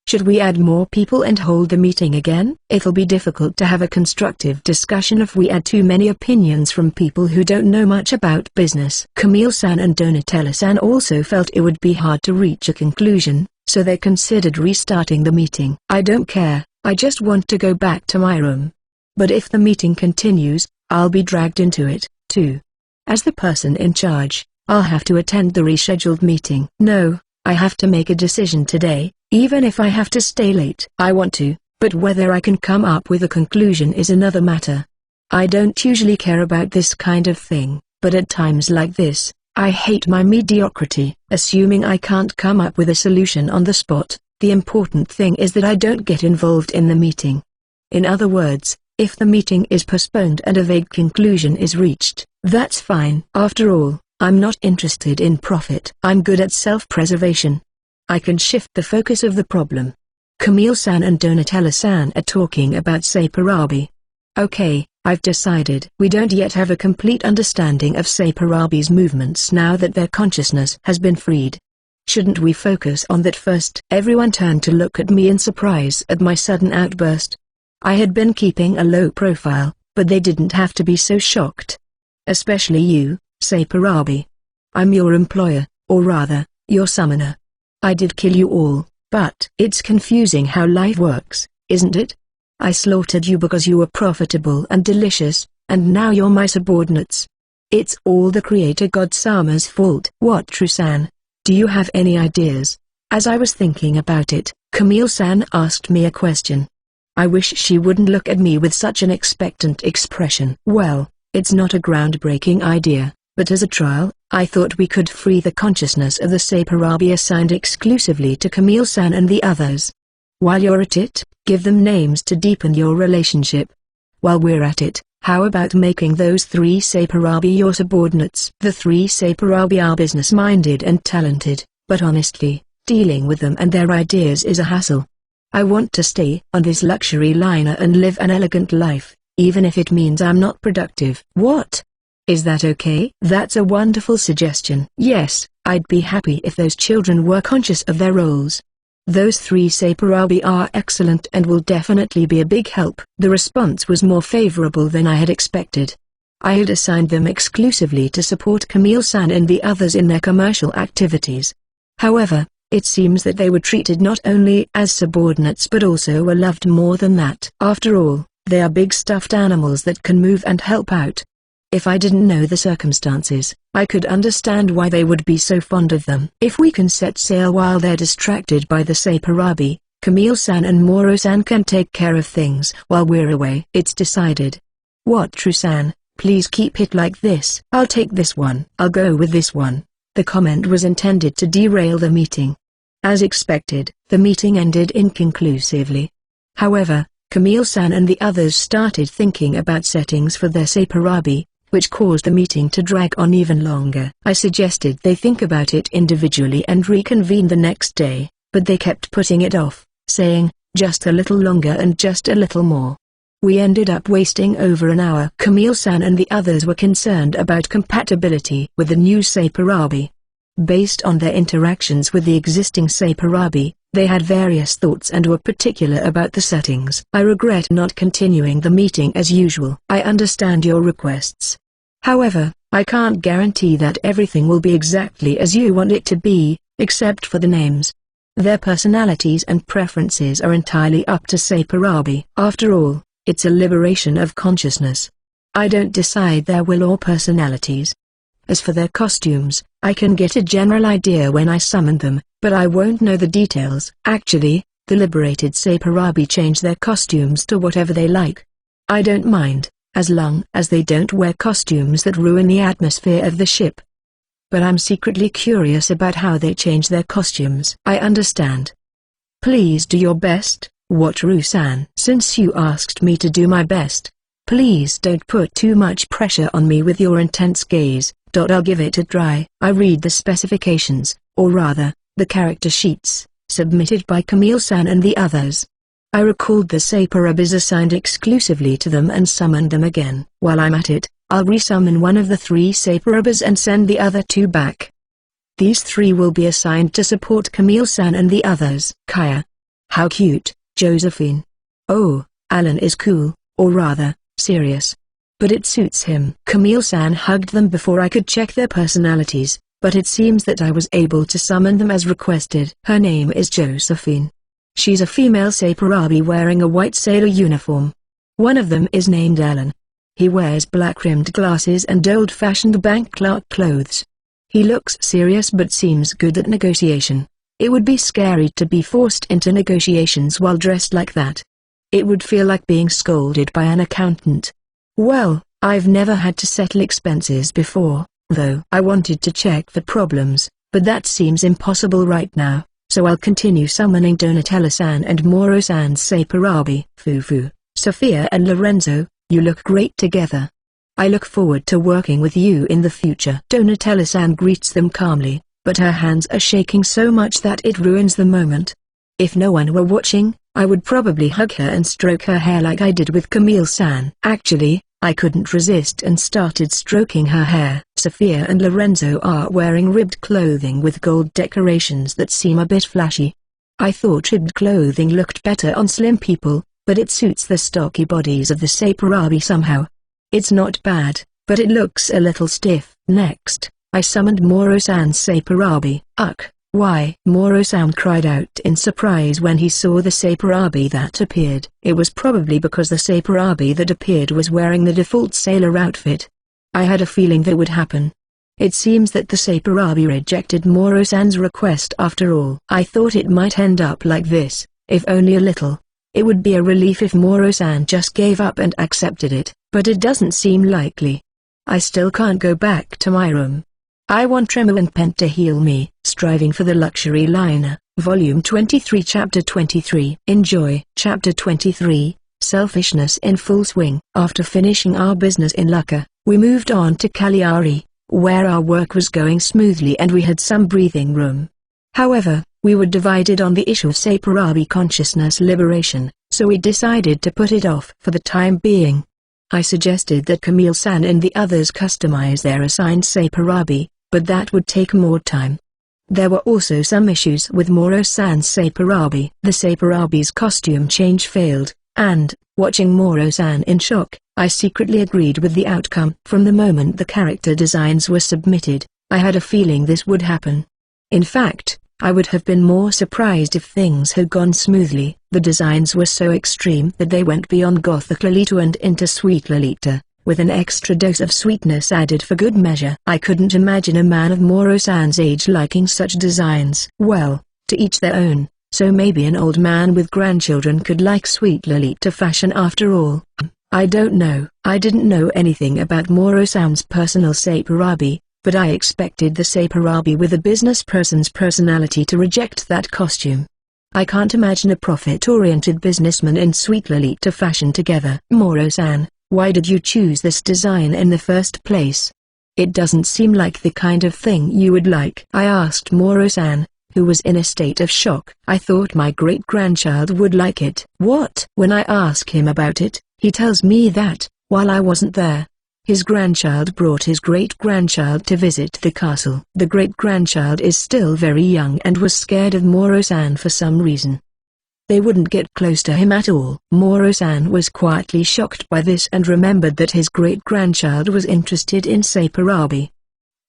Should we add more people and hold the meeting again? It'll be difficult to have a constructive discussion if we add too many opinions from people who don't know much about business. Camille-san and Donatella-san also felt it would be hard to reach a conclusion, so they considered restarting the meeting. I don't care, I just want to go back to my room. But if the meeting continues, I'll be dragged into it, too. As the person in charge, I'll have to attend the rescheduled meeting. No, I have to make a decision today. Even if I have to stay late. I want to, but whether I can come up with a conclusion is another matter. I don't usually care about this kind of thing, but at times like this, I hate my mediocrity. Assuming I can't come up with a solution on the spot, the important thing is that I don't get involved in the meeting. In other words, if the meeting is postponed and a vague conclusion is reached, that's fine. After all, I'm not interested in profit. I'm good at self-preservation. I can shift the focus of the problem. Camille-san and Donatella-san are talking about Saporobi. Okay, I've decided. We don't yet have a complete understanding of Saporobi's movements now that their consciousness has been freed. Shouldn't we focus on that first? Everyone turned to look at me in surprise at my sudden outburst. I had been keeping a low profile, but they didn't have to be so shocked. Especially you, Saporobi. I'm your employer, or rather, your summoner. I did kill you all, but it's confusing how life works, isn't it? I slaughtered you because you were profitable and delicious, and now you're my subordinates. It's all the creator god Sama's fault. What, Trusan? Do you have any ideas? As I was thinking about it, Camille-san asked me a question. I wish she wouldn't look at me with such an expectant expression. Well, it's not a groundbreaking idea, but as a trial, I thought we could free the consciousness of the Saporobi assigned exclusively to Camille-san and the others. While you're at it, give them names to deepen your relationship. While we're at it, how about making those 3 Saiparabi your subordinates? The 3 Saiparabi are business-minded and talented, but honestly, dealing with them and their ideas is a hassle. I want to stay on this luxury liner and live an elegant life, even if it means I'm not productive. What? Is that okay? That's a wonderful suggestion. Yes, I'd be happy if those children were conscious of their roles. Those 3 Saiparabi are excellent and will definitely be a big help. The response was more favorable than I had expected. I had assigned them exclusively to support Camille-san and the others in their commercial activities. However, it seems that they were treated not only as subordinates but also were loved more than that. After all, they are big stuffed animals that can move and help out. If I didn't know the circumstances, I could understand why they would be so fond of them. If we can set sail while they're distracted by the Saiparabi, Camille-san and Moro-san can take care of things while we're away. It's decided. What, True-san, please keep it like this. I'll take this one. I'll go with this one. The comment was intended to derail the meeting. As expected, the meeting ended inconclusively. However, Camille-san and the others started thinking about settings for their Saiparabi, which caused the meeting to drag on even longer. I suggested they think about it individually and reconvene the next day, but they kept putting it off, saying, just a little longer and just a little more. We ended up wasting over an hour. Camille-san and the others were concerned about compatibility with the new Saiparabi. Based on their interactions with the existing Saiparabi, they had various thoughts and were particular about the settings. I regret not continuing the meeting as usual. I understand your requests. However, I can't guarantee that everything will be exactly as you want it to be, except for the names. Their personalities and preferences are entirely up to Saiparabi. After all, it's a liberation of consciousness. I don't decide their will or personalities. As for their costumes, I can get a general idea when I summon them, but I won't know the details. Actually, the liberated Saiparabi change their costumes to whatever they like. I don't mind, as long as they don't wear costumes that ruin the atmosphere of the ship. But I'm secretly curious about how they change their costumes. I understand. Please do your best, Wataru-san. Since you asked me to do my best, please don't put too much pressure on me with your intense gaze. I'll give it a try. I read the specifications, or rather, the character sheets, submitted by Camille-san and the others. I recalled the Saiparabi's assigned exclusively to them and summoned them again. While I'm at it, I'll resummon one of the 3 Saiparabi's and send the other 2 back. These 3 will be assigned to support Camille-san and the others. Kaya. How cute, Josephine. Oh, Alan is cool, or rather, serious. But it suits him. Camille-san hugged them before I could check their personalities, but it seems that I was able to summon them as requested. Her name is Josephine. She's a female Saiparabi wearing a white sailor uniform. One of them is named Alan. He wears black-rimmed glasses and old-fashioned bank clerk clothes. He looks serious but seems good at negotiation. It would be scary to be forced into negotiations while dressed like that. It would feel like being scolded by an accountant. Well, I've never had to settle expenses before, though. I wanted to check for problems, but that seems impossible right now, so I'll continue summoning Donatella-san and Moro-san's Saiparabi. Fufu, Sophia and Lorenzo, you look great together. I look forward to working with you in the future. Donatella-san greets them calmly, but her hands are shaking so much that it ruins the moment. If no one were watching, I would probably hug her and stroke her hair like I did with Camille-san. Actually, I couldn't resist and started stroking her hair. Sophia and Lorenzo are wearing ribbed clothing with gold decorations that seem a bit flashy. I thought ribbed clothing looked better on slim people, but it suits the stocky bodies of the Saiparabi somehow. It's not bad, but it looks a little stiff. Next, I summoned Moro-san's Saiparabi. Ugh. Why? Moro-san cried out in surprise when he saw the Saiparabi that appeared. It was probably because the Saiparabi that appeared was wearing the default sailor outfit. I had a feeling that would happen. It seems that the Saiparabi rejected Moro-san's request after all. I thought it might end up like this, if only a little. It would be a relief if Moro-san just gave up and accepted it, but it doesn't seem likely. I still can't go back to my room. I want Tremor and Pent to heal me. Striving for the Luxury Liner, Volume 23 Chapter 23. Enjoy. Chapter 23, selfishness in full swing. After finishing our business in Lucca, we moved on to Cagliari, where our work was going smoothly and we had some breathing room. However, we were divided on the issue of Saperabi consciousness liberation, so we decided to put it off for the time being. I suggested that Camille-san and the others customize their assigned Saperabi, but that would take more time. There were also some issues with Moro-san's Saperabi. The Saperabi's costume change failed, and, watching Moro-san in shock, I secretly agreed with the outcome. From the moment the character designs were submitted, I had a feeling this would happen. In fact, I would have been more surprised if things had gone smoothly. The designs were so extreme that they went beyond Gothic Lolita and into Sweet Lolita, with an extra dose of sweetness added for good measure. I couldn't imagine a man of Moro-san's age liking such designs. Well, to each their own, so maybe an old man with grandchildren could like Sweet Lolita fashion after all. I don't know. I didn't know anything about Moro-san's personal Saperabi, but I expected the Saperabi with a business person's personality to reject that costume. I can't imagine a profit-oriented businessman in Sweet Lolita fashion together. Moro-san, why did you choose this design in the first place? It doesn't seem like the kind of thing you would like. I asked Moro-san, who was in a state of shock. I thought my great-grandchild would like it. What? When I ask him about it, he tells me that, while I wasn't there, his grandchild brought his great-grandchild to visit the castle. The great-grandchild is still very young and was scared of Moro-san for some reason. They wouldn't get close to him at all. Moro-san was quietly shocked by this and remembered that his great-grandchild was interested in Saperabi.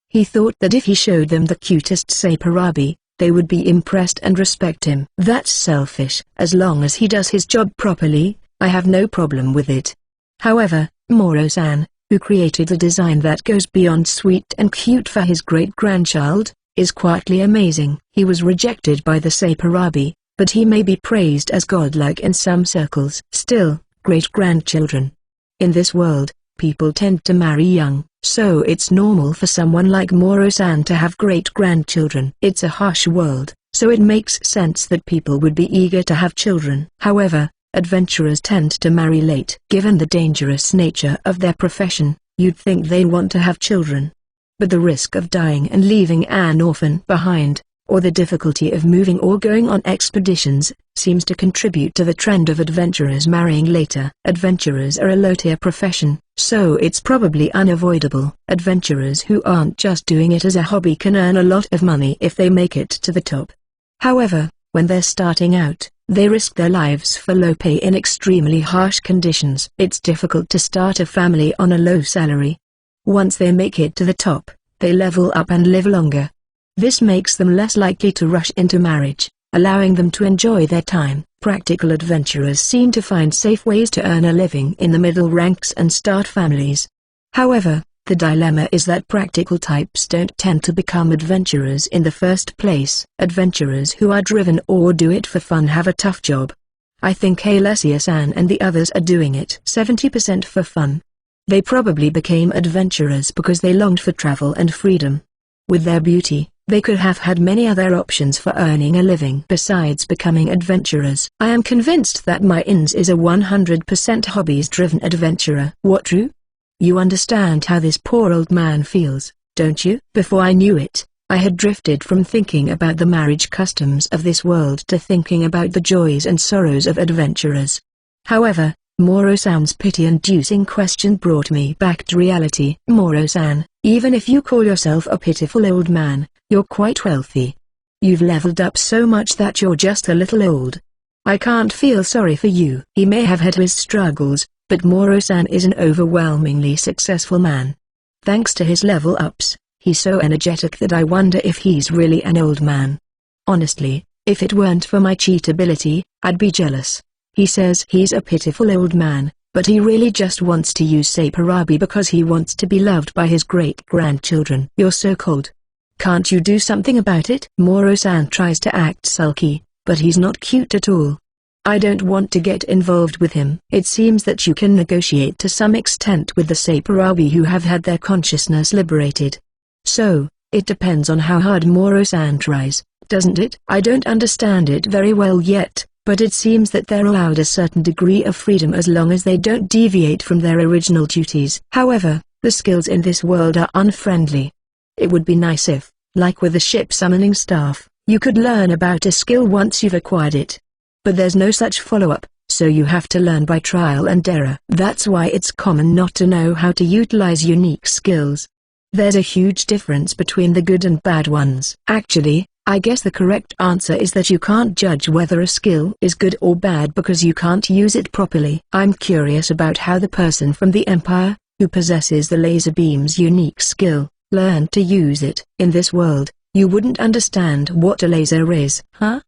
He thought that if he showed them the cutest Saperabi, they would be impressed and respect him. That's selfish. As long as he does his job properly, I have no problem with it. However, Moro-san, who created a design that goes beyond sweet and cute for his great-grandchild, is quietly amazing. He was rejected by the Saperabi, but he may be praised as godlike in some circles. Still, great-grandchildren. In this world, people tend to marry young, so it's normal for someone like Moro-san to have great-grandchildren. It's a harsh world, so it makes sense that people would be eager to have children. However, adventurers tend to marry late. Given the dangerous nature of their profession, you'd think they want to have children. But the risk of dying and leaving an orphan behind, or the difficulty of moving or going on expeditions, seems to contribute to the trend of adventurers marrying later. Adventurers are a low-tier profession, so it's probably unavoidable. Adventurers who aren't just doing it as a hobby can earn a lot of money if they make it to the top. However, when they're starting out, they risk their lives for low pay in extremely harsh conditions. It's difficult to start a family on a low salary. Once they make it to the top, they level up and live longer. This makes them less likely to rush into marriage, allowing them to enjoy their time. Practical adventurers seem to find safe ways to earn a living in the middle ranks and start families. However, the dilemma is that practical types don't tend to become adventurers in the first place. Adventurers who are driven or do it for fun have a tough job. I think Alessia-san and the others are doing it 70% for fun. They probably became adventurers because they longed for travel and freedom. With their beauty, they could have had many other options for earning a living besides becoming adventurers. I am convinced that my Ins is a 100% hobbies-driven adventurer. What, true? You understand how this poor old man feels, don't you? Before I knew it, I had drifted from thinking about the marriage customs of this world to thinking about the joys and sorrows of adventurers. However, Moro-san's pity-inducing question brought me back to reality. Moro-san, even if you call yourself a pitiful old man, you're quite wealthy. You've leveled up so much that you're just a little old. I can't feel sorry for you. He may have had his struggles, but Moro-san is an overwhelmingly successful man. Thanks to his level-ups, he's so energetic that I wonder if he's really an old man. Honestly, if it weren't for my cheat ability, I'd be jealous. He says he's a pitiful old man, but he really just wants to use Saperabi because he wants to be loved by his great-grandchildren. You're so cold. Can't you do something about it? Moro-san tries to act sulky, but he's not cute at all. I don't want to get involved with him. It seems that you can negotiate to some extent with the Saperabi who have had their consciousness liberated. So, it depends on how hard Moro-san tries, doesn't it? I don't understand it very well yet, But it seems that they're allowed a certain degree of freedom as long as they don't deviate from their original duties. However, the skills in this world are unfriendly. It would be nice if, like with the ship summoning staff, you could learn about a skill once you've acquired it. But there's no such follow-up, so you have to learn by trial and error. That's why it's common not to know how to utilize unique skills. There's a huge difference between the good and bad ones. Actually, I guess the correct answer is that you can't judge whether a skill is good or bad because you can't use it properly. I'm curious about how the person from the Empire, who possesses the laser beam's unique skill, learned to use it. In this world, you wouldn't understand what a laser is, huh?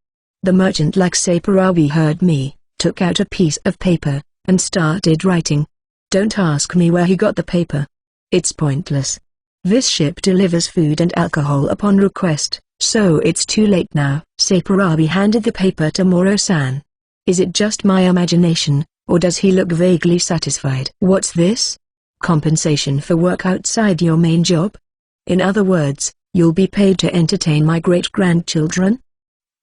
The merchant like Saparabi heard me, took out a piece of paper, and started writing. Don't ask me where he got the paper. It's pointless. This ship delivers food and alcohol upon request, so it's too late now. Saparabi handed the paper to Moro-san. Is it just my imagination, or does he look vaguely satisfied? What's this? Compensation for work outside your main job? In other words, you'll be paid to entertain my great-grandchildren?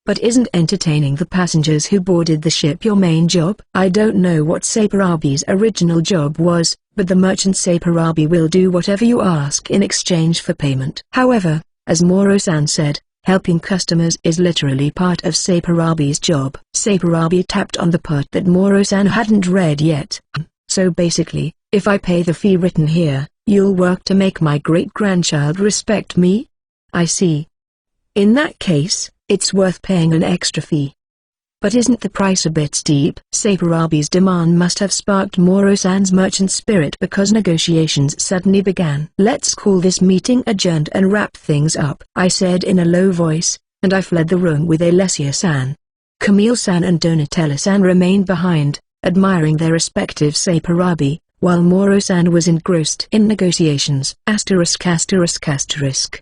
But isn't entertaining the passengers who boarded the ship your main job? I don't know what Saparabi's original job was, but the merchant Saparabi will do whatever you ask in exchange for payment. However, as Moro-san said, helping customers is literally part of Saparabi's job. Saparabi tapped on the part that Moro-san hadn't read yet. So basically, if I pay the fee written here, you'll work to make my great-grandchild respect me? I see. In that case, it's worth paying an extra fee. But isn't the price a bit steep? Saparabi's demand must have sparked Moro-san's merchant spirit because negotiations suddenly began. Let's call this meeting adjourned and wrap things up, I said in a low voice, and I fled the room with Alessia-san. Camille-san and Donatella-san remained behind, admiring their respective Saparabi, while Moro-san was engrossed in negotiations. ******.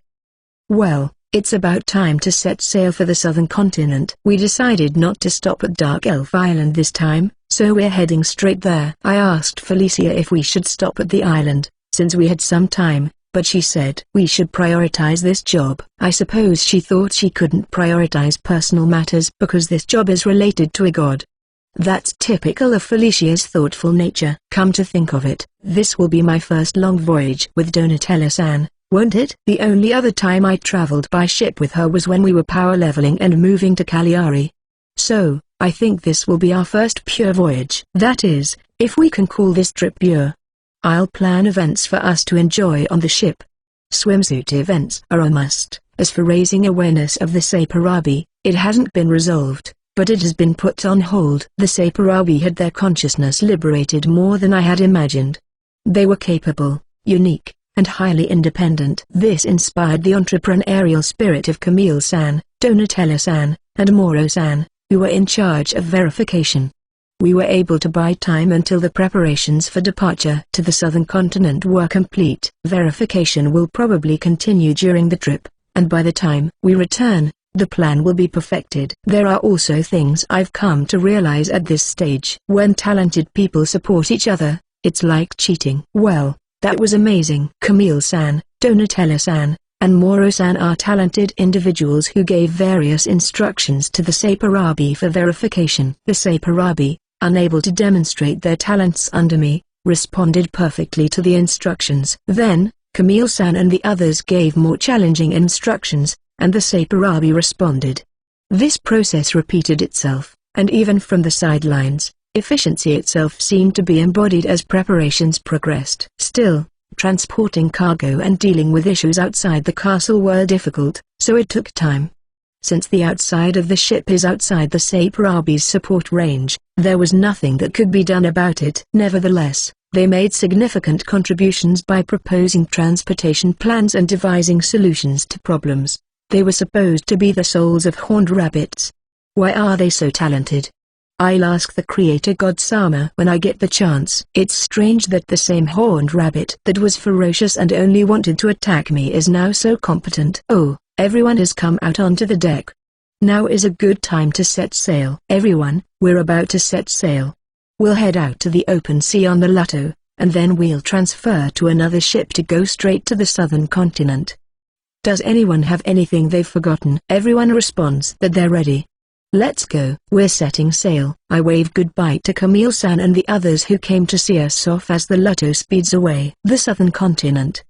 Well, it's about time to set sail for the southern continent. We decided not to stop at Dark Elf Island this time, so we're heading straight there. I asked Felicia if we should stop at the island, since we had some time, but she said we should prioritize this job. I suppose she thought she couldn't prioritize personal matters because this job is related to a god. That's typical of Felicia's thoughtful nature. Come to think of it, this will be my first long voyage with Donatella-san, won't it? The only other time I traveled by ship with her was when we were power leveling and moving to Cagliari. So, I think this will be our first pure voyage. That is, if we can call this trip pure. I'll plan events for us to enjoy on the ship. Swimsuit events are a must. As for raising awareness of the Saparabi, it hasn't been resolved, but it has been put on hold. The Saparabi had their consciousness liberated more than I had imagined. They were capable, unique, and highly independent. This inspired the entrepreneurial spirit of Camille-san, Donatella-san, and Moro-san, who were in charge of verification. We were able to buy time until the preparations for departure to the southern continent were complete. Verification will probably continue during the trip, and by the time we return, the plan will be perfected. There are also things I've come to realize at this stage. When talented people support each other, it's like cheating. Well, that was amazing. Camille-san, Donatella-san, and Moro-san are talented individuals who gave various instructions to the Saparabi for verification. The Saparabi, unable to demonstrate their talents under me, responded perfectly to the instructions. Then, Camille-san and the others gave more challenging instructions, and the Saparabi responded. This process repeated itself, and even from the sidelines, efficiency itself seemed to be embodied as preparations progressed. Still, transporting cargo and dealing with issues outside the castle were difficult, so it took time. Since the outside of the ship is outside the Saparabi's support range, there was nothing that could be done about it. Nevertheless, they made significant contributions by proposing transportation plans and devising solutions to problems. They were supposed to be the souls of horned rabbits. Why are they so talented? I'll ask the creator god Sama when I get the chance. It's strange that the same horned rabbit that was ferocious and only wanted to attack me is now so competent. Oh, everyone has come out onto the deck. Now is a good time to set sail. Everyone, we're about to set sail. We'll head out to the open sea on the Lotto, and then we'll transfer to another ship to go straight to the southern continent. Does anyone have anything they've forgotten? Everyone responds that they're ready. Let's go. We're setting sail. I wave goodbye to Camille-san and the others who came to see us off as the Lotto speeds away. The southern continent.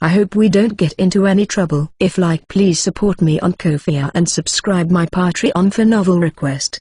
I hope we don't get into any trouble. If like, please support me on Ko-fi and subscribe my Patreon for novel request.